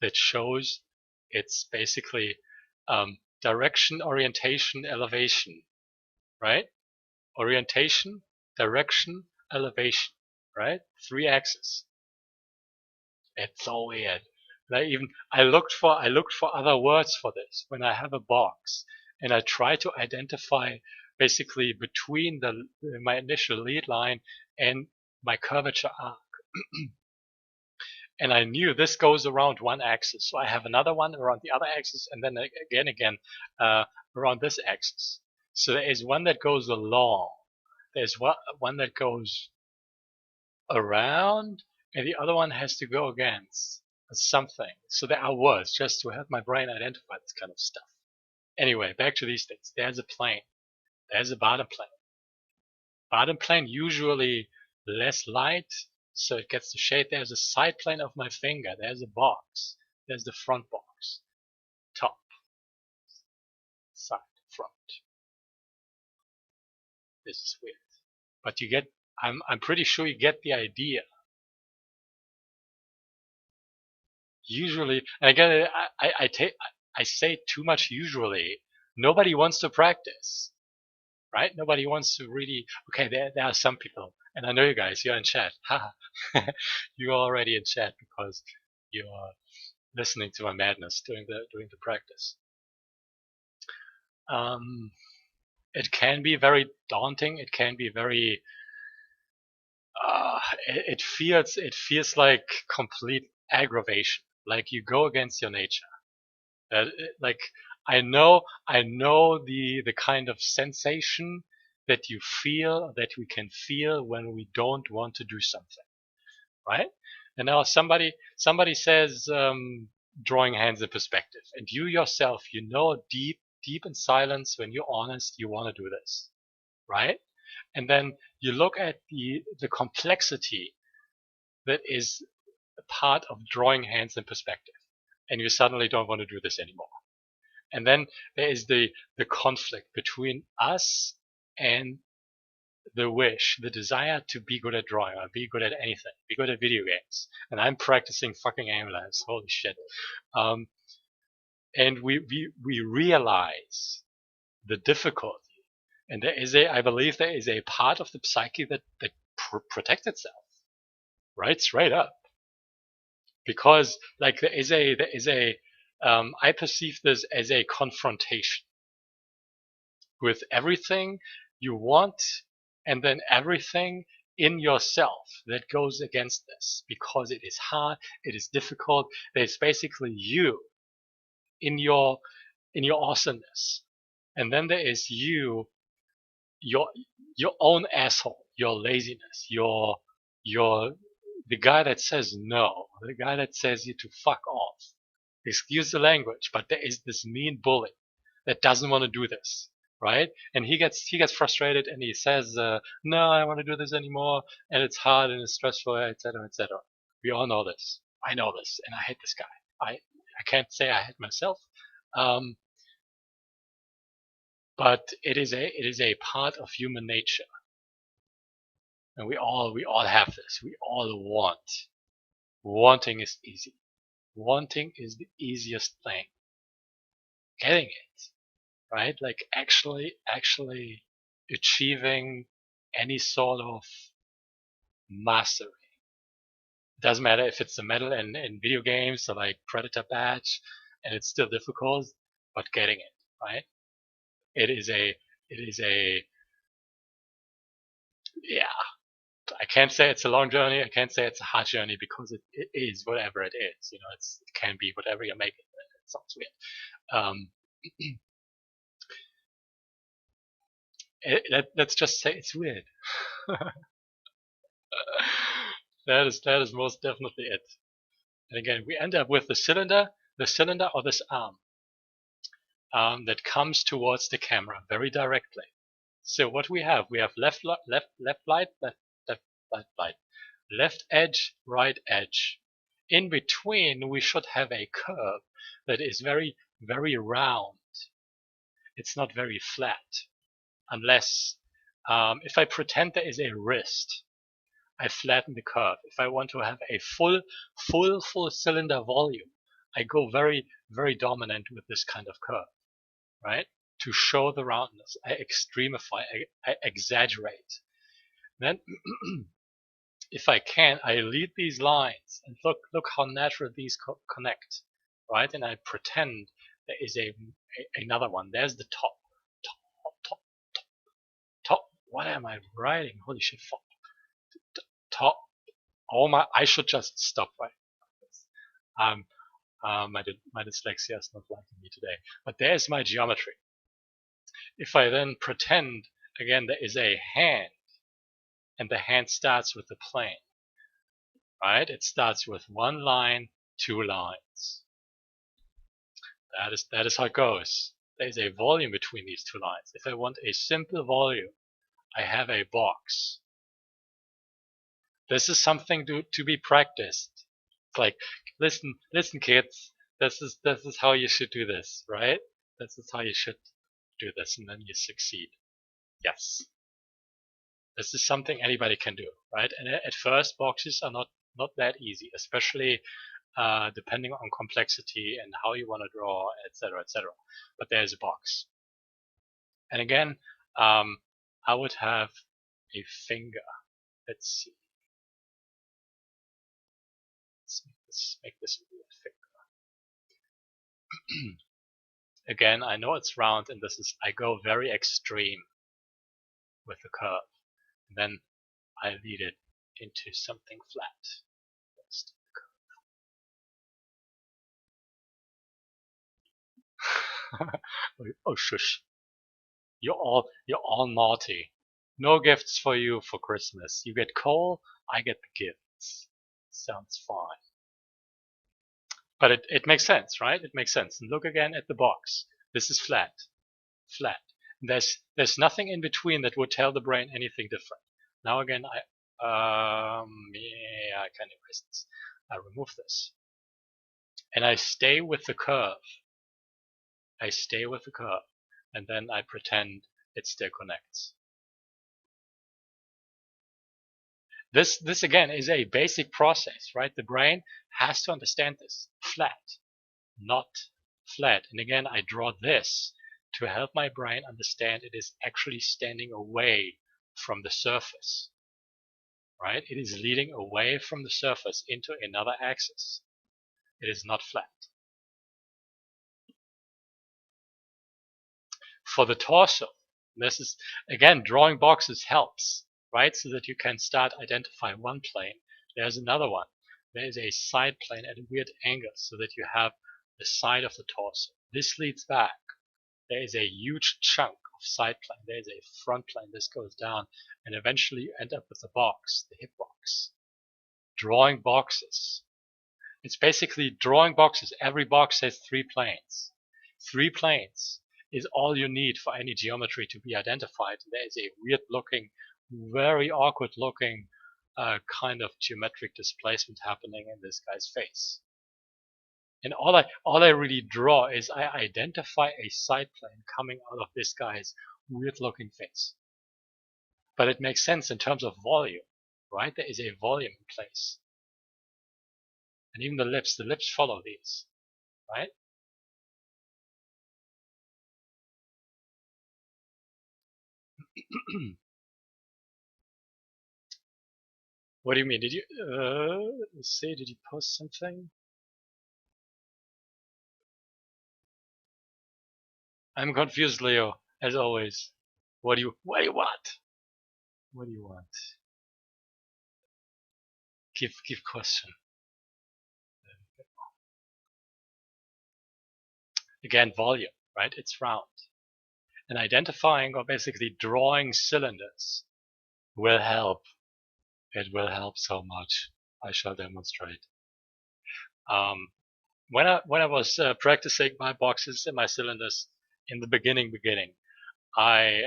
that shows its basically direction, orientation, elevation, right? Orientation, direction, elevation, right? 3 axes. It's so weird. I looked for other words for this when I have a box and I try to identify basically between my initial lead line and my curvature arc. And I knew this goes around one axis, so I have another one around the other axis, and then again around this axis. So there is one that goes along, there's one that goes around, and the other one has to go against something. So there are words just to help my brain identify this kind of stuff. Anyway, back to these things. There's a plane. There's a bottom plane. Bottom plane usually less light, so it gets the shade. There's a side plane of my finger. There's a box. There's the front box. Top. side, front. This is weird. But you get, I'm pretty sure you get the idea. Usually, and again, I say too much usually. Nobody wants to practice, right? Nobody wants to really, okay, there are some people, and I know you guys, you're in chat. Haha. You're already in chat because you're listening to my madness during the practice. It can be very daunting. It can be very. It feels like complete aggravation. Like you go against your nature. Like I know the kind of sensation that you feel, that we can feel when we don't want to do something, right? And now somebody says drawing hands in perspective, and you yourself, you know, deep in silence, when you're honest, you want to do this, right? And then you look at the complexity that is a part of drawing hands in perspective, and you suddenly don't want to do this anymore. And then there is the conflict between us and the wish, the desire to be good at drawing or be good at anything, be good at video games. And I'm practicing fucking aim labs. Holy shit. And we realize the difficulty. And I believe there is a part of the psyche that protects itself, right? Straight up. Because like there is a I perceive this as a confrontation with everything you want, and then everything in yourself that goes against this, because it is hard, it is difficult. There's basically you in your awesomeness, and then there is you, your own asshole, your laziness, your the guy that says no, the guy that says you to fuck off. Excuse the language, but there is this mean bully that doesn't want to do this, right? And he gets frustrated and he says, "No, I don't want to do this anymore, and it's hard and it's stressful, etc., etc." We all know this. I know this, and I hate this guy. I can't say I hate myself, but it is a part of human nature, and we all have this. We all want. Wanting is easy. Wanting is the easiest thing. Getting it, right? Like actually achieving any sort of mastery. It doesn't matter if it's the medal in video games, so like Predator badge, and it's still difficult, but getting it, right? It is a yeah. I can't say it's a long journey. I can't say it's a hard journey, because it is whatever it is. You know, it can be whatever you make it. It sounds weird. Let's just say it's weird. That is most definitely it. And again, we end up with the cylinder or this arm that comes towards the camera very directly. So what we have left light, left edge, right edge. In between, we should have a curve that is very, very round. It's not very flat, unless if I pretend there is a wrist, I flatten the curve. If I want to have a full cylinder volume, I go very, very dominant with this kind of curve, right? To show the roundness, I extremify, I exaggerate. Then, if I can, I lead these lines, and look how natural these connect, right? And I pretend there is another one. There's the top. What am I writing? Holy shit! Top. Oh my! I should just stop right now. My dyslexia is not liking me today. But there's my geometry. If I then pretend again there is a hand, and the hand starts with the plane, right? It starts with one line, two lines. That is how it goes. There is a volume between these two lines. If I want a simple volume, I have a box. This is something to be practiced. It's like, listen kids, this is how you should do this, right? This is how you should do this, and then you succeed. Yes. This is something anybody can do, right? And at first, boxes are not that easy, especially depending on complexity and how you want to draw, etc., etc. But there's a box. And again, I would have a finger. Let's see. Let's make this a weird finger. Again, I know it's round, and I go very extreme with the curve. And then I lead it into something flat. Oh shush! You're all naughty. No gifts for you for Christmas. You get coal, I get the gifts. Sounds fine. But it makes sense, right? It makes sense. And look again at the box. This is flat. Flat. There's nothing in between that would tell the brain anything different. Now again, I can erase this. I remove this. And I stay with the curve. I stay with the curve. And then I pretend it still connects. This again is a basic process, right? The brain has to understand this. Flat, not flat. And again, I draw this to help my brain understand it is actually standing away from the surface, right? It is leading away from the surface into another axis. It is not flat. For the torso, this is, again, drawing boxes helps, right? So that you can start identify one plane. There's another one. There is a side plane at a weird angle so that you have the side of the torso. This leads back. There is a huge chunk of side plane. There is a front plane. This goes down, and eventually you end up with the box, the hip box. Drawing boxes. It's basically drawing boxes. Every box has 3 planes. 3 planes is all you need for any geometry to be identified. There is a weird looking, very awkward looking kind of geometric displacement happening in this guy's face. And all I really draw is I identify a side plane coming out of this guy's weird looking face. But it makes sense in terms of volume, right? There is a volume in place. And even the lips follow these, right? What do you mean? Did you let's see, did you post something? I'm confused, Leo, as always. What do you want? What do you want? Give question. Again, volume, right? It's round. And identifying or basically drawing cylinders will help. It will help so much. I shall demonstrate. When I was practicing my boxes and my cylinders in the beginning, I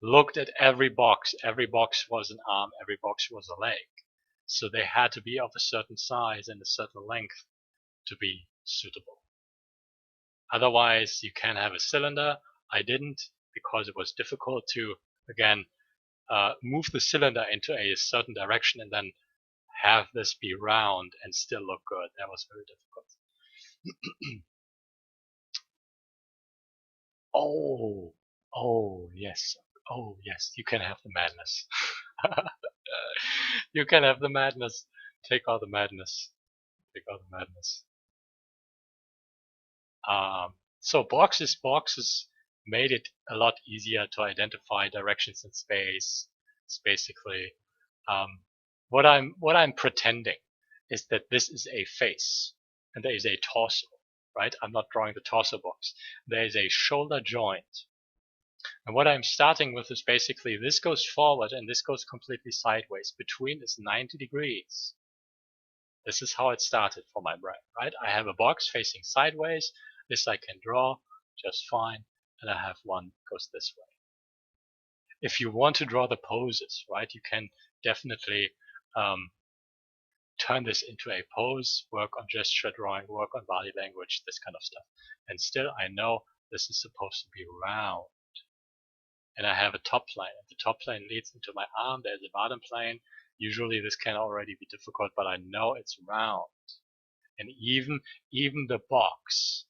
looked at every box. Every box was an arm. Every box was a leg. So they had to be of a certain size and a certain length to be suitable. Otherwise, you can have a cylinder. I didn't because it was difficult to, again, move the cylinder into a certain direction and then have this be round and still look good. That was very difficult. Oh, yes. Oh, yes. You can have the madness. You can have the madness. Take all the madness. Take all the madness. So boxes made it a lot easier to identify directions in space. It's basically what I'm pretending is that this is a face and there is a torso, right? I'm not drawing the torso box. There is a shoulder joint. And what I'm starting with is basically this goes forward and this goes completely sideways. Between is 90 degrees. This is how it started for my brain, right? I have a box facing sideways. This I can draw just fine. And I have one goes this way. If you want to draw the poses, right, you can definitely turn this into a pose, work on gesture drawing, work on body language, this kind of stuff. And still I know this is supposed to be round. And I have a top plane. And the top plane leads into my arm. There's a bottom plane. Usually this can already be difficult, but I know it's round. And even the box,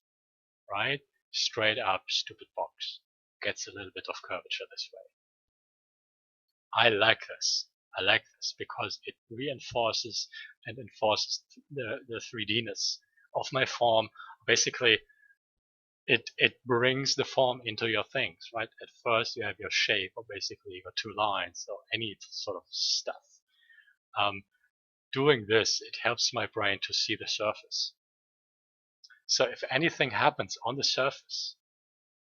right? Straight up, stupid box, gets a little bit of curvature this way. I like this. I like this because it reinforces and enforces the 3D-ness of my form. Basically, it brings the form into your things, right? At first you have your shape, or basically your two lines, or any sort of stuff. Doing this, it helps my brain to see the surface. So if anything happens on the surface,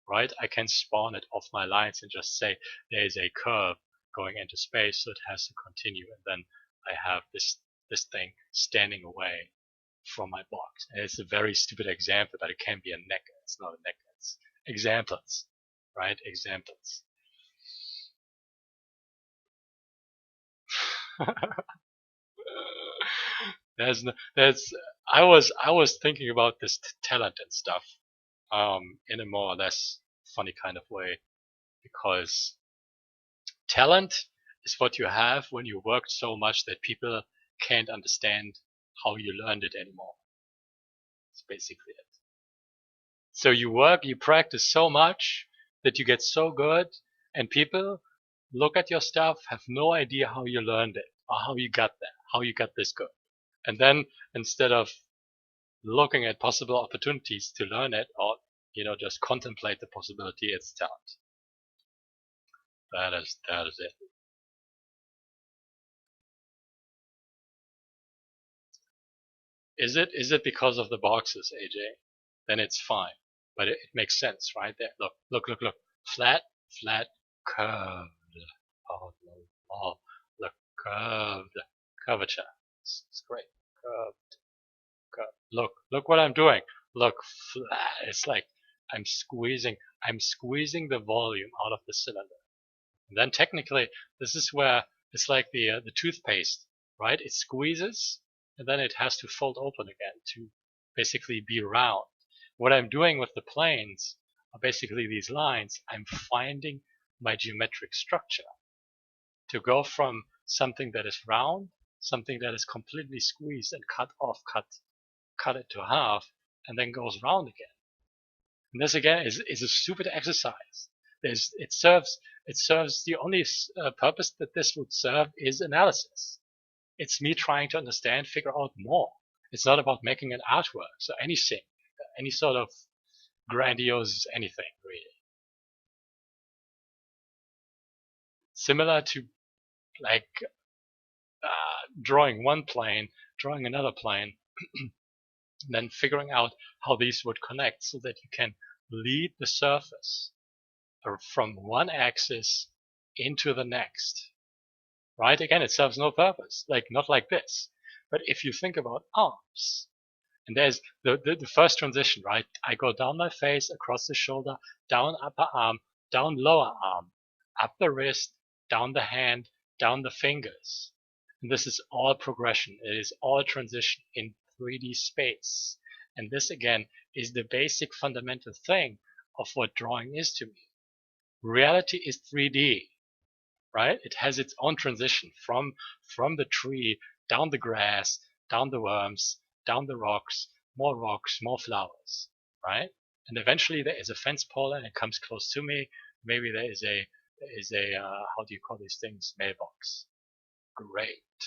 right, I can spawn it off my lines and just say there is a curve going into space, so it has to continue, and then I have this thing standing away from my box. And it's a very stupid example, but it can be a neck. It's not a neck. It's examples, right? Examples. I was thinking about this talent and stuff in a more or less funny kind of way, because talent is what you have when you worked so much that people can't understand how you learned it anymore. That's basically it. So you practice so much that you get so good, and people look at your stuff, have no idea how you learned it, or how you got there, how you got this good. And then instead of looking at possible opportunities to learn it, or just contemplate the possibility, it's talent. That is it. Is it because of the boxes, AJ? Then it's fine. But it makes sense, right? There, look. Flat, curved. Oh, no. Oh, look, curved. Curvature. It's great. Curved. Look what I'm doing. Look, flat. It's like I'm squeezing the volume out of the cylinder. And then technically, this is where it's like the toothpaste, right? It squeezes, and then it has to fold open again to basically be round. What I'm doing with the planes are basically these lines. I'm finding my geometric structure to go from something that is round, something that is completely squeezed and cut it to half, and then goes round again. And this again is a stupid exercise. It serves the only purpose that this would serve is analysis. It's me trying to understand, figure out more. It's not about making an artwork. So anything, any sort of grandiose anything, really. Similar to like drawing one plane, drawing another plane, then figuring out how these would connect so that you can lead the surface from one axis into the next. Right? Again, it serves no purpose, like not like this. But if you think about arms, and there's the first transition, right? I go down my face, across the shoulder, down upper arm, down lower arm, up the wrist, down the hand, down the fingers. And this is all progression. It is all transition in 3D space. And this again is the basic fundamental thing of what drawing is to me. Reality is 3D. Right? It has its own transition from the tree, down the grass, down the worms, down the rocks, more flowers, right? And eventually there is a fence pole and it comes close to me. Maybe there is a how do you call these things? Mailbox. Great.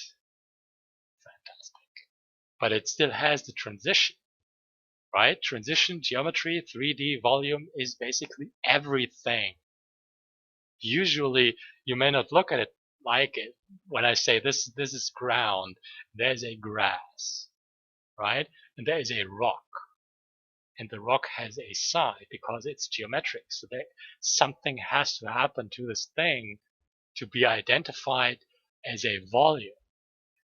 Fantastic. But it still has the transition, right? Transition, geometry, 3D, volume is basically everything. Usually you may not look at it like it. When I say this is ground, there's a grass, right? And there is a rock. And the rock has a side because it's geometric. So something has to happen to this thing to be identified as a volume.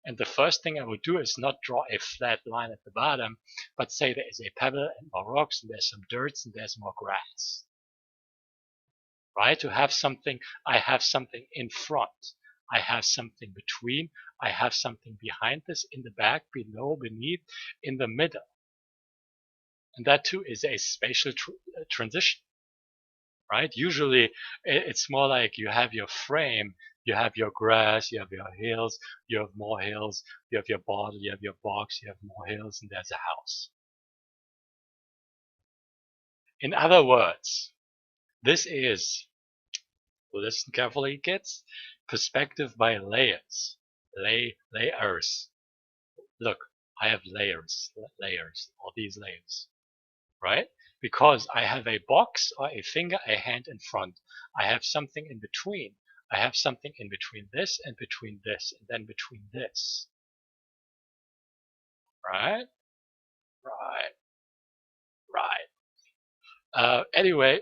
And the first thing I would do is not draw a flat line at the bottom, but say there is a pebble and more rocks and there's some dirt and there's more grass. Right? To have something, I have something in front. I have something between. I have something behind this, in the back, below, beneath, in the middle. And that too is a spatial transition. right? Usually it's more like you have your frame, you have your grass, you have your hills, you have more hills, you have your bottle, you have your box, you have more hills, and there's a house. In other words, this is, listen carefully kids, perspective by layers. Layers. Look, I have layers, all these layers, right? Because I have a box or a finger, a hand in front. I have something in between. I have something in between this and between this and then between this. Right? Right. Right. Anyway,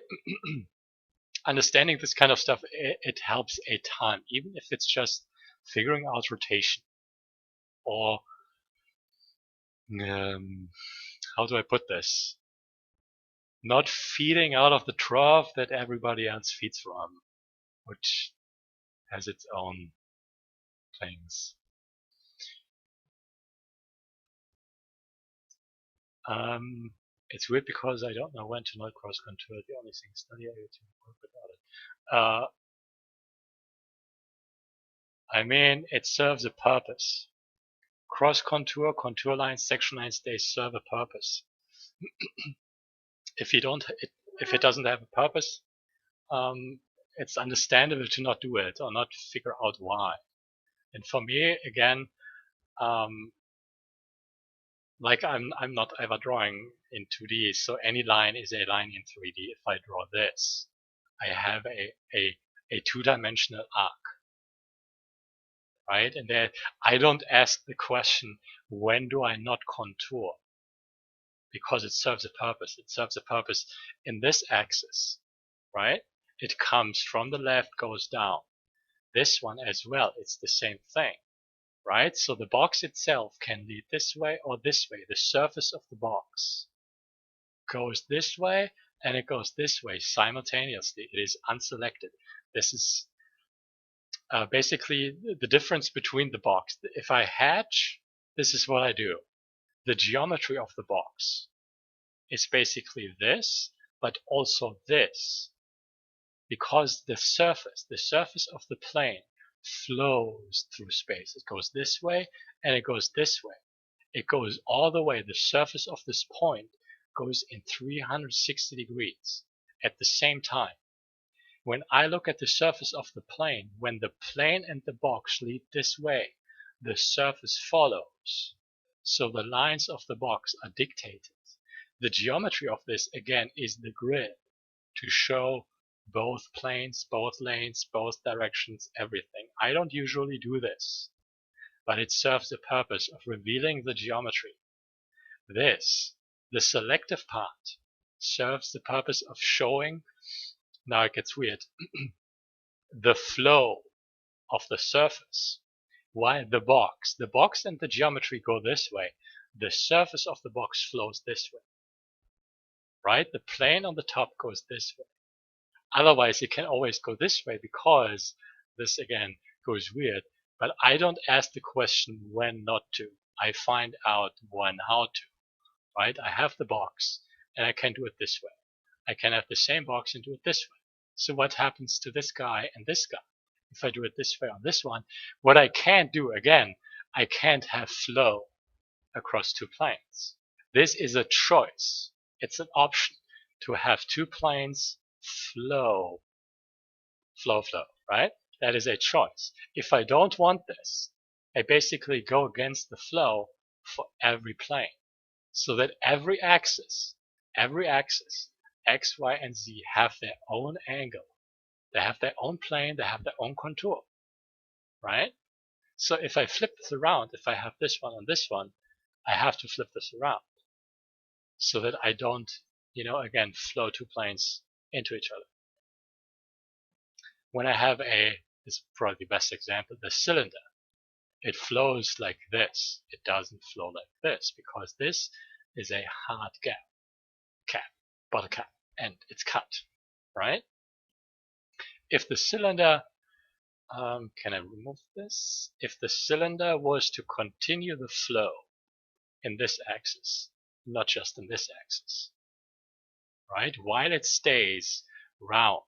understanding this kind of stuff, it helps a ton, even if it's just figuring out rotation or how do I put this? Not feeding out of the trough that everybody else feeds from, which has its own things. It's weird because I don't know when to not cross contour. The only thing study I to work without it. I mean, it serves a purpose. Cross contour, contour lines, section lines, they serve a purpose. If it doesn't have a purpose, it's understandable to not do it or not figure out why. And for me, again, like I'm not ever drawing in 2D, so any line is a line in 3D. If I draw this, I have a two-dimensional arc, right? And there, I don't ask the question, when do I not contour? Because it serves a purpose. It serves a purpose in this axis, right? It comes from the left, goes down. This one as well, it's the same thing, right? So the box itself can lead this way or this way. The surface of the box goes this way and it goes this way simultaneously. It is unselected. This is basically the difference between the box. If I hatch, this is what I do. The geometry of the box is basically this, but also this. Because the surface of the plane flows through space. It goes this way and it goes this way. It goes all the way. The surface of this point goes in 360 degrees at the same time. When I look at the surface of the plane, when the plane and the box lead this way, the surface follows. So the lines of the box are dictated. The geometry of this, again, is the grid to show both planes, both lanes, both directions, everything. I don't usually do this, but it serves the purpose of revealing the geometry. This, the selective part, serves the purpose of showing, now it gets weird, the flow of the surface. While the box and the geometry go this way, the surface of the box flows this way. Right? The plane on the top goes this way. Otherwise, it can always go this way because this, again, goes weird. But I don't ask the question when not to. I find out when how to. Right? I have the box and I can do it this way. I can have the same box and do it this way. So what happens to this guy and this guy? If I do it this way on this one, what I can't do, again, I can't have flow across two planes. This is a choice. It's an option to have two planes flow, right? That is a choice. If I don't want this, I basically go against the flow for every plane, so that every axis, X, Y, and Z have their own angle. They have their own plane, they have their own contour, right? So if I flip this around, if I have this one and this one, I have to flip this around so that I don't, again, flow two planes into each other. When I have this is probably the best example, the cylinder, it flows like this. It doesn't flow like this because this is a hard bottle cap, and it's cut, right? If the cylinder, can I remove this? If the cylinder was to continue the flow in this axis, not just in this axis, right? While it stays round.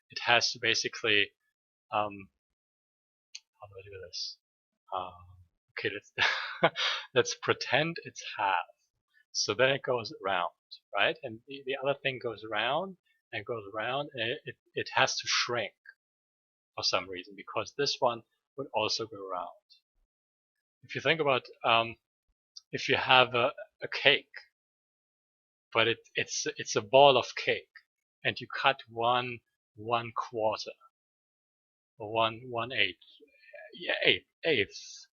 It has to basically, how do I do this? Okay, let's pretend it's half. So then it goes around, right? And the other thing goes around and goes around, and it has to shrink for some reason, because this one would also go around. If you think about, if you have a cake, but it's a ball of cake, and you cut one quarter, or one eighth, yeah, eighth.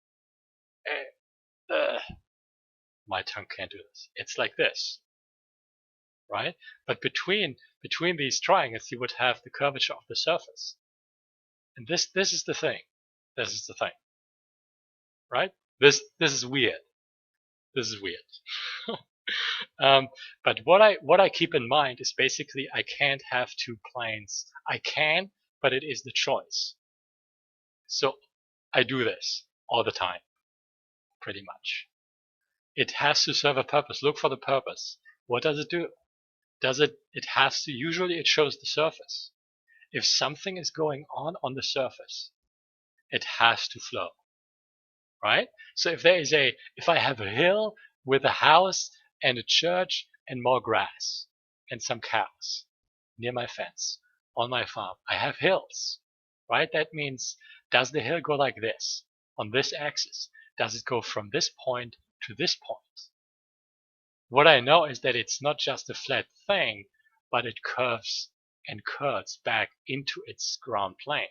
My tongue can't do this. It's like this, right? But between these triangles, you would have the curvature of the surface, and this is the thing. This is the thing, right? This is weird. This is weird. But what I keep in mind is basically I can't have two planes. I can, but it is the choice. So I do this all the time, pretty much. It has to serve a purpose. Look for the purpose. What does it do? It has to, usually it shows the surface. If something is going on the surface, it has to flow, right? So if I have a hill with a house and a church and more grass and some cows near my fence on my farm, I have hills, right? That means, does the hill go like this on this axis? Does it go from this point to this point? What I know is that it's not just a flat thing, but it curves and curves back into its ground plane,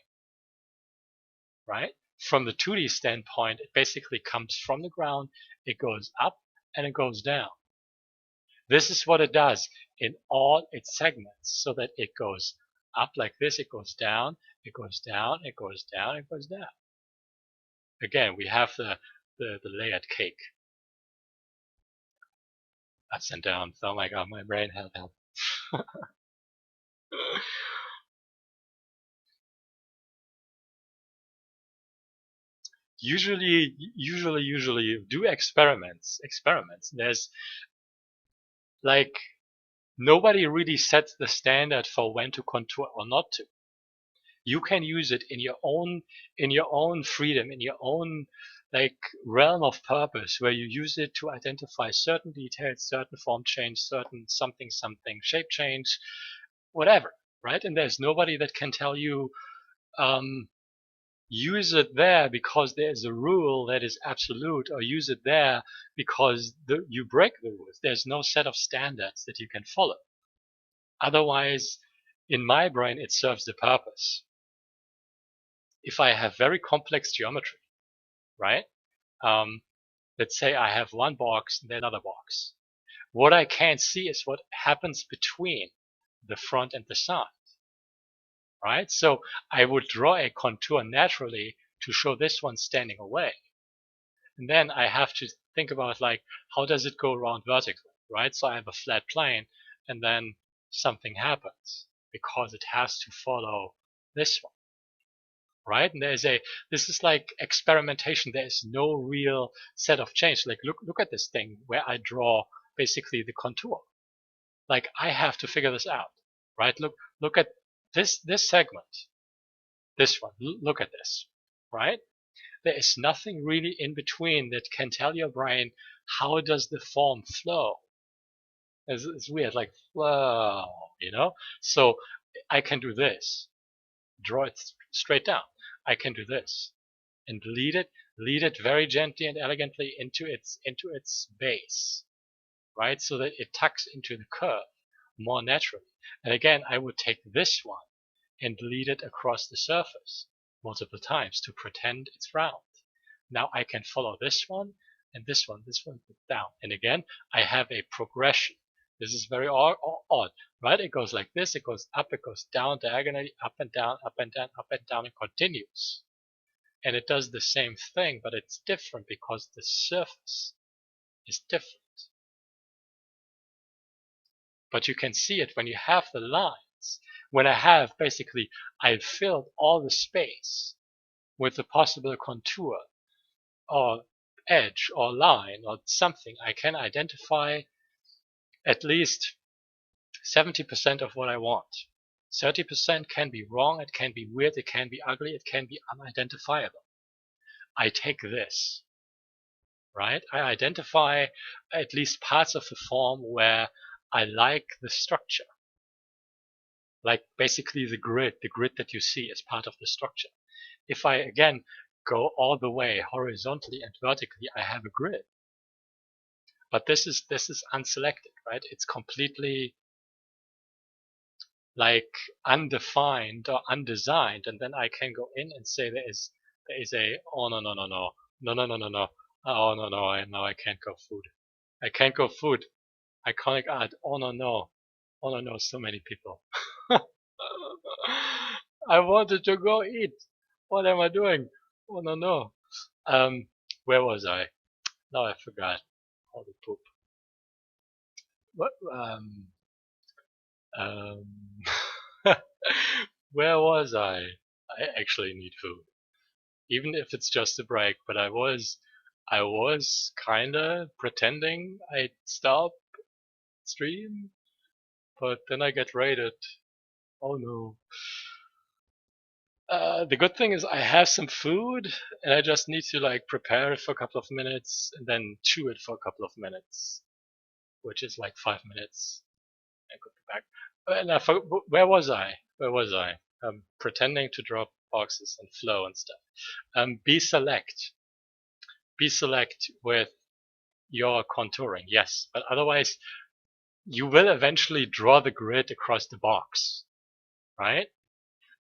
right? From the 2D standpoint, it basically comes from the ground, it goes up and it goes down. This is what it does in all its segments, so that it goes up like this, it goes down, it goes down, it goes down, it goes down. Again, we have the layered cake. Ups and downs. Oh my god, my brain held help. Usually do experiments. There's like, nobody really sets the standard for when to contour or not to. You can use it in your own freedom, in your own like realm of purpose, where you use it to identify certain details, certain form change, certain something, shape change, whatever, right? And there's nobody that can tell you, use it there because there's a rule that is absolute, or use it there because you break the rules. There's no set of standards that you can follow. Otherwise, in my brain, it serves the purpose. If I have very complex geometry, right? Let's say I have one box and then another box. What I can't see is what happens between the front and the side, right? So I would draw a contour naturally to show this one standing away. And then I have to think about, like, how does it go around vertically, right? So I have a flat plane, and then something happens because it has to follow this one, right? And this is like experimentation. There is no real set of change. Like, look at this thing where I draw basically the contour. Like, I have to figure this out, right? Look at this segment, this one. Look at this, right? There is nothing really in between that can tell your brain, how does the form flow? It's weird, like flow, you know? So I can do this, draw it straight down. I can do this and lead it very gently and elegantly into its base, right? So that it tucks into the curve more naturally. And again, I would take this one and lead it across the surface multiple times to pretend it's round. Now I can follow this one and this one down. And again, I have a progression. This is very odd, right? It goes like this, it goes up, it goes down diagonally, up and down, up and down, up and down, and continues. And it does the same thing, but it's different because the surface is different. But you can see it when you have the lines. When I filled all the space with a possible contour or edge or line or something, I can identify at least 70% of what I want. 30% can be wrong, it can be weird, it can be ugly, it can be unidentifiable. I take this, right? I identify at least parts of the form where I like the structure. Like basically the grid that you see is part of the structure. If I again go all the way horizontally and vertically, I have a grid. But this is unselected, right? It's completely like undefined or undesigned, and then I can go in and say there is a oh no oh no now I can't go food. I can't go food. Iconic art. Oh no so many people. I wanted to go eat. What am I doing? Oh no. Where was I? Now I forgot. Holy poop. What? Um, where was I? I actually need food, even if it's just a break. But I was kinda pretending I'd stop stream, but then I get raided. Oh no. The good thing is I have some food, and I just need to like prepare it for a couple of minutes and then chew it for a couple of minutes, which is like 5 minutes. I could be back. And where was I? Where was I? Pretending to drop boxes and flow and stuff. Be select. Be select with your contouring, yes, but otherwise you will eventually draw the grid across the box, right?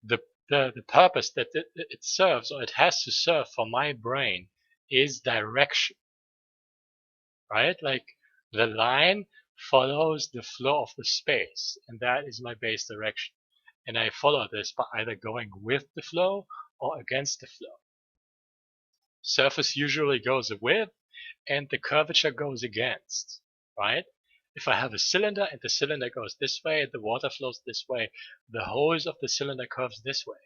The the purpose that it serves or it has to serve for my brain is direction, right? Like the line follows the flow of the space, and that is my base direction. And I follow this by either going with the flow or against the flow. Surface usually goes with, and the curvature goes against, right? If I have a cylinder and the cylinder goes this way, the water flows this way, the hose of the cylinder curves this way,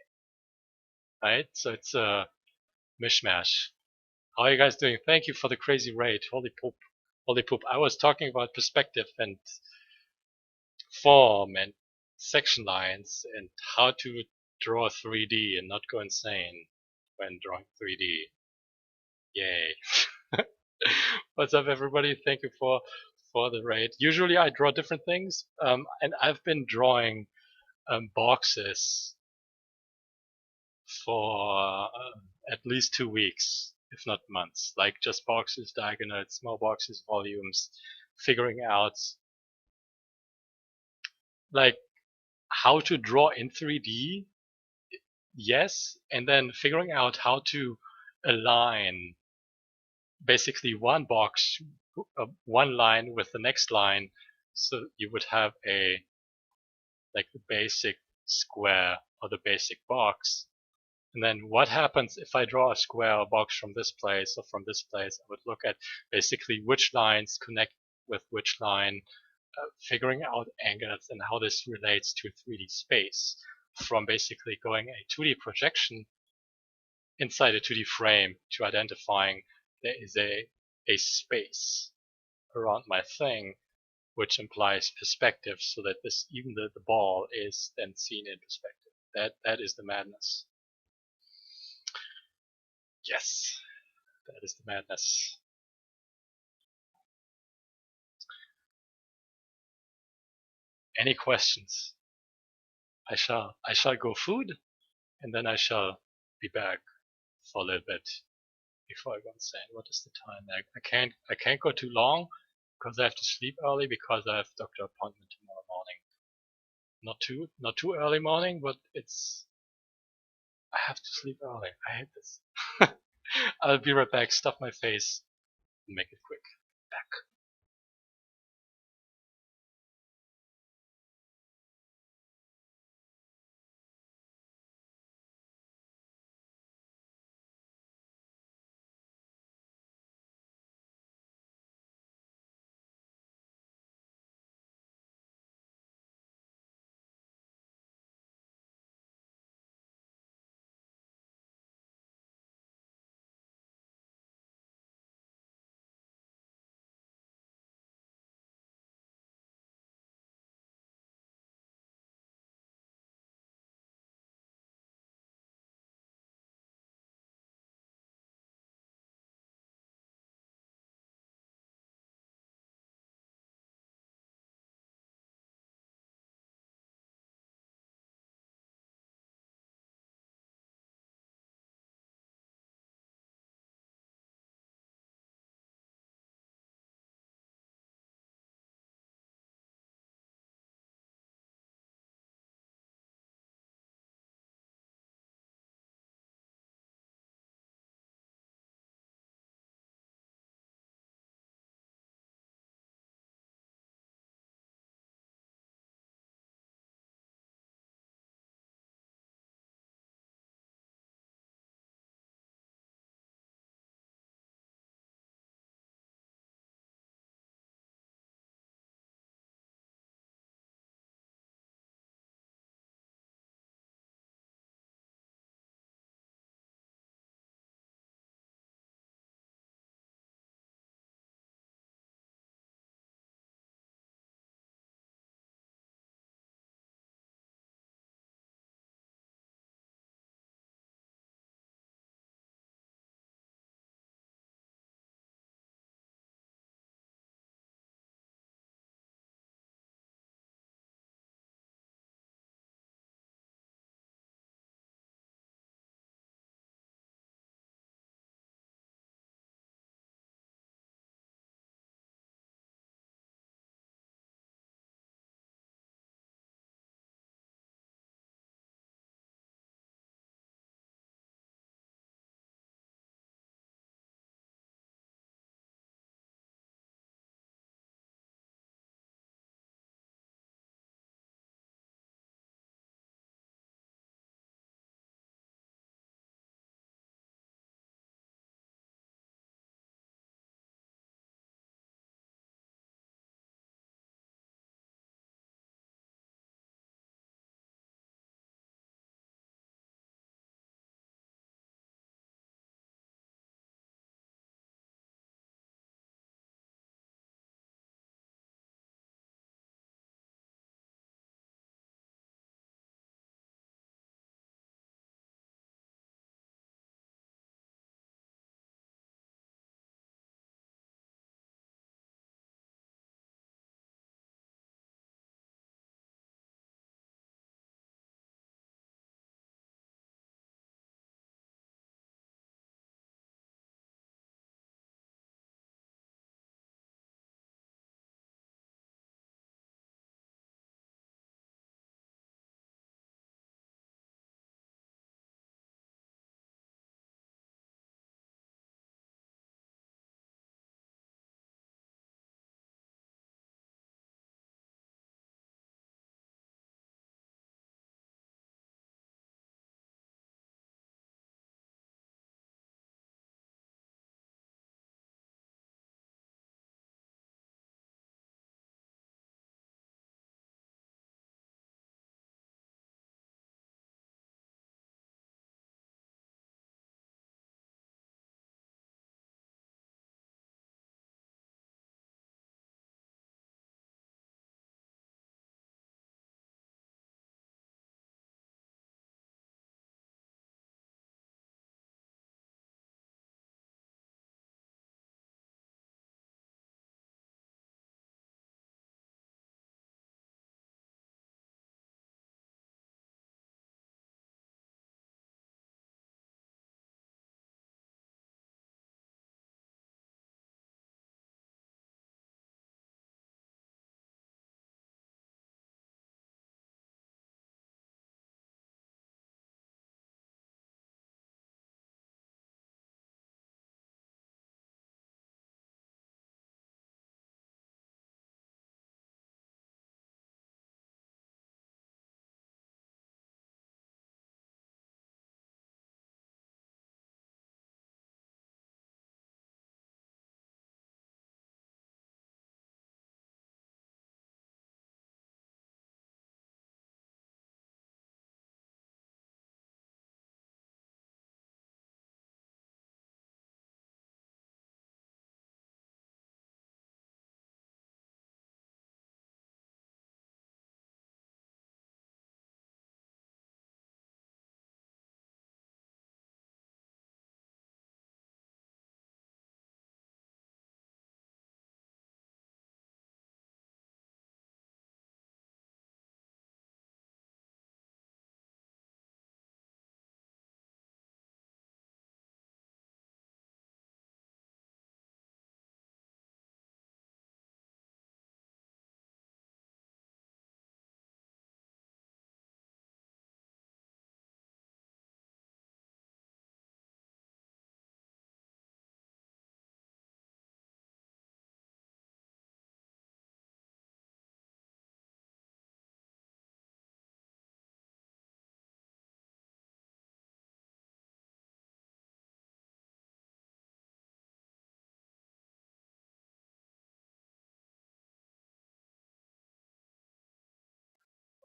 right? So it's a mishmash. How are you guys doing? Thank you for the crazy raid. Holy poop. Holy poop. I was talking about perspective and form and section lines and how to draw 3D and not go insane when drawing 3D. Yay. What's up, everybody? Thank you for the raid. Usually I draw different things, and I've been drawing boxes for at least 2 weeks, if not months. Like just boxes, diagonals, small boxes, volumes, figuring out like how to draw in 3D, yes, and then figuring out how to align basically one box, one line with the next line, so you would have a like the basic square or the basic box. And then what happens if I draw a square or box from this place or from this place? I would look at basically which lines connect with which line, figuring out angles and how this relates to 3D space, from basically going a 2D projection inside a 2D frame to identifying there is a space around my thing, which implies perspective, so that this even the ball is then seen in perspective. That is the madness. Yes, that is the madness. Any questions? I shall go food, and then I shall be back for a little bit before I go insane. What is the time? I can't go too long because I have to sleep early because I have doctor appointment tomorrow morning. Not too early morning, but I have to sleep early. I hate this. I'll be right back. Stuff my face and make it quick. Back.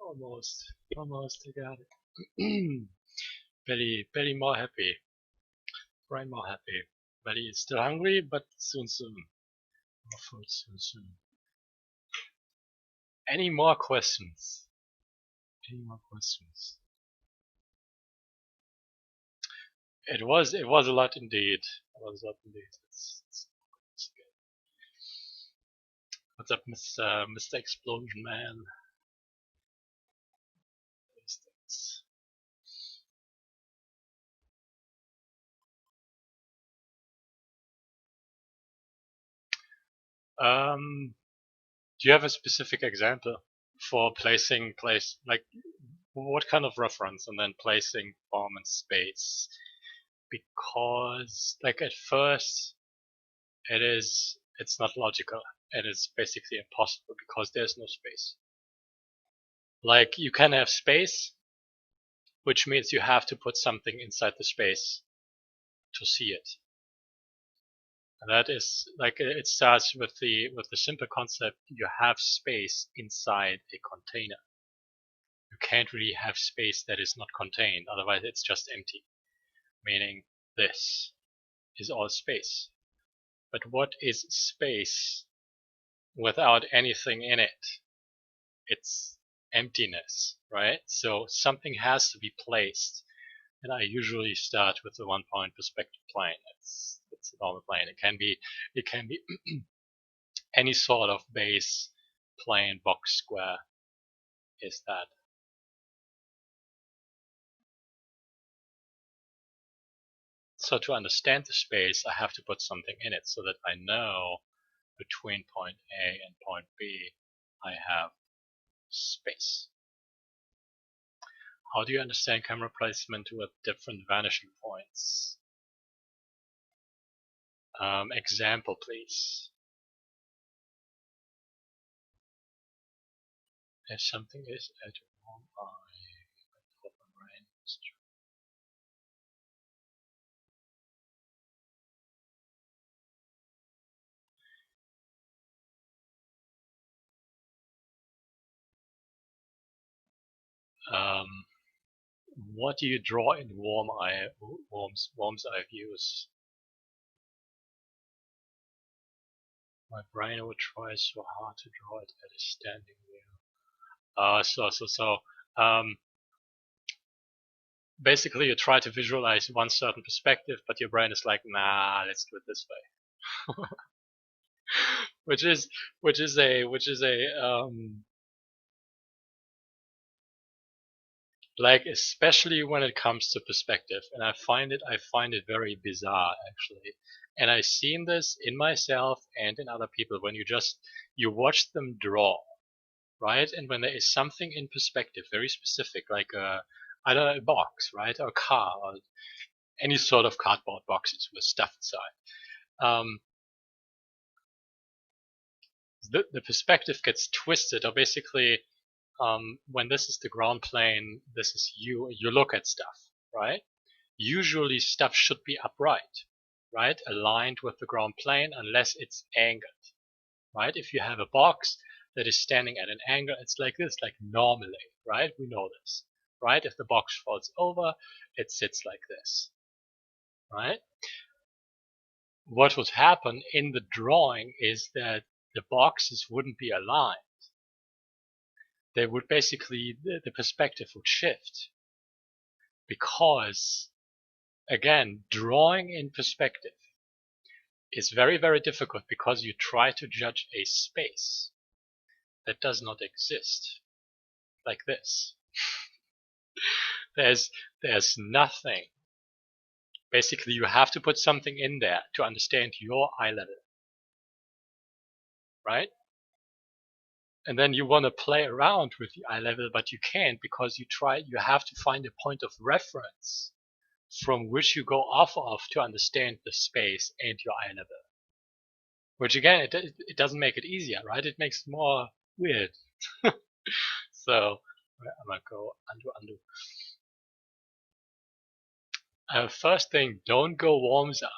Almost, I got it. Belly more happy, brain more happy. Belly is still hungry, but soon. More food soon. Any more questions? Any more questions? It was a lot indeed. It was a lot indeed. It's good. What's up, Mr. Explosion Man? Do you have a specific example for placing like what kind of reference and then placing form and space? Because like at first it's not logical. It is basically impossible because there's no space. Like you can have space, which means you have to put something inside the space to see it. And that is like it starts with the simple concept you have space inside a container. You can't really have space that is not contained, otherwise it's just empty. Meaning this is all space. But what is space without anything in it? It's emptiness, right? So something has to be placed. And I usually start with the 1-point perspective plane. It's a normal plane. It can be any sort of base, plane, box, square is that. So to understand the space, I have to put something in it so that I know between point A and point B, I have space. How do you understand camera placement with different vanishing points? Example, please. If something is at one eye, my brain is what do you draw in worm's eye views? My brain would try so hard to draw it at a standing view. Basically you try to visualize one certain perspective, but your brain is like, nah, let's do it this way. which is a like especially when it comes to perspective, and I find it very bizarre actually. And I've seen this in myself and in other people when you watch them draw, right? And when there is something in perspective, very specific, like I don't know, a box, right, or a car, or any sort of cardboard boxes with stuff inside. The perspective gets twisted, or basically when this is the ground plane, this is you look at stuff, right? Usually stuff should be upright, right? Aligned with the ground plane unless it's angled, right? If you have a box that is standing at an angle, it's like this, like normally, right? We know this, right? If the box falls over, it sits like this, right? What would happen in the drawing is that the boxes wouldn't be aligned. They would basically, the perspective would shift. Because, again, drawing in perspective is very, very difficult because you try to judge a space that does not exist. Like this. There's nothing. Basically, you have to put something in there to understand your eye level. Right? And then you want to play around with the eye level, but you can't because you have to find a point of reference from which you go off of to understand the space and your eye level. Which again, it doesn't make it easier, right? It makes it more weird. So I'm gonna go undo. First thing, don't go worm's eye.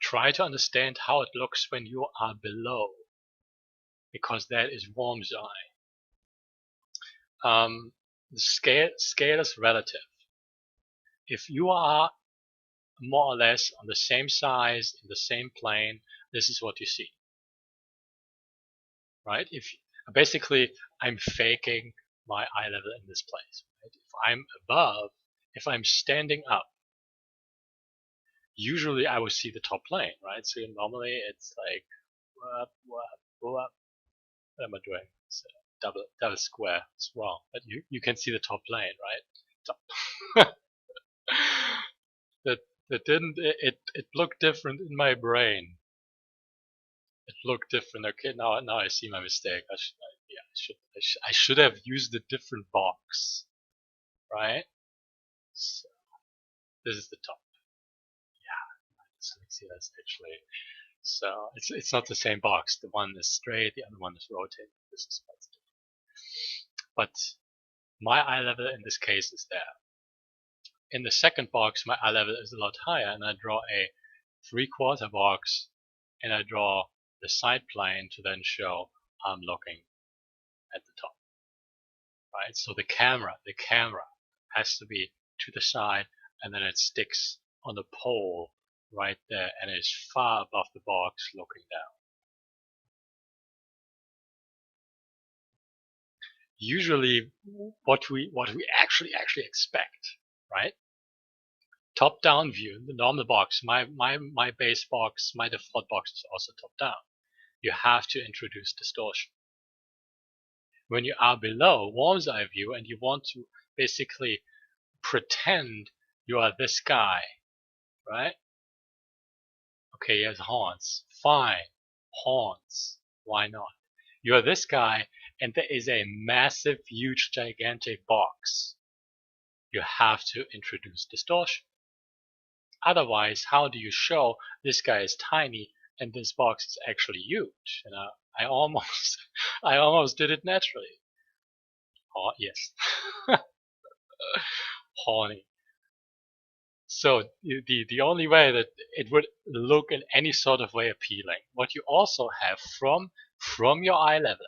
Try to understand how it looks when you are below, because that is worm's eye. The scale is relative. If you are more or less on the same size, in the same plane, this is what you see, right? If basically I'm faking my eye level in this place. Right? If I'm above, if I'm standing up, usually I will see the top plane, right? So normally it's like what am I doing? It's a double square. It's wrong, but you can see the top plane, right? Top. that that didn't it looked different in my brain. It looked different. Okay, now I see my mistake. I should have used a different box, right? So this is the top. Yeah, see that's actually so it's not the same box. The one is straight, the other one is rotated. This is what's different. But my eye level in this case is there. In the second box, my eye level is a lot higher, and I draw a 3/4 box, and I draw the side plane to then show I'm looking at the top, right? So the camera has to be to the side, and then it sticks on the pole right there, and is far above the box looking down. Usually, what we actually expect, right? Top down view, the normal box, my base box, my default box is also top down. You have to introduce distortion. When you are below worm's eye view and you want to basically pretend you are this guy, right? Okay, he has horns. Fine. Horns. Why not? You are this guy and there is a massive, huge, gigantic box. You have to introduce distortion. Otherwise, how do you show this guy is tiny and this box is actually huge? You know, I almost I almost did it naturally. Oh yes. Horny. So the only way that it would look in any sort of way appealing, what you also have from your eye level,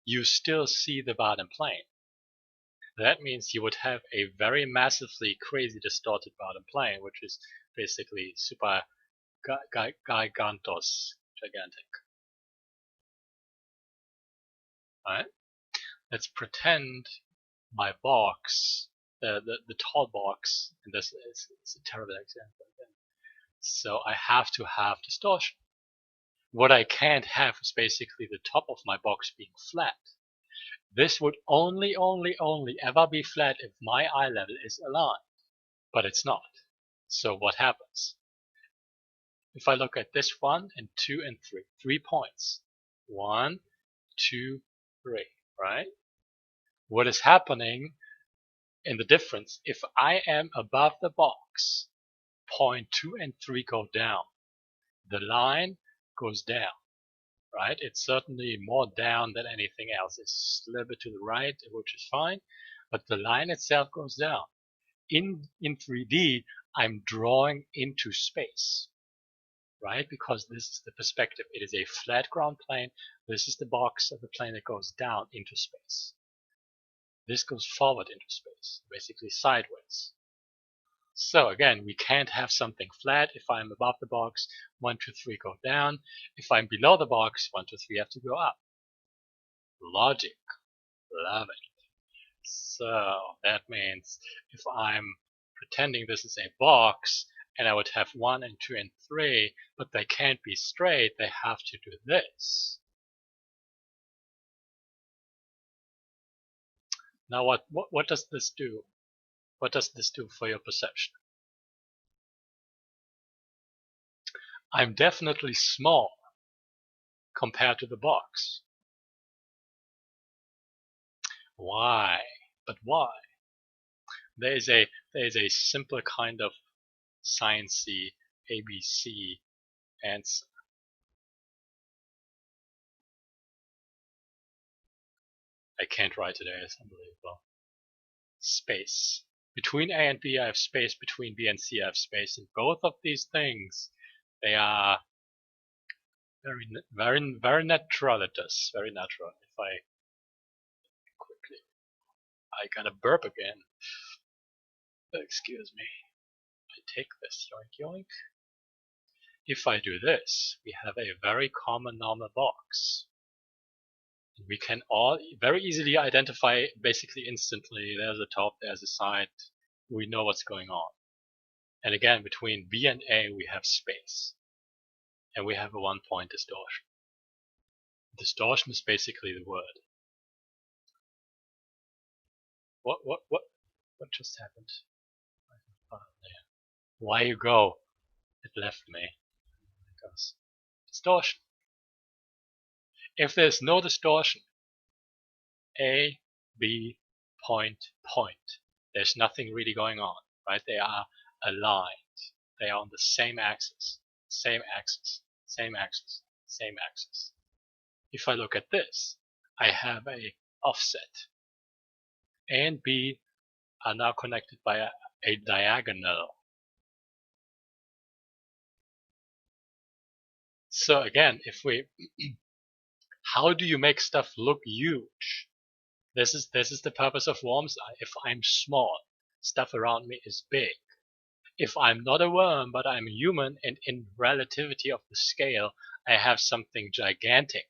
you still see the bottom plane. That means you would have a very massively crazy distorted bottom plane, which is basically super gigantic. Right? Let's pretend my box, the tall box, and this is a terrible example. So I have to have distortion. What I can't have is basically the top of my box being flat. This would only ever be flat if my eye level is aligned, but it's not. So what happens? If I look at this 1 and 2 and 3, 3 points. 1, 2, 3, right? What is happening in the difference, if I am above the box, point 2 and 3 go down. The line goes down, right? It's certainly more down than anything else. It's a little bit to the right, which is fine, but the line itself goes down. In 3D, I'm drawing into space, right? Because this is the perspective. It is a flat ground plane. This is the box of the plane that goes down into space. This goes forward into space, basically sideways. So again, we can't have something flat. If I'm above the box, 1, 2, 3 go down. If I'm below the box, 1, 2, 3 have to go up. Logic. Love it. So that means if I'm pretending this is a box and I would have 1 and 2 and 3, but they can't be straight, they have to do this. Now what does this do? What does this do for your perception? I'm definitely small compared to the box. Why? But why? There is a simpler kind of sciencey ABC answer. I can't write today, it's unbelievable. Space. Between A and B I have space, between B and C I have space, and both of these things, they are very natural at this. Very natural. If I quickly I gotta burp again. Excuse me. I take this, yoink yoink. If I do this, we have a very common normal box. We can all very easily identify basically instantly, there's a top, there's a side, we know what's going on. And again, between B and A we have space. And we have a one-point distortion. Distortion is basically the word. What just happened? Why you go? It left me. Because distortion. If there's no distortion, A, B, point, point. There's nothing really going on, right? They are aligned. They are on the same axis, same axis, same axis, same axis. If I look at this, I have a offset. A and B are now connected by a diagonal. So again, if we, how do you make stuff look huge? This is the purpose of worms. If I'm small, stuff around me is big. If I'm not a worm, but I'm a human, and in relativity of the scale, I have something gigantic,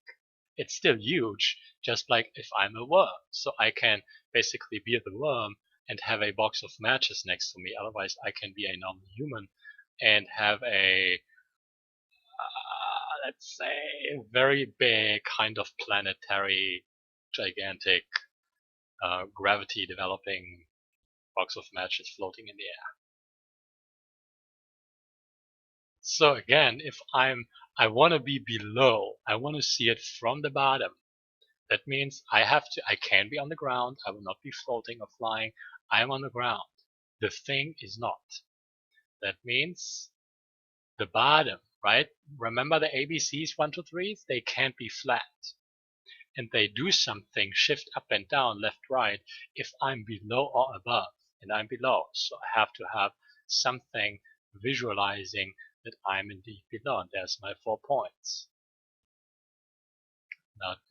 it's still huge, just like if I'm a worm. So I can basically be the worm and have a box of matches next to me. Otherwise, I can be a normal human and have a, let's say, very big kind of planetary, gigantic, gravity developing box of matches floating in the air. So again, if I want to be below, I want to see it from the bottom. That means I can be on the ground. I will not be floating or flying. I am on the ground. The thing is not. That means the bottom, right? Remember the ABCs, 1, 2, 3? They can't be flat. And they do something, shift up and down, left, right, if I'm below or above. And I'm below. So I have to have something visualizing that I'm indeed below. And there's my 4 points.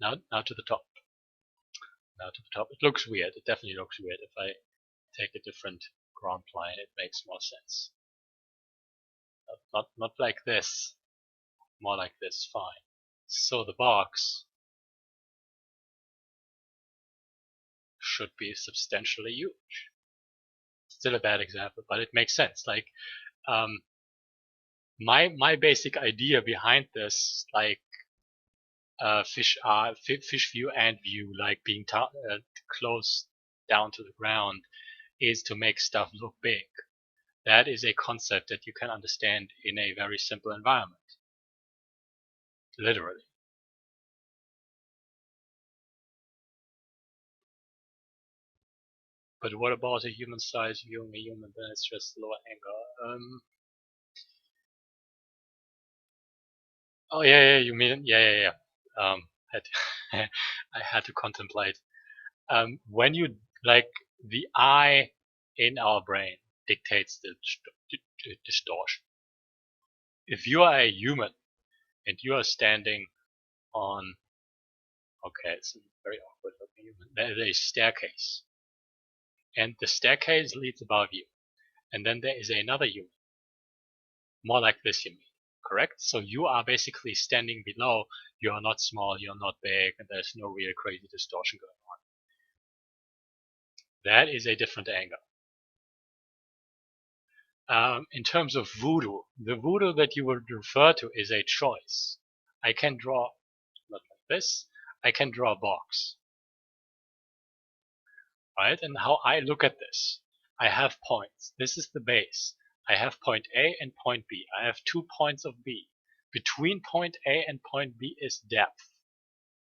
Now to the top. Now to the top. It looks weird. It definitely looks weird. If I take a different ground plane, it makes more sense. Not like this. More like this. Fine. So the box should be substantially huge. Still a bad example, but it makes sense. Like, my basic idea behind this, like, fish view and view, like being close down to the ground, is to make stuff look big. That is a concept that you can understand in a very simple environment. Literally. But what about a human size viewing a human? Then it's just lower angle. Oh yeah, you mean yeah. I had to contemplate. When you, like, the eye in our brain dictates the distortion. If you are a human and you are standing on, okay, it's very awkward looking human. There is a staircase, and the staircase leads above you, and then there is another human, more like this, you mean, correct? So you are basically standing below. You are not small, you're not big, and there's no real crazy distortion going on. That is a different angle. In terms of voodoo, the voodoo that you would refer to is a choice. I can draw, not like this, I can draw a box. Right? And how I look at this, I have points. This is the base. I have point A and point B. I have 2 points of B. Between point A and point B is depth.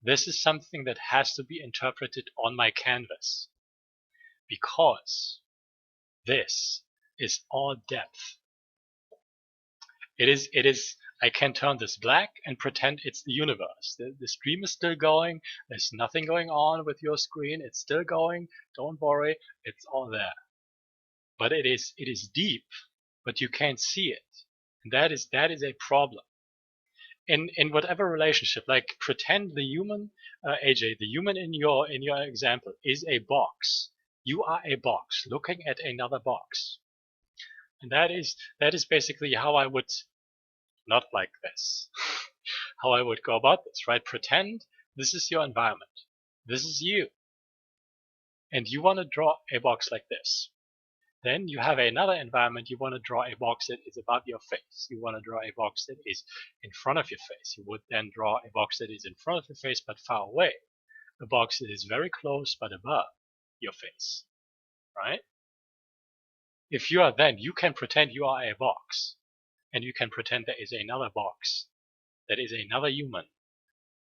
This is something that has to be interpreted on my canvas, because this is all depth. It is, I can turn this black and pretend it's the universe. The stream is still going. There's nothing going on with your screen. It's still going. Don't worry. It's all there. But it is deep, but you can't see it. And that is a problem. In whatever relationship, like, pretend the human, AJ, the human in your example is a box. You are a box looking at another box. And that is basically how I would, not like this, how I would go about this, right? Pretend this is your environment. This is you. And you want to draw a box like this. Then you have another environment. You want to draw a box that is above your face. You want to draw a box that is in front of your face. You would then draw a box that is in front of your face but far away. A box that is very close but above your face, right? If you are then, you can pretend you are a box. And you can pretend there is another box. That is another human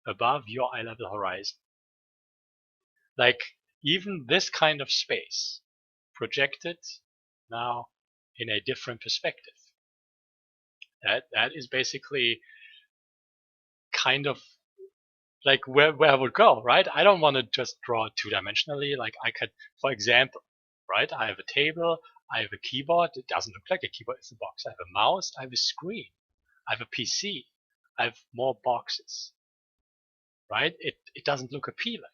above your eye level horizon. Like even this kind of space projected now in a different perspective. That is basically kind of like where I would go, right? I don't want to just draw two-dimensionally. Like I could, for example, right? I have a table, I have a keyboard. It doesn't look like a keyboard, it's a box. I have a mouse, I have a screen, I have a PC, I have more boxes, right? It doesn't look appealing,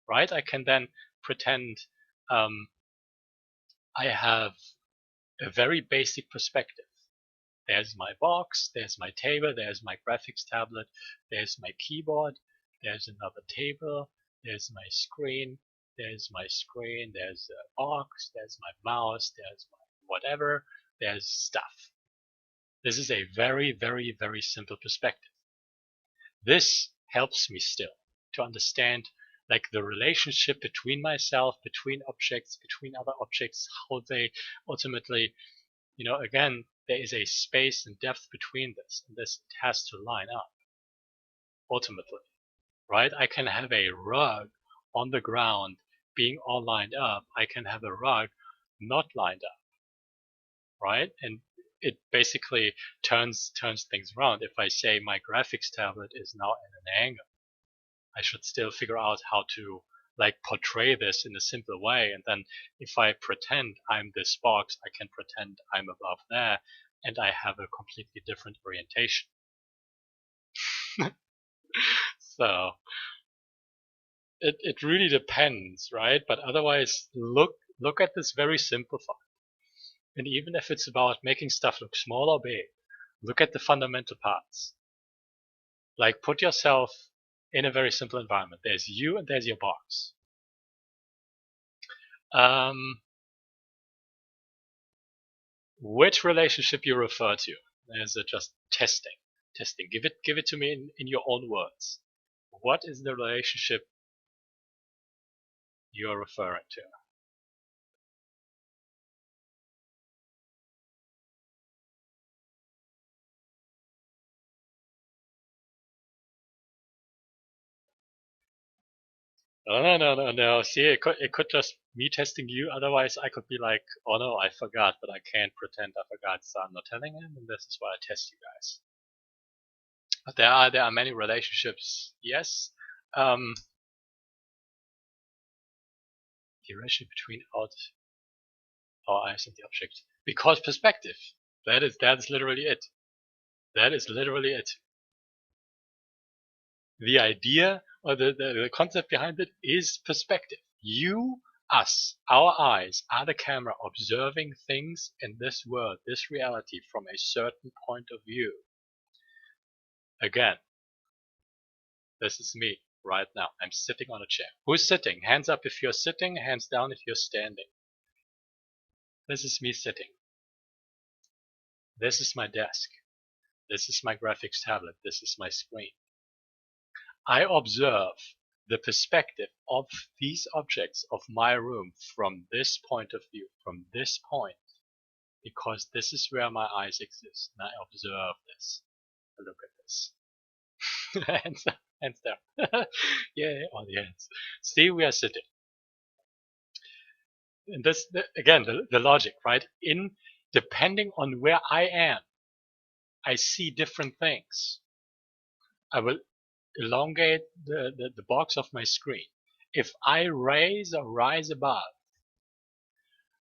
right? I can then pretend I have a very basic perspective. There's my box, there's my table, there's my graphics tablet, there's my keyboard, there's another table, there's my screen, there's a box, there's my mouse, there's my whatever, there's stuff. This is a very, very, very simple perspective. This helps me still to understand like the relationship between myself, between objects, between other objects, how they ultimately, again, there is a space and depth between this, and this has to line up ultimately, right? I can have a rug on the ground being all lined up. I can have a rug not lined up, right? And it basically turns things around. If I say my graphics tablet is now at an angle, I should still figure out how to like portray this in a simple way. And then if I pretend I'm this box, I can pretend I'm above there, and I have a completely different orientation. So it really depends, right? But otherwise, look at this very simplified. And even if it's about making stuff look small or big, look at the fundamental parts. Like put yourself in a very simple environment. There's you and there's your box. Which relationship you refer to? Is it just testing? Testing. Give it to me in your own words. What is the relationship you're referring to? No. See, it could just me testing you. Otherwise, I could be like, oh no, I forgot, but I can't pretend I forgot, so I'm not telling him, and this is why I test you guys. But there are many relationships. Yes, the relationship between our eyes and the object, because perspective. That is literally it. That is literally it. The idea or the concept behind it is perspective. You, us, our eyes are the camera observing things in this world, this reality from a certain point of view. Again, this is me right now. I'm sitting on a chair. Who's sitting? Hands up if you're sitting, hands down if you're standing. This is me sitting. This is my desk. This is my graphics tablet. This is my screen. I observe the perspective of these objects of my room from this point of view, from this point, because this is where my eyes exist, and I observe this. Look at this. hands down. Yeah, all the hands. See, we are sitting. And this, again, the logic, right? Depending on where I am, I see different things. I will elongate the box of my screen. If I raise or rise above,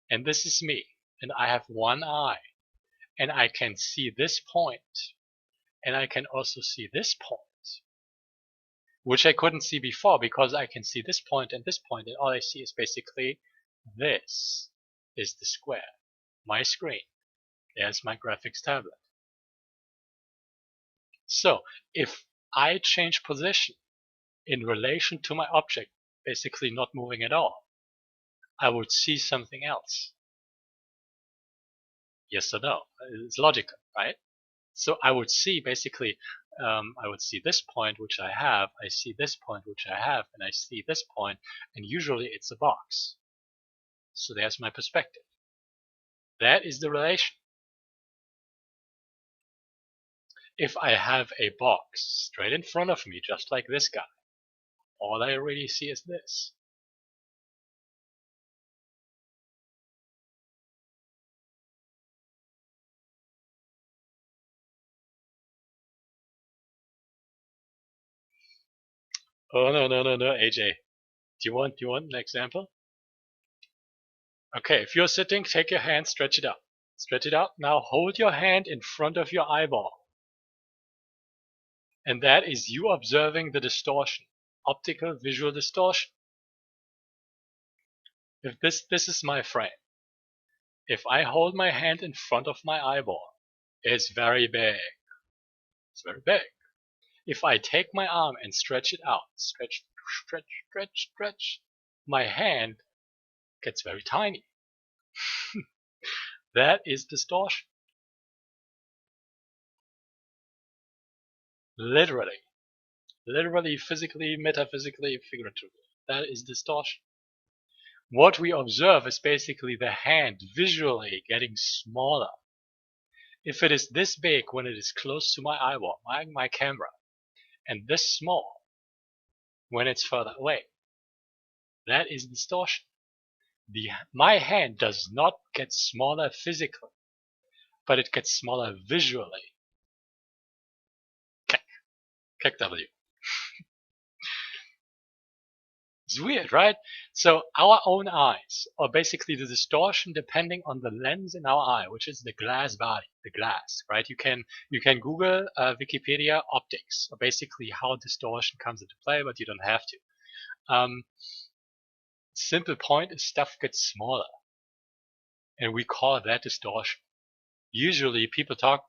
and this is me, and I have one eye, and I can see this point, and I can also see this point, which I couldn't see before because I can see this point, and all I see is basically This is the square, my screen. There's my graphics tablet. So if I change position in relation to my object, basically not moving at all, I would see something else. Yes or no? It's logical, right? So I would see basically, I would see this point which I have, I see this point which I have, and I see this point, and usually it's a box. So there's my perspective. That is the relation. If I have a box straight in front of me, just like this guy, all I really see is this. Oh no, AJ. Do you want an example? Okay, if you're sitting, take your hand, stretch it out. Stretch it out. Now hold your hand in front of your eyeball. And that is you observing the distortion, optical visual distortion. If this is my frame. If I hold my hand in front of my eyeball, it's very big. It's very big. If I take my arm and stretch it out, stretch, stretch, stretch, stretch, my hand gets very tiny. That is distortion. Literally. Literally, physically, metaphysically, figuratively. That is distortion. What we observe is basically the hand visually getting smaller. If it is this big when it is close to my eyeball, my camera, and this small when it's further away, that is distortion. My hand does not get smaller physically, but it gets smaller visually. Click W. It's weird, right? So our own eyes are basically the distortion depending on the lens in our eye, which is the glass body, the glass, right? You can Google Wikipedia optics, or basically how distortion comes into play, but you don't have to. Simple point is stuff gets smaller, and we call that distortion. Usually people talk,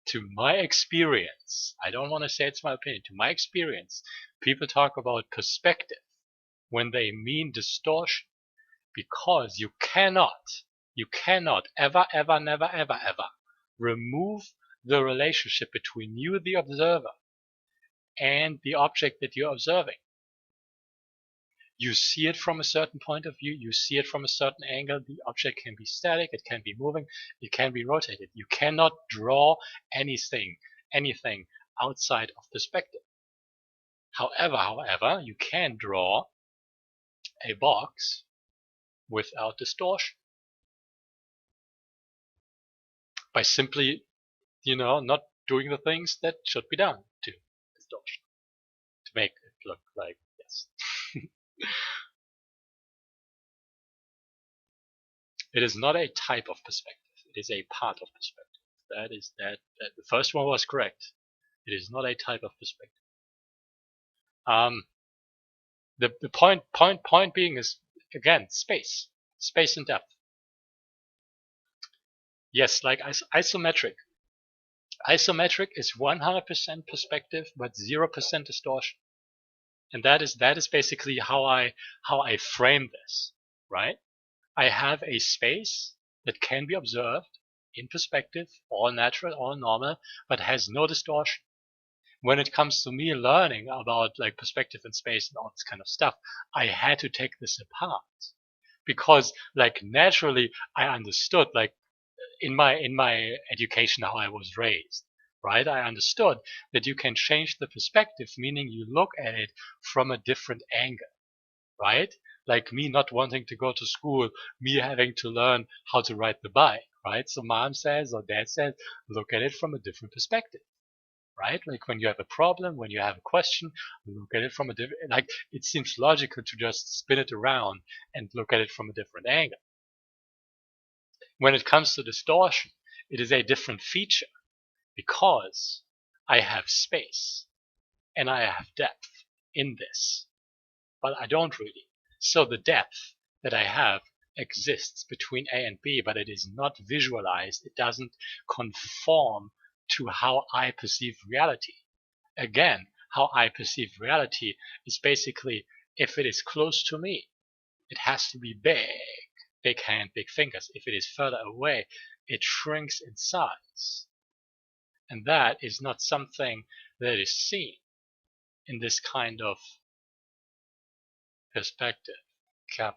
to my experience, I don't want to say it's my opinion, to my experience, people talk about perspective when they mean distortion, because you cannot ever, never remove the relationship between you, the observer, and the object that you're observing. You see it from a certain point of view, you see it from a certain angle, the object can be static, it can be moving, it can be rotated. You cannot draw anything outside of perspective. However, you can draw a box without distortion by simply, not doing the things that should be done to distortion to make it look like this. It is not a type of perspective. It is a part of perspective. That the first one was correct. It is not a type of perspective. The point being is, again, space and depth. Yes, like isometric. Isometric is 100% perspective but 0% distortion, and that is basically how I frame this, right? I have a space that can be observed in perspective, all natural, all normal, but has no distortion. When it comes to me learning about like perspective and space and all this kind of stuff, I had to take this apart, because like naturally I understood, like in my education, how I was raised, right? I understood that you can change the perspective, meaning you look at it from a different angle, right? Like me not wanting to go to school, me having to learn how to ride the bike, right? So mom says or dad says, look at it from a different perspective, right? Like when you have a problem, when you have a question, look at it from a different, like it seems logical to just spin it around and look at it from a different angle. When it comes to distortion, it is a different feature, because I have space and I have depth in this, but I don't really. So the depth that I have exists between A and B, but it is not visualized. It doesn't conform to how I perceive reality. Again, how I perceive reality is basically, if it is close to me, it has to be big. Big hand, big fingers. If it is further away, it shrinks in size. And that is not something that is seen in this kind of perspective, kappa.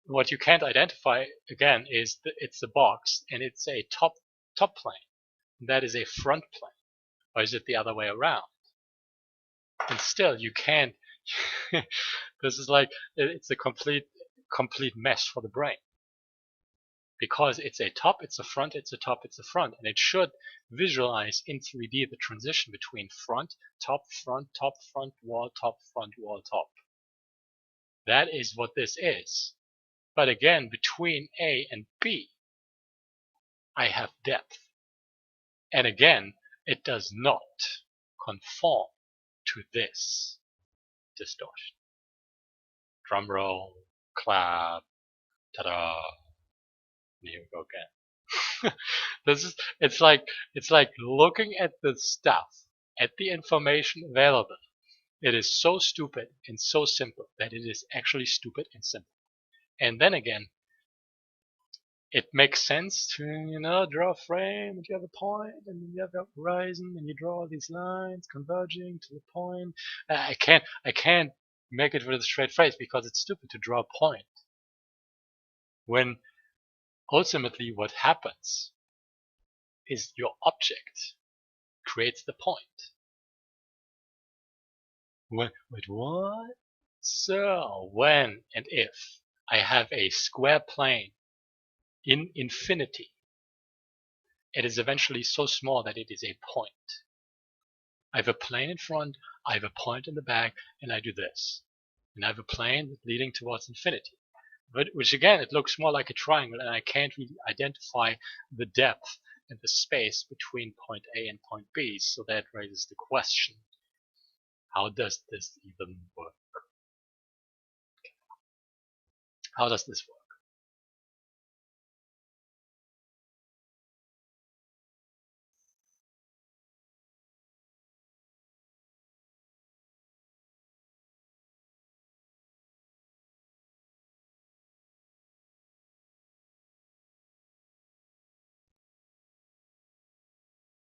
What you can't identify, again, is it's a box and it's a top plane. That is a front plane. Or is it the other way around? And still, you can't. This is like, it's a complete mess for the brain. Because it's a top, it's a front, it's a top, it's a front. And it should visualize in 3D the transition between front, top, wall, top, front, wall, top. That is what this is. But again, between A and B, I have depth. And again, it does not conform to this distortion. Drum roll, clap, ta-da. Here we go again. It's like looking at the stuff, at the information available. It is so stupid and so simple that it is actually stupid and simple. And then again, it makes sense to, draw a frame, and you have a point, and you have a horizon, and you draw these lines converging to the point. I can't make it with a straight face because it's stupid to draw a point. When ultimately what happens is your object creates the point. Wait, what? So when and if I have a square plane in infinity, it is eventually so small that it is a point. I have a plane in front, I have a point in the back, and I do this. And I have a plane leading towards infinity. But which again, it looks more like a triangle, and I can't really identify the depth and the space between point A and point B. So that raises the question, how does this even work? How does this work?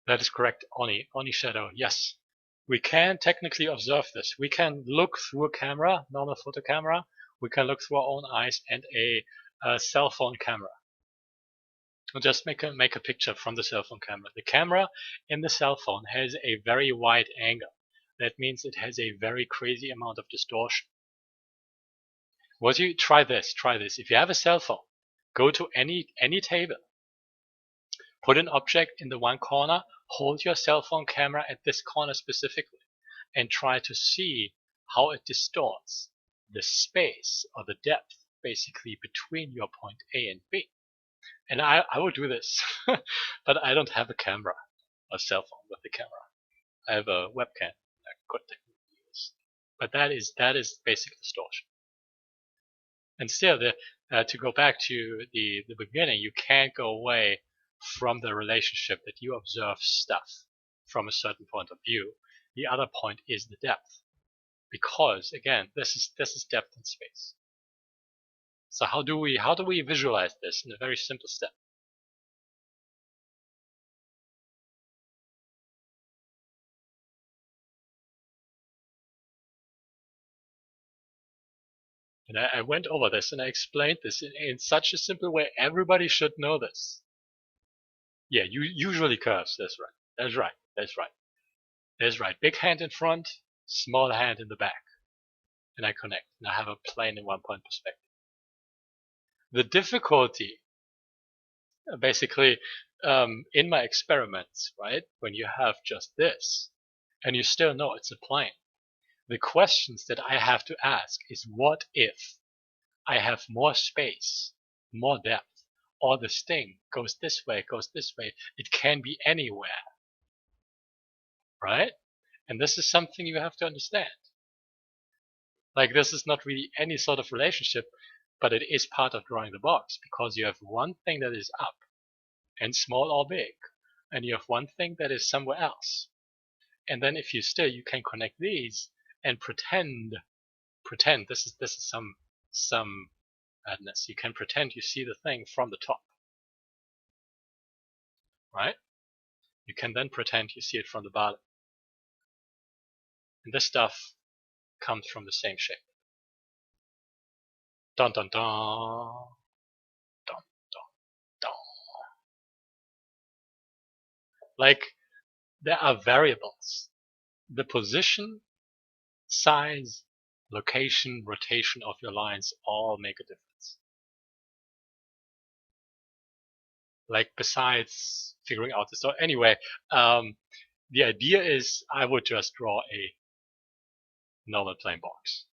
That is correct, Oni Shadow, yes. We can technically observe this. We can look through a camera, normal photo camera. We can look through our own eyes and a cell phone camera. We'll just make a picture from the cell phone camera. The camera in the cell phone has a very wide angle. That means it has a very crazy amount of distortion. What you try this. If you have a cell phone, go to any table. Put an object in the one corner, hold your cell phone camera at this corner specifically, and try to see how it distorts the space or the depth basically between your point A and B. And I will do this, but I don't have a camera, a cell phone with a camera. I have a webcam I could technically use. But that is basic distortion. And still, to go back to the beginning, you can't go away from the relationship that you observe stuff from a certain point of view. The other point is the depth, because again, this is depth in space. So how do we visualize this in a very simple step? And I went over this and I explained this in such a simple way. Everybody should know this. Yeah, usually curves. That's right. Big hand in front, small hand in the back. And I connect. And I have a plane in one point perspective. The difficulty, basically, in my experiments, right, when you have just this, and you still know it's a plane, the questions that I have to ask is, what if I have more space, more depth, or this thing goes this way, it can be anywhere, right? And this is something you have to understand. Like, this is not really any sort of relationship, but it is part of drawing the box because you have one thing that is up and small or big, and you have one thing that is somewhere else. And then if you can connect these and pretend this is some madness. You can pretend you see the thing from the top, right? You can then pretend you see it from the bottom. And this stuff comes from the same shape. Dun dun dun. Dun dun dun. Like, there are variables. The position, size, location, rotation of your lines all make a difference. Like, besides figuring out the story. Anyway, the idea is I would just draw a normal plane box.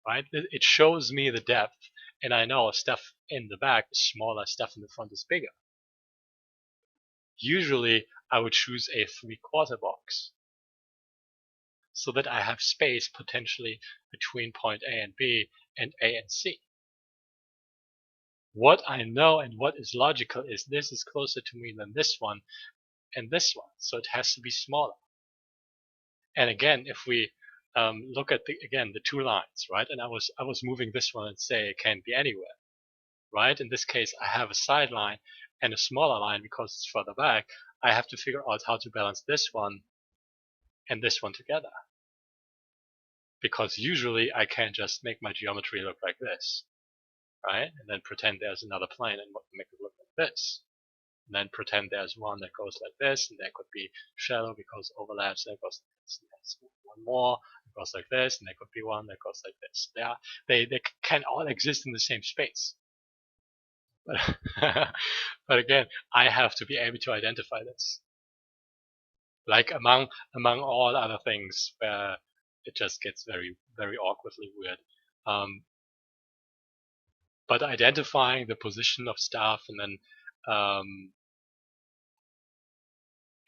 Right? It shows me the depth, and I know stuff in the back is smaller, stuff in the front is bigger. Usually, I would choose a 3/4 box so that I have space potentially between point A and B and A and C. What I know and what is logical is this is closer to me than this one and this one, so it has to be smaller. And again, if we look at the two lines, right? And I was moving this one and say it can't be anywhere, right? In this case, I have a side line and a smaller line because it's further back. I have to figure out how to balance this one and this one together. Because usually I can't just make my geometry look like this, right? And then pretend there's another plane and make it look like this. And then pretend there's one that goes like this, and there could be shadow because overlaps, and it goes like this. And there's one more, it goes like this, and there could be one that goes like this. They can all exist in the same space. But, but again, I have to be able to identify this. Like among all other things where it just gets very, very awkwardly weird. But identifying the position of stuff and then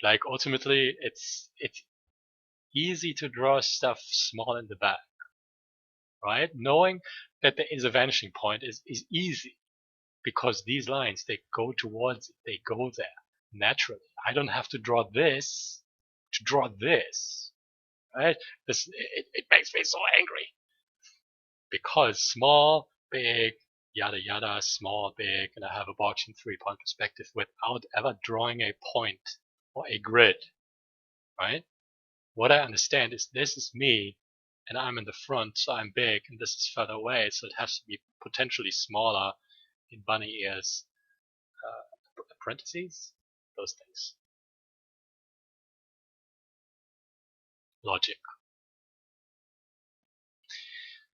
like ultimately it's easy to draw stuff small in the back, right? Knowing that there is a vanishing point is easy because these lines, they go towards it, they go there naturally. I don't have to draw this to draw this, right? It makes me so angry because small, big, yada yada, small, big, and I have a box in 3-point perspective without ever drawing a point or a grid, right? What I understand is this is me, and I'm in the front, so I'm big, and this is further away, so it has to be potentially smaller in bunny ears, parentheses, those things. Logic.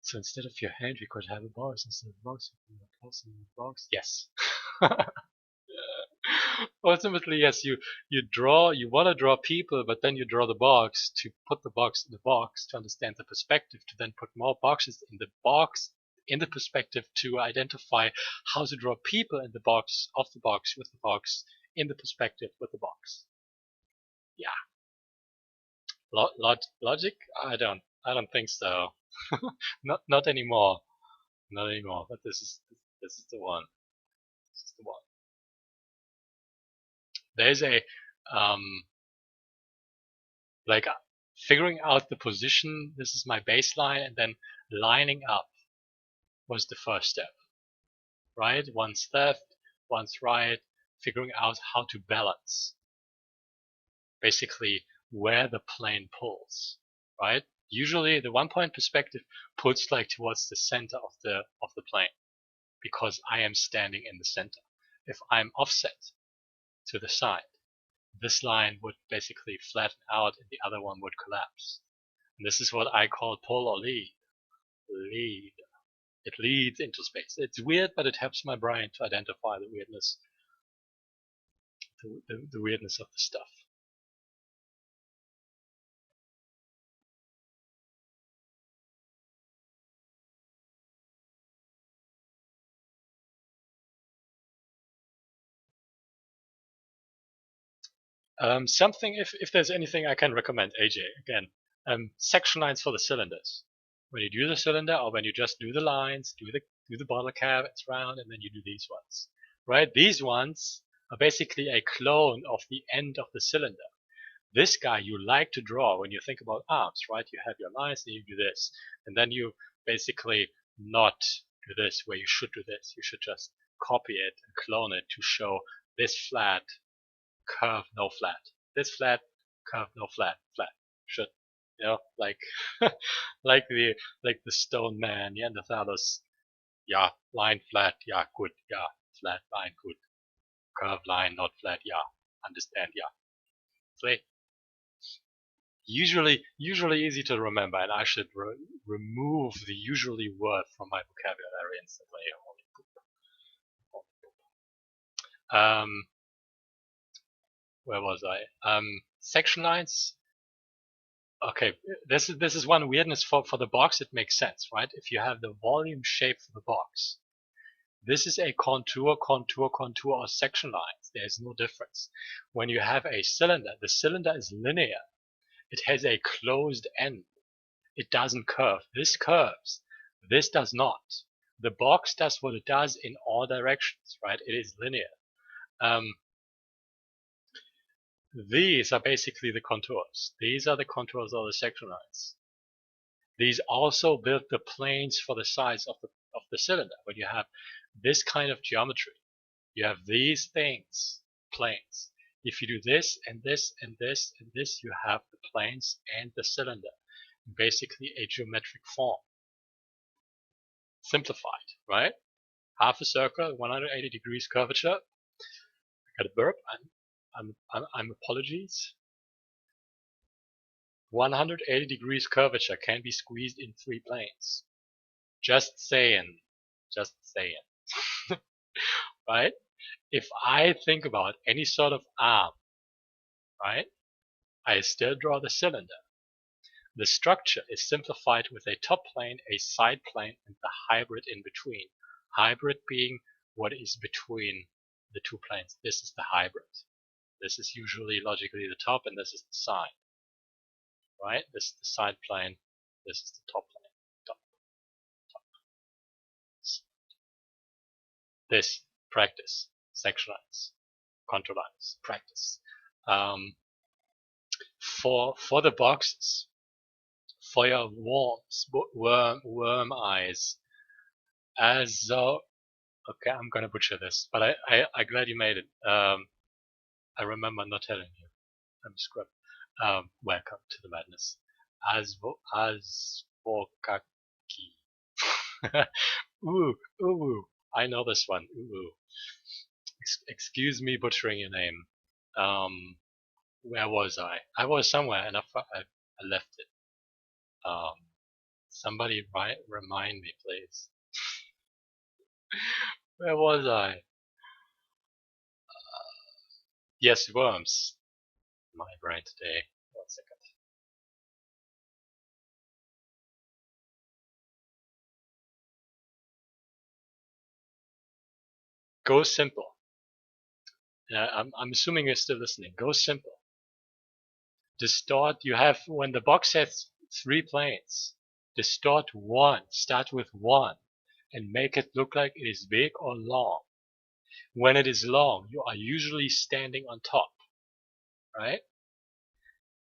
So instead of your hand, we could have a box. Instead of a box, we could have a plus in the box. Yes. Ultimately, yes, you want to draw people, but then you draw the box to put the box in the box to understand the perspective, to then put more boxes in the box in the perspective to identify how to draw people in the box, of the box, with the box, in the perspective, with the box. Yeah. Logic? I don't think so. Not anymore. Not anymore. But this is the one. This is the one. There's a like figuring out the position. This is my baseline, and then lining up was the first step. Right? One's left, one's right. Figuring out how to balance. Basically, where the plane pulls. Right? Usually, the 1-point perspective pulls like towards the center of the plane, because I am standing in the center. If I'm offset to the side, this line would basically flatten out and the other one would collapse. And this is what I call pull or lead. Lead. It leads into space. It's weird, but it helps my brain to identify the weirdness, the weirdness of the stuff. Something, if there's anything I can recommend, AJ, again, section lines for the cylinders. when you do the cylinder, or when you just do the lines, do the bottle cap, it's round, and then you do these ones, right? These ones are basically a clone of the end of the cylinder. This guy you like to draw when you think about arms, right? You have your lines, and you do this, and then you basically not do this where you should do this. You should just copy it and clone it to show this flat, curve, no flat. This flat, curve, no flat, flat. Should, like like the stone man, Neanderthalers. Yeah, line flat, yeah, good, yeah, flat line, good. Curve line, not flat, yeah, understand, yeah. See, usually easy to remember, and I should remove the usually word from my vocabulary instantly. Where was I? Section lines. Okay, this is one weirdness for the box. It makes sense, right? If you have the volume shape for the box, this is a contour, contour, contour, or section lines. There's no difference. When you have a cylinder, the cylinder is linear. It has a closed end. It doesn't curve. This curves. This does not. The box does what it does in all directions, right? It is linear. These are basically the contours. These are the contours of the section lines. These also build the planes for the size of the cylinder. When you have this kind of geometry, you have these things, planes. If you do this and this and this and this, you have the planes and the cylinder. Basically a geometric form. Simplified, right? Half a circle, 180 degrees curvature. I got a burp. I'm apologies. 180 degrees curvature can be squeezed in 3 planes. Just saying. Just saying. Right? If I think about any sort of arm, right, I still draw the cylinder. The structure is simplified with a top plane, a side plane, and the hybrid in between. Hybrid being what is between the 2 planes. This is the hybrid. This is usually logically the top, and this is the side. Right? This is the side plane. This is the top plane. Top, top. This, practice. Section lines, contour lines, practice. For the boxes, for your worm eyes, as though. Okay, I'm gonna butcher this, but I'm glad you made it. I remember not telling you. I'm script. Welcome to the madness. Asvokaki. Ooh. I know this one. Ooh. Excuse me butchering your name. Where was I? I was somewhere and I left it. Somebody remind me, please. Where was I? Yes, worms. My brain today. 1 second. Go simple. I'm assuming you're still listening. Go simple. Distort. You have, when the box has 3 planes, distort 1. Start with 1 and make it look like it is big or long. When it is long, you are usually standing on top, right?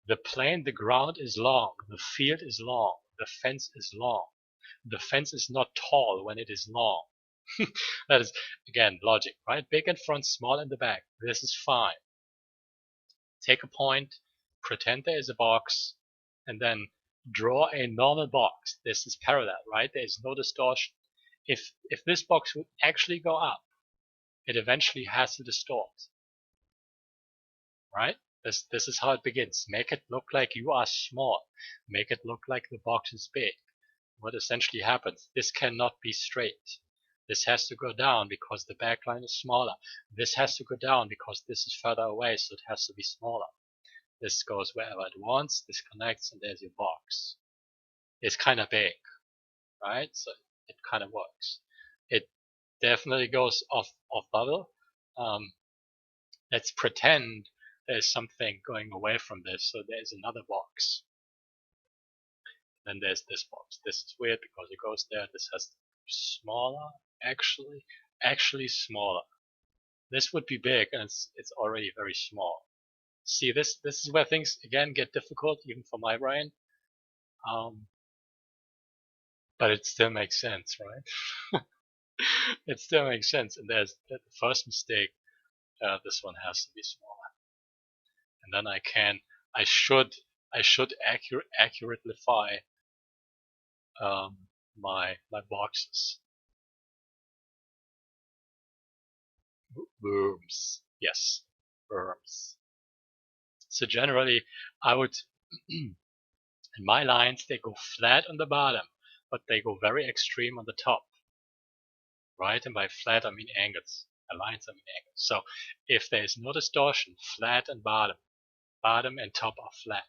The plane, the ground is long, the field is long, the fence is long. The fence is not tall when it is long. That is, again, logic, right? Big in front, small in the back. This is fine. Take a point, pretend there is a box, and then draw a normal box. This is parallel, right? There is no distortion. If this box would actually go up, it eventually has to distort, right? This is how it begins. Make it look like you are small. Make it look like the box is big. What essentially happens, this cannot be straight. This has to go down because the backline is smaller. This has to go down because this is further away, so it has to be smaller. This goes wherever it wants, this connects, and there's your box. It's kind of big, right? So it kind of works. It definitely goes off bubble. Let's pretend there's something going away from this, so there's another box. Then there's this box. This is weird because it goes there. This has to be smaller, actually smaller. This would be big, and it's already very small. See, this is where things again get difficult, even for my brain. But it still makes sense, right? It still makes sense. And there's the first mistake. This one has to be smaller, and then I should accurateify my boxes. Worms, yes, worms. So generally, I would in my lines they go flat on the bottom, but they go very extreme on the top. Right? And by flat I mean angles. Lines I mean angles. So if there is no distortion, flat and bottom and top are flat.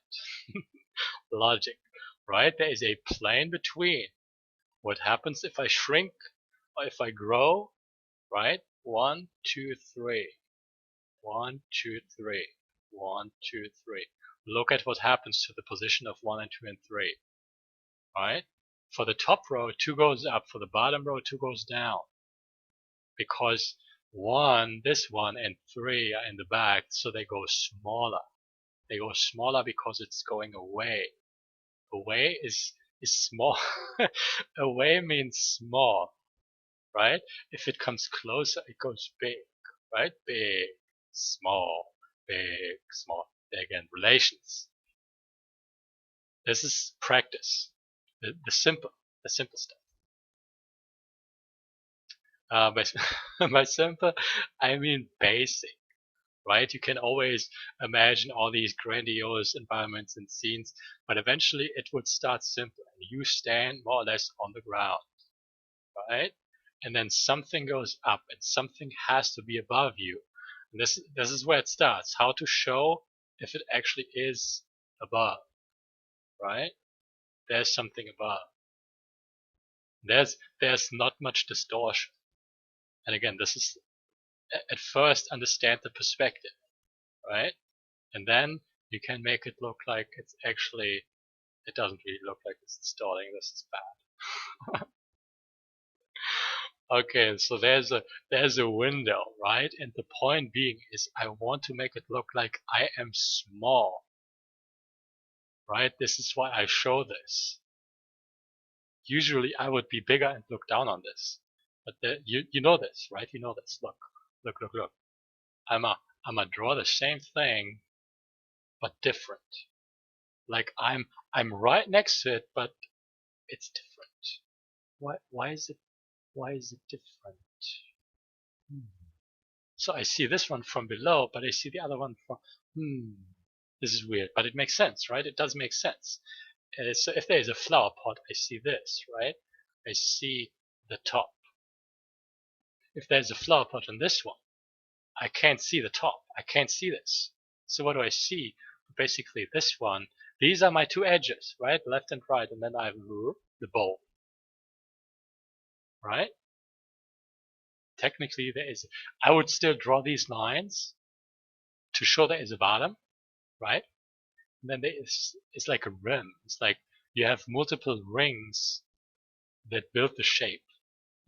Logic, right? There is a plane between. What happens if I shrink or if I grow? Right? 1, 2, 3. 1, 2, 3. 1, 2, 3. Look at what happens to the position of 1 and 2 and 3. Right? For the top row, 2 goes up. For the bottom row, 2 goes down. Because this one and 3 are in the back, so they go smaller. They go smaller because it's going away. Away is small. Away means small, right? If it comes closer, it goes big, right? Big, small, big, small. Again, relations. This is practice. The simple stuff. By, by simple, I mean basic, right? You can always imagine all these grandiose environments and scenes, but eventually it would start simple. And you stand more or less on the ground, right? And then something goes up, and something has to be above you. And this is where it starts. How to show if it actually is above, right? There's something above. There's not much distortion. And again, this is at first understand the perspective, right? And then you can make it look like it's actually, it doesn't really look like it's distorting. This is bad. Okay, so there's a window, right? And the point being is I want to make it look like I am small, right? This is why I show this. Usually I would be bigger and look down on this, but you know this, right? You know this. Look. I'ma draw the same thing, but different. Like I'm right next to it, but it's different. Why is it different? So I see this one from below, but I see the other one from, this is weird, but it makes sense, right? It does make sense. So if there is a flower pot, I see this, right? I see the top. If there's a flower pot on this one, I can't see the top. I can't see this. So what do I see? Basically this one. These are my two edges, right? Left and right, and then I have the bowl, right? Technically there is, I would still draw these lines to show there is a bottom, right? And then there is, it's like a rim. It's like you have multiple rings that build the shape.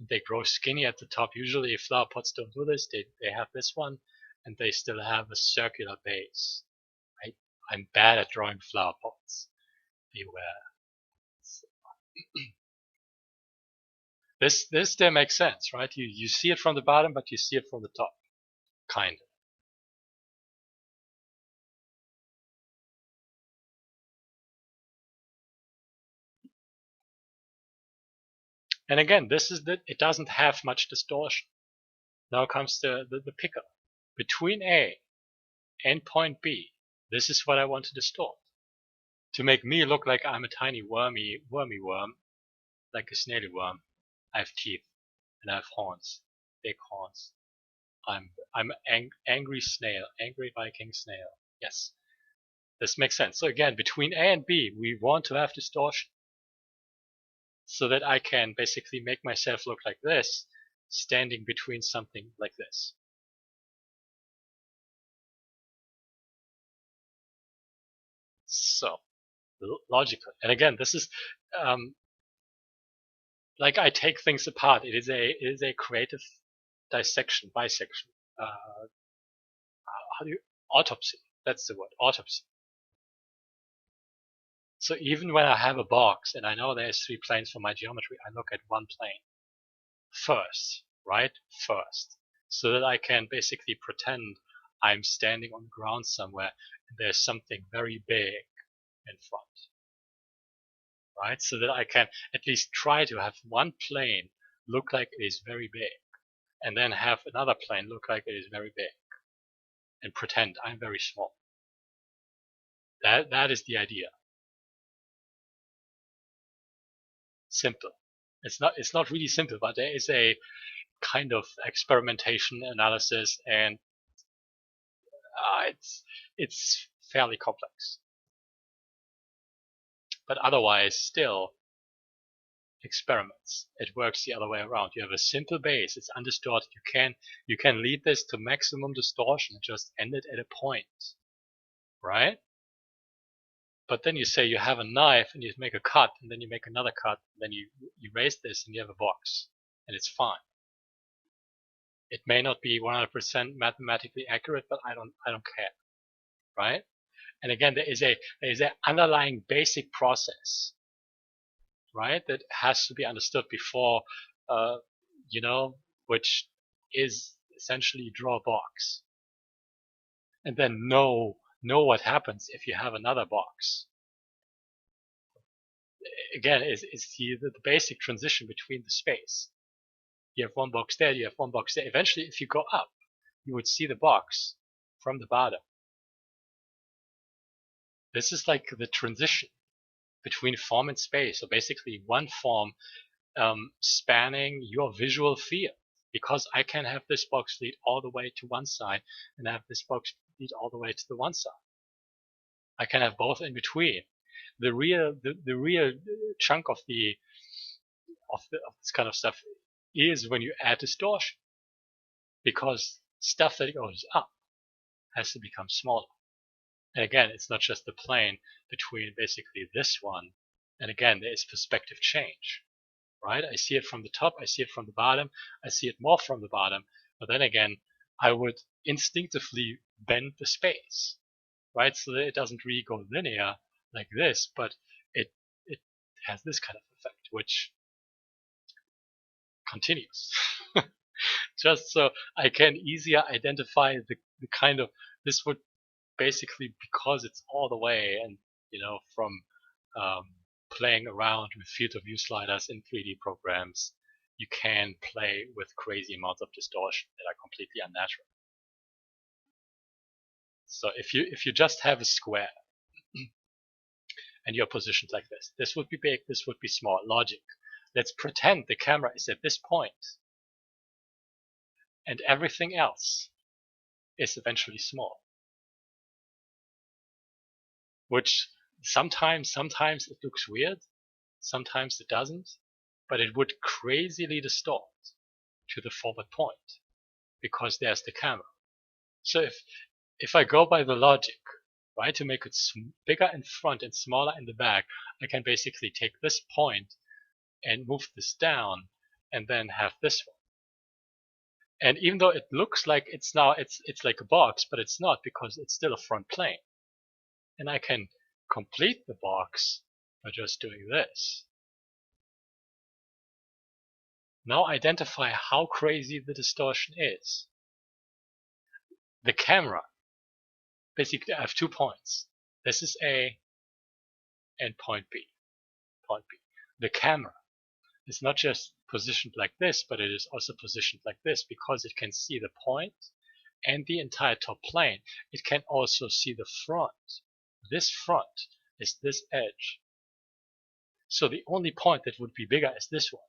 They grow skinny at the top. Usually flower pots don't do this. They have this one and they still have a circular base, right? I'm bad at drawing flower pots. Beware. This still makes sense, right? You see it from the bottom, but you see it from the top, kind of. And again, this is it doesn't have much distortion. Now comes the picker. Between A and point B, this is what I want to distort. To make me look like I'm a tiny wormy worm, like a snaily worm. I have teeth and I have horns, big horns. I'm angry snail, angry Viking snail. Yes, this makes sense. So again, between A and B, we want to have distortion, so that I can basically make myself look like this, standing between something like this. So logical. And again, this is um, like I take things apart. It is a creative dissection, bisection. How do you autopsy? That's the word, autopsy. So even when I have a box and I know there's 3 planes for my geometry, I look at one plane first, right? First, so that I can basically pretend I'm standing on the ground somewhere and there's something very big in front, right? So that I can at least try to have one plane look like it is very big and then have another plane look like it is very big and pretend I'm very small. That is the idea. Simple. It's not really simple, but there is a kind of experimentation analysis, and it's fairly complex. But otherwise, still experiments. It works the other way around. You have a simple base. It's undistorted. You can lead this to maximum distortion and just end it at a point, right? But then you say you have a knife and you make a cut, and then you make another cut, and then you erase this and you have a box, and it's fine. It may not be 100% mathematically accurate, but I don't care, right? And again, there is a underlying basic process, right, that has to be understood before, uh, you know, which is essentially draw a box, and then know what happens if you have another box. Again, is the basic transition between the space. You have one box there, you have one box there. Eventually, if you go up, you would see the box from the bottom. This is like the transition between form and space. So basically, one form spanning your visual field. Because I can have this box lead all the way to one side and have this box lead all the way to the one side. I can have both in between. The real chunk of this kind of stuff is when you add distortion, because stuff that goes up has to become smaller. And again, it's not just the plane between basically this one, and again, there is perspective change, right? I see it from the top, I see it from the bottom, I see it more from the bottom, but then again, I would instinctively bend the space, right? So that it doesn't really go linear like this, but it has this kind of effect, which continues. Just so I can easier identify the kind of, this would basically, because it's all the way, and from um, playing around with field of view sliders in 3D programs, you can play with crazy amounts of distortion that are completely unnatural. So if you just have a square and you're positioned like this would be big, this would be small. Logic. Let's pretend the camera is at this point, and everything else is eventually small. Which sometimes it looks weird, sometimes it doesn't, but it would crazily distort to the forward point because there's the camera. So if I go by the logic, right, to make it bigger in front and smaller in the back, I can basically take this point and move this down and then have this one. And even though it looks like it's like a box, but it's not, because it's still a front plane. And I can complete the box by just doing this. Now identify how crazy the distortion is. The camera, basically I have 2 points. This is A and point B. The camera is not just positioned like this, but it is also positioned like this because it can see the point and the entire top plane. It can also see the front. This front is this edge. So the only point that would be bigger is this one.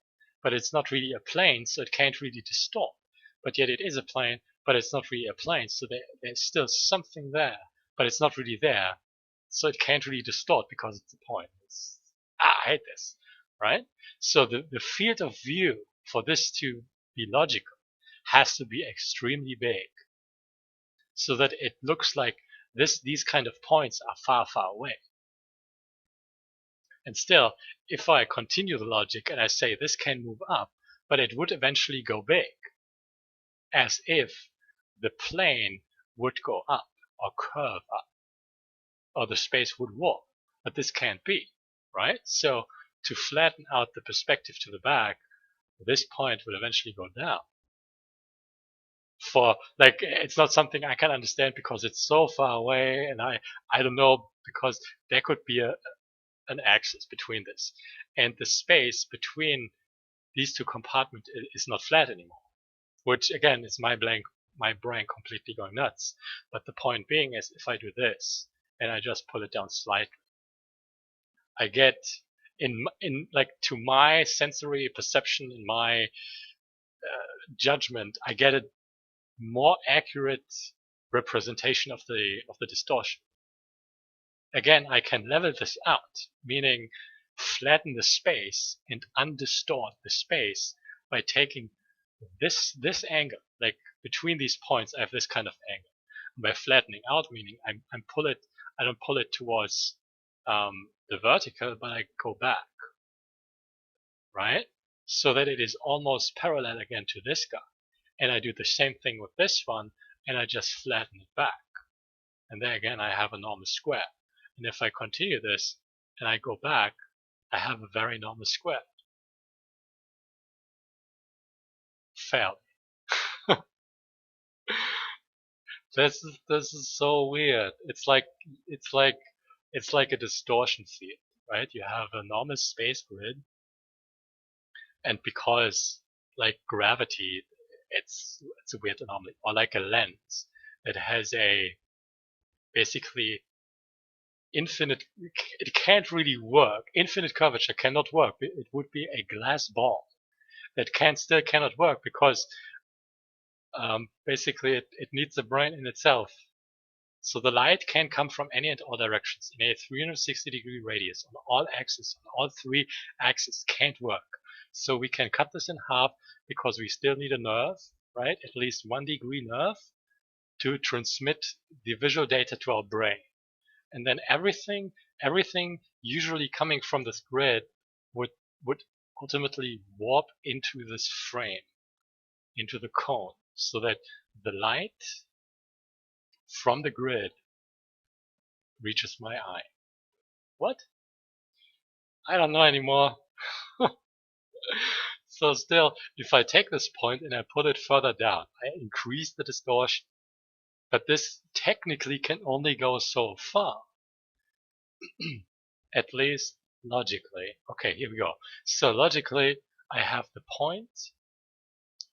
But it's not really a plane, so it can't really distort. But yet it is a plane, but it's not really a plane, so there's still something there, but it's not really there. So it can't really distort because it's a point. I hate this, right? So the field of view for this to be logical has to be extremely big, so that it looks like these kind of points are far, far away. And still, if I continue the logic and I say this can move up, but it would eventually go big, as if the plane would go up or curve up, or the space would warp. But this can't be, right? So to flatten out the perspective to the back, this point will eventually go down. For like, it's not something I can understand because it's so far away, and I don't know, because there could be an axis between this, and the space between these two compartments is not flat anymore, which again is my brain completely going nuts. But the point being is, if I do this and I just pull it down slightly, I get in like, to my sensory perception, in my judgment, I get a more accurate representation of the distortion. Again, I can level this out, meaning flatten the space and undistort the space by taking this angle, like between these points I have this kind of angle. And by flattening out, meaning I don't pull it towards the vertical, but I go back, right? So that it is almost parallel again to this guy. And I do the same thing with this one, and I just flatten it back. And then again I have a normal square. And if I continue this and I go back, I have a very normal square. Fail. This is so weird. It's like a distortion field, right? You have a normal space grid, and because like gravity, it's a weird anomaly, or like a lens that has a basically infinite. It can't really work. Infinite curvature cannot work. It would be a glass ball that still cannot work, because basically it needs a brain in itself. So the light can come from any and all directions in a 360-degree radius on all axes, on all three axes. Can't work. So we can cut this in half, because we still need a nerve, right? At least 1 degree nerve to transmit the visual data to our brain. And then everything usually coming from this grid would ultimately warp into this frame, into the cone, so that the light from the grid reaches my eye. What? I don't know anymore. So still, if I take this point and I put it further down, I increase the distortion. But this technically can only go so far. At least logically. Okay, here we go. So logically, I have the point,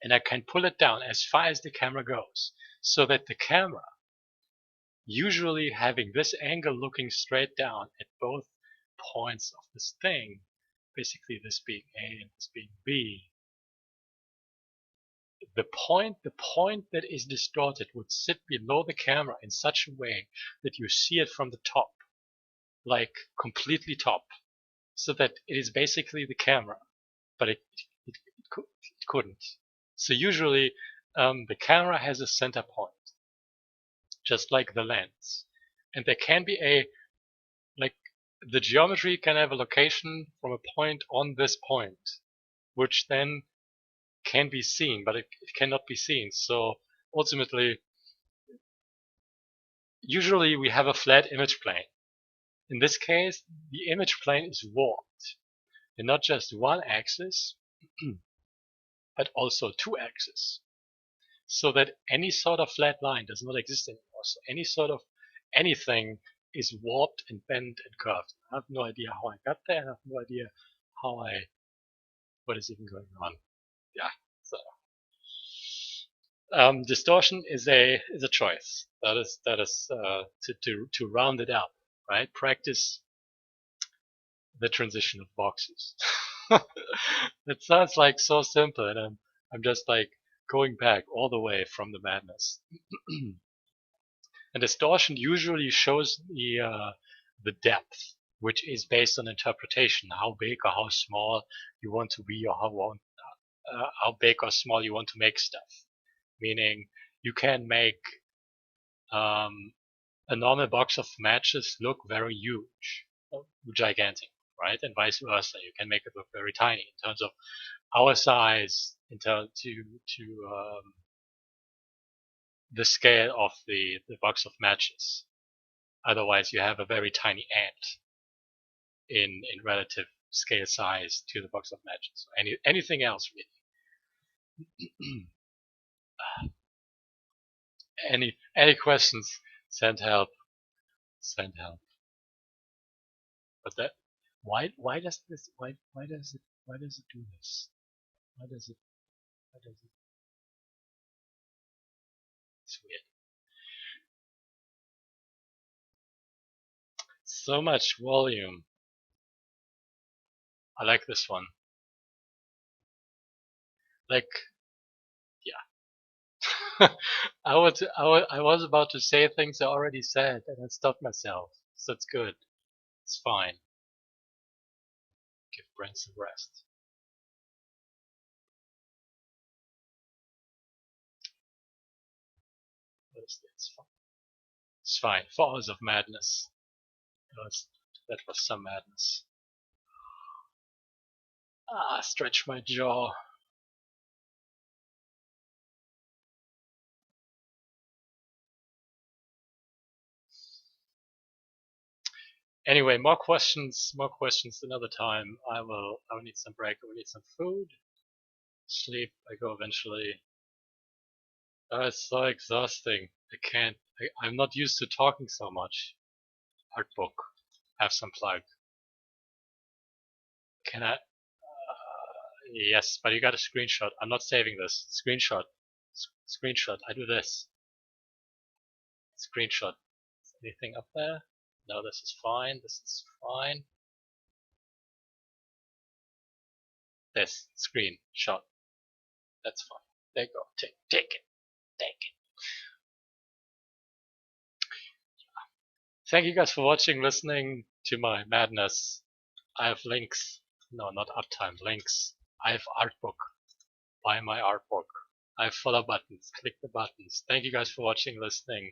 and I can pull it down as far as the camera goes, so that the camera, usually having this angle looking straight down at both points of this thing, basically this being A and this being B, the point that is distorted would sit below the camera in such a way that you see it from the top, like completely top, so that it is basically the camera, but it couldn't. So usually the camera has a center point, just like the lens, and there can be the geometry can have a location from a point on this point, which then can be seen, but it cannot be seen. So ultimately, usually we have a flat image plane. In this case, the image plane is warped, and not just one axis, but also two axes, so that any sort of flat line does not exist anymore. So any sort of anything is warped and bent and curved. I have no idea how I got there. I have no idea what is even going on. Yeah. So distortion is a choice. That is to round it up, right? Practice the transition of boxes. It sounds like so simple, and I'm just like going back all the way from the madness. And distortion usually shows the depth, which is based on interpretation, how big or how small you want to be, or how big or small you want to make stuff. Meaning you can make a normal box of matches look very huge, gigantic. right? And vice versa. You can make it look very tiny in terms of our size, in terms to the scale of the box of matches. Otherwise, you have a very tiny ant in relative scale size to the box of matches. So anything else really? Any questions? Send help. Send help. But that why does this why does it do this? Why does it why does it it's weird. So much volume. I like this one. Like yeah. I was about to say things I already said and I stopped myself. So it's good. It's fine. Give brains some rest. It's fine. It's fine. 4 hours of madness. That was some madness. Stretch my jaw. Anyway, more questions another time. I will need some break, I will need some food. Sleep, I go eventually. It's so exhausting. I'm not used to talking so much. Art book. Have some plug. Can I? Yes, but you got a screenshot. I'm not saving this. Screenshot. Screenshot. I do this. Screenshot. Anything up there? No, this is fine. This is fine. This screenshot. That's fine. There you go. Take it. Take it. Thank you guys for watching, listening to my madness. I have links. No, not uptime. Links. I have artbook. Buy my artbook. I have follow buttons. Click the buttons. Thank you guys for watching, listening,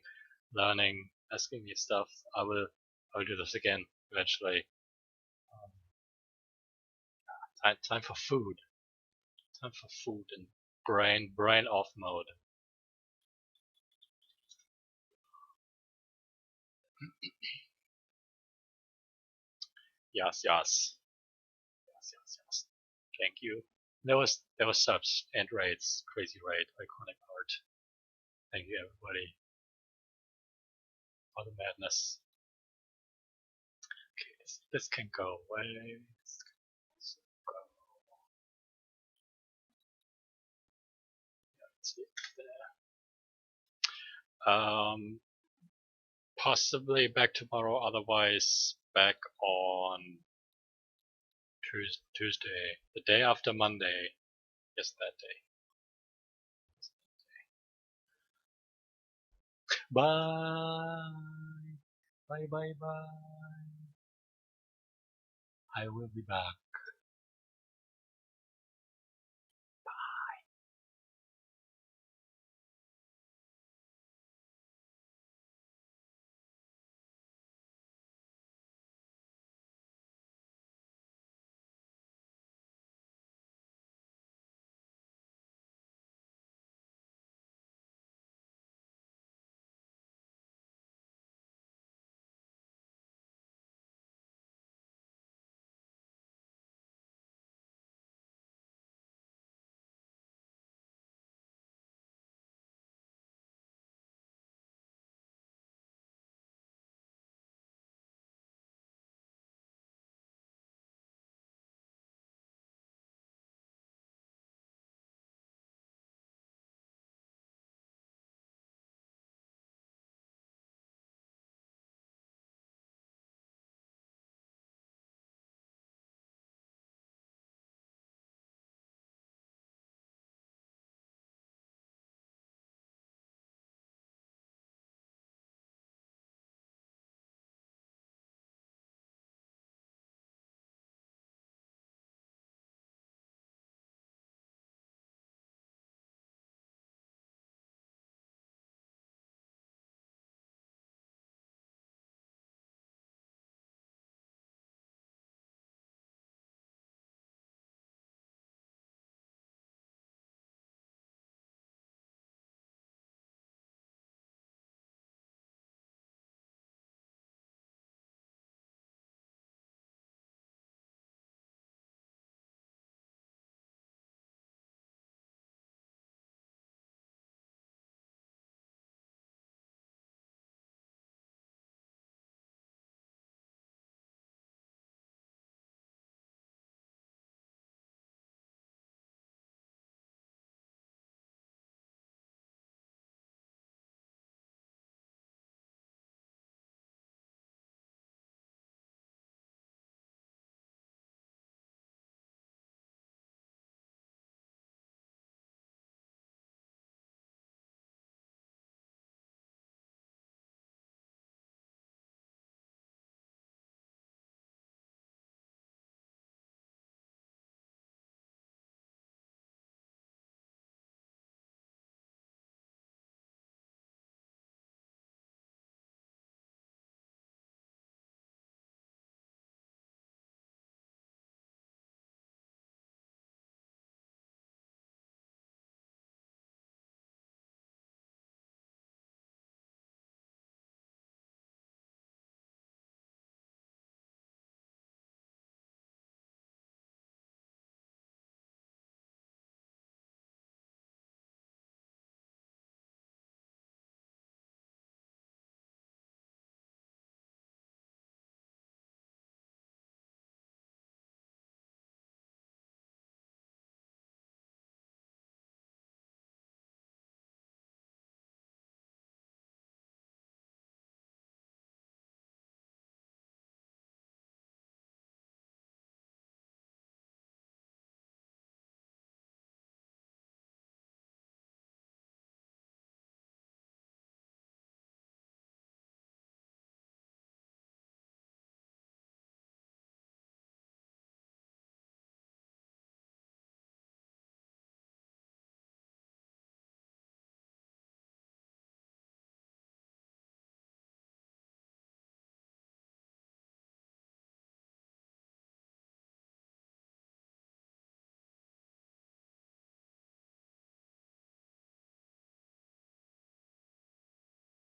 learning, asking me stuff. I will do this again eventually. Time for food. Time for food and brain off mode. Yes. Thank you. There was subs and raids. Crazy raid. Iconic art. Thank you everybody for the madness. Okay, this can go away. This can go. Yeah, let's leave it there. Possibly back tomorrow. Otherwise, back on Tuesday, the day after Monday. Yes, that day. Bye. Bye. I will be back.